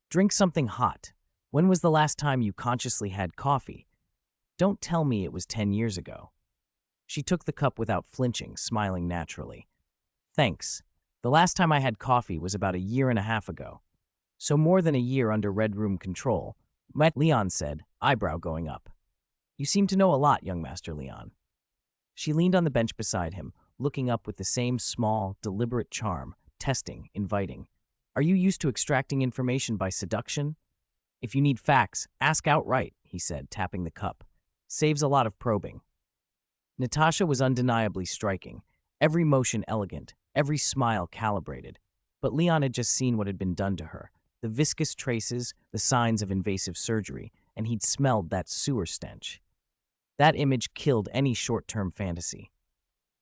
Speaker 1: Drink something hot. When was the last time you consciously had coffee? Don't tell me it was 10 years ago. She took the cup without flinching, smiling naturally. Thanks. The last time I had coffee was about 1.5 years ago. So more than a year under Red Room control, Leon said, eyebrow going up. You seem to know a lot, young Master Leon. She leaned on the bench beside him, looking up with the same small, deliberate charm, testing, inviting. Are you used to extracting information by seduction? If you need facts, ask outright, he said, tapping the cup. Saves a lot of probing. Natasha was undeniably striking, every motion elegant, every smile calibrated. But Leon had just seen what had been done to her, the viscous traces, the signs of invasive surgery, and he'd smelled that sewer stench. That image killed any short-term fantasy.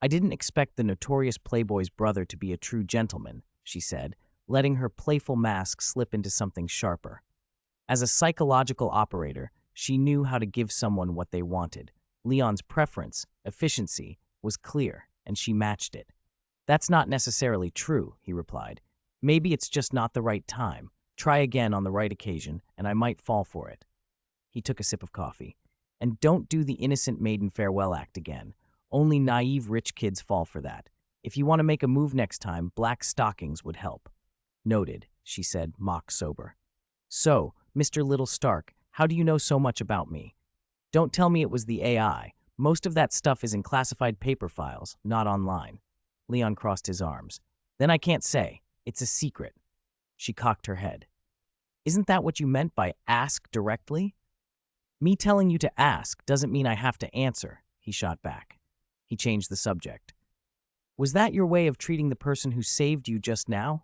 Speaker 1: I didn't expect the notorious playboy's brother to be a true gentleman, she said, letting her playful mask slip into something sharper. As a psychological operator, she knew how to give someone what they wanted. Leon's preference, efficiency, was clear, and she matched it. That's not necessarily true, he replied. Maybe it's just not the right time. Try again on the right occasion, and I might fall for it. He took a sip of coffee. And don't do the innocent maiden farewell act again. Only naive rich kids fall for that. If you want to make a move next time, black stockings would help. Noted, she said, mock sober. So, Mr. Little Stark, how do you know so much about me? Don't tell me it was the AI. Most of that stuff is in classified paper files, not online. Leon crossed his arms. Then I can't say. It's a secret. She cocked her head. Isn't that what you meant by ask directly? Me telling you to ask doesn't mean I have to answer, he shot back. He changed the subject. Was that your way of treating the person who saved you just now?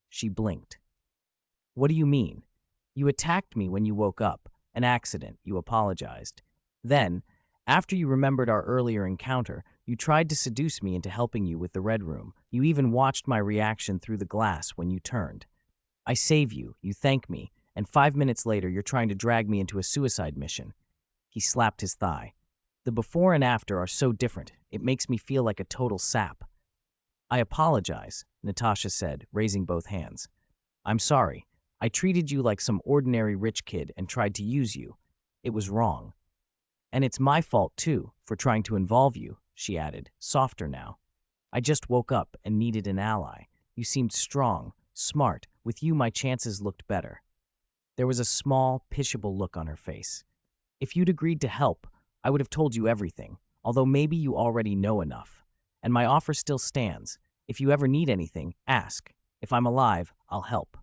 Speaker 1: She blinked. What do you mean? You attacked me when you woke up. An accident, you apologized. Then, after you remembered our earlier encounter, you tried to seduce me into helping you with the Red Room. You even watched my reaction through the glass when you turned. I save you, you thank me, and 5 minutes later you're trying to drag me into a suicide mission. He slapped his thigh. The before and after are so different, it makes me feel like a total sap. I apologize, Natasha said, raising both hands. I'm sorry. I treated you like some ordinary rich kid and tried to use you. It was wrong. And it's my fault, too, for trying to involve you, she added, softer now. I just woke up and needed an ally. You seemed strong, smart. With you, my chances looked better. There was a small, pitiable look on her face. If you'd agreed to help, I would have told you everything, although maybe you already know enough. And my offer still stands. If you ever need anything, ask. If I'm alive, I'll help.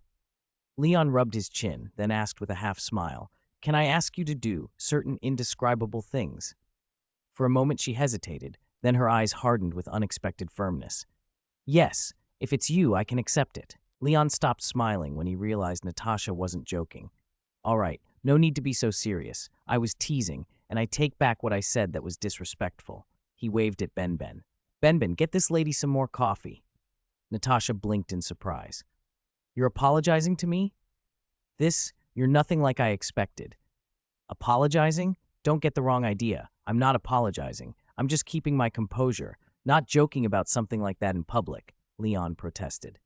Speaker 1: Leon rubbed his chin, then asked with a half smile, Can I ask you to do certain indescribable things? For a moment she hesitated, then her eyes hardened with unexpected firmness. Yes, if it's you, I can accept it. Leon stopped smiling when he realized Natasha wasn't joking. All right, no need to be so serious. I was teasing, and I take back what I said that was disrespectful. He waved at Ben. Ben, get this lady some more coffee. Natasha blinked in surprise. You're apologizing to me? You're nothing like I expected. Apologizing? Don't get the wrong idea. I'm not apologizing. I'm just keeping my composure, not joking about something like that in public, Leon protested.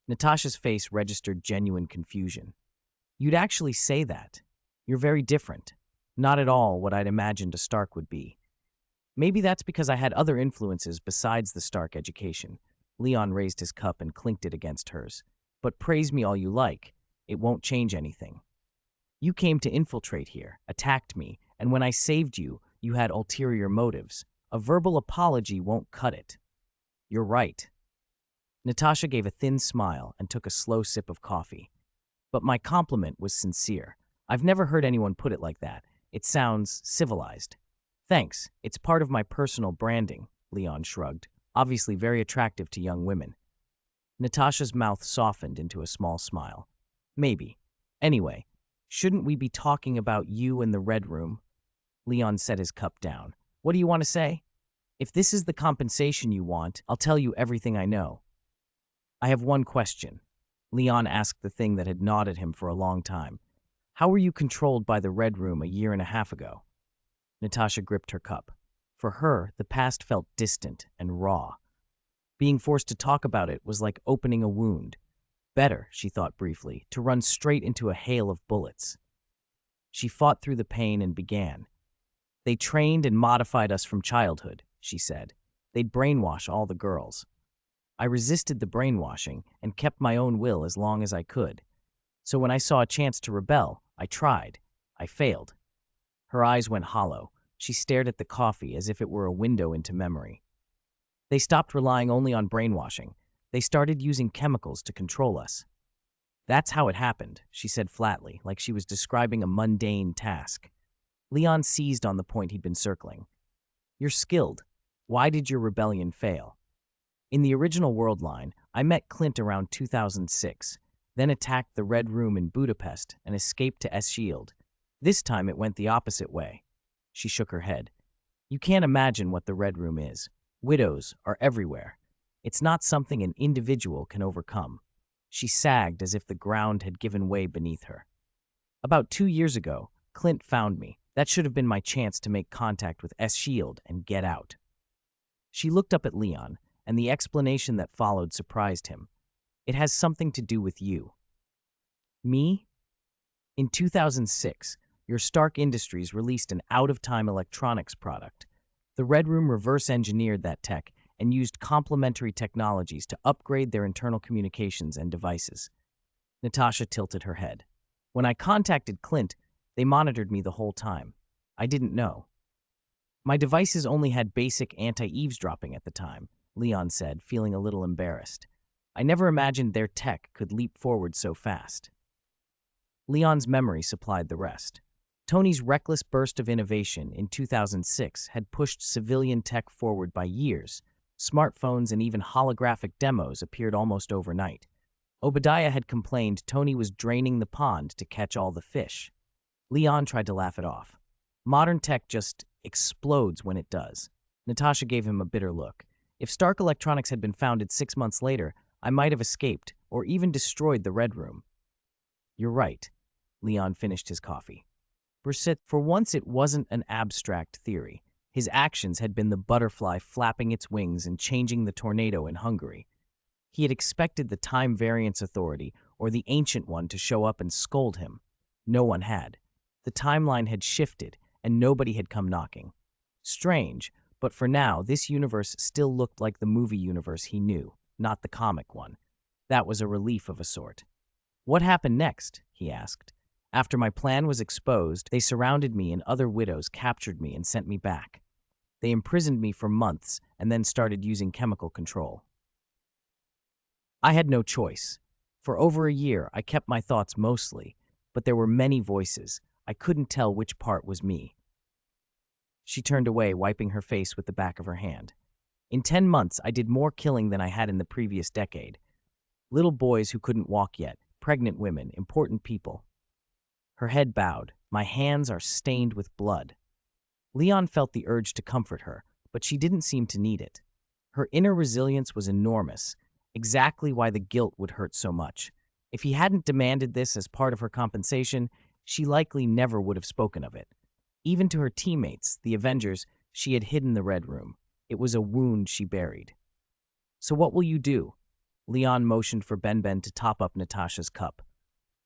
Speaker 1: Natasha's face registered genuine confusion. You'd actually say that. You're very different. Not at all what I'd imagined a Stark would be. Maybe that's because I had other influences besides the Stark education. Leon raised his cup and clinked it against hers. But praise me all you like. It won't change anything. You came to infiltrate here, attacked me, and when I saved you, you had ulterior motives. A verbal apology won't cut it. You're right. Natasha gave a thin smile and took a slow sip of coffee. But my compliment was sincere. I've never heard anyone put it like that. It sounds civilized. Thanks. It's part of my personal branding, Leon shrugged, obviously very attractive to young women. Natasha's mouth softened into a small smile. Maybe. Anyway, shouldn't we be talking about you in the Red Room? Leon set his cup down. What do you want to say? If this is the compensation you want, I'll tell you everything I know. I have one question. Leon asked the thing that had gnawed at him for a long time. How were you controlled by the Red Room a year and a half ago? Natasha gripped her cup. For her, the past felt distant and raw. Being forced to talk about it was like opening a wound. Better, she thought briefly, to run straight into a hail of bullets. She fought through the pain and began. They trained and modified us from childhood, she said. They'd brainwash all the girls. I resisted the brainwashing and kept my own will as long as I could. So when I saw a chance to rebel, I tried. I failed. Her eyes went hollow. She stared at the coffee as if it were a window into memory. They stopped relying only on brainwashing. They started using chemicals to control us. That's how it happened, she said flatly, like she was describing a mundane task. Leon seized on the point he'd been circling. You're skilled. Why did your rebellion fail? In the original world line, I met Clint around 2006, then attacked the Red Room in Budapest and escaped to S-Shield. This time it went the opposite way. She shook her head. You can't imagine what the Red Room is. Widows are everywhere. It's not something an individual can overcome. She sagged as if the ground had given way beneath her. About 2 years ago, Clint found me. That should have been my chance to make contact with S-Shield and get out. She looked up at Leon, and the explanation that followed surprised him. It has something to do with you. Me? In 2006, your Stark Industries released an out-of-time electronics product. The Red Room reverse-engineered that tech and used complementary technologies to upgrade their internal communications and devices. Natasha tilted her head. When I contacted Clint, they monitored me the whole time. I didn't know. My devices only had basic anti-eavesdropping at the time, Leon said, feeling a little embarrassed. I never imagined their tech could leap forward so fast. Leon's memory supplied the rest. Tony's reckless burst of innovation in 2006 had pushed civilian tech forward by years. Smartphones and even holographic demos appeared almost overnight. Obadiah had complained Tony was draining the pond to catch all the fish. Leon tried to laugh it off. Modern tech just explodes when it does. Natasha gave him a bitter look. If Stark Electronics had been founded 6 months later, I might have escaped or even destroyed the Red Room. You're right. Leon finished his coffee. For once it wasn't an abstract theory. His actions had been the butterfly flapping its wings and changing the tornado in Hungary. He had expected the Time Variance Authority or the Ancient One to show up and scold him. No one had. The timeline had shifted, and nobody had come knocking. Strange, but for now, this universe still looked like the movie universe he knew, not the comic one. That was a relief of a sort. "What happened next?" he asked. "After my plan was exposed, they surrounded me and other widows captured me and sent me back. They imprisoned me for months and then started using chemical control. I had no choice. For over a year, I kept my thoughts mostly, but there were many voices. I couldn't tell which part was me." She turned away, wiping her face with the back of her hand. "In 10 months, I did more killing than I had in the previous decade. Little boys who couldn't walk yet, pregnant women, important people." Her head bowed. "My hands are stained with blood." Leon felt the urge to comfort her, but she didn't seem to need it. Her inner resilience was enormous, exactly why the guilt would hurt so much. If he hadn't demanded this as part of her compensation, she likely never would have spoken of it. Even to her teammates, the Avengers, she had hidden the Red Room. It was a wound she buried. "So what will you do?" Leon motioned for Benben to top up Natasha's cup.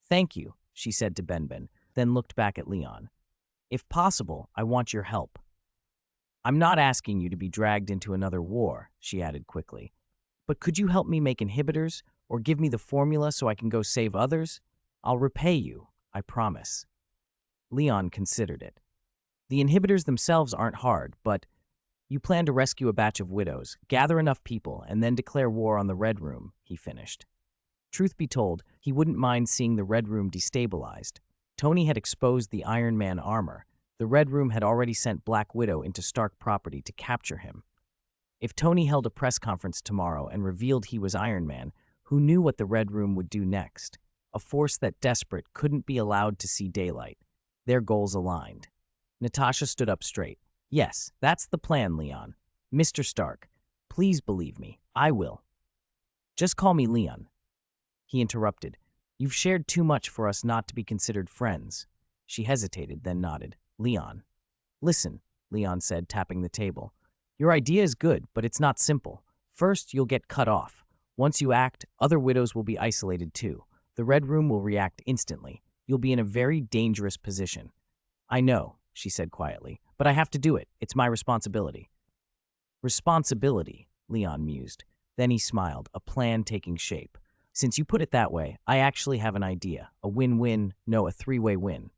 Speaker 1: "Thank you," she said to Benben, then looked back at Leon. "If possible, I want your help." "I'm not asking you to be dragged into another war," she added quickly. "But could you help me make inhibitors, or give me the formula so I can go save others? I'll repay you, I promise." Leon considered it. "The inhibitors themselves aren't hard, but you plan to rescue a batch of widows, gather enough people, and then declare war on the Red Room," he finished. Truth be told, he wouldn't mind seeing the Red Room destabilized. Tony had exposed the Iron Man armor. The Red Room had already sent Black Widow into Stark property to capture him. If Tony held a press conference tomorrow and revealed he was Iron Man, who knew what the Red Room would do next? A force that desperate couldn't be allowed to see daylight. Their goals aligned. Natasha stood up straight. "Yes, that's the plan, Leon. Mr. Stark, please believe me. I will." "Just call me Leon." He interrupted. "You've shared too much for us not to be considered friends." She hesitated, then nodded. "Leon." "Listen," Leon said, tapping the table. "Your idea is good, but it's not simple. First, you'll get cut off. Once you act, other widows will be isolated too. The Red Room will react instantly. You'll be in a very dangerous position." "I know," she said quietly, "but I have to do it. It's my responsibility." "Responsibility," Leon mused. Then he smiled, a plan taking shape. "Since you put it that way, I actually have an idea. A win-win, no, a three-way win."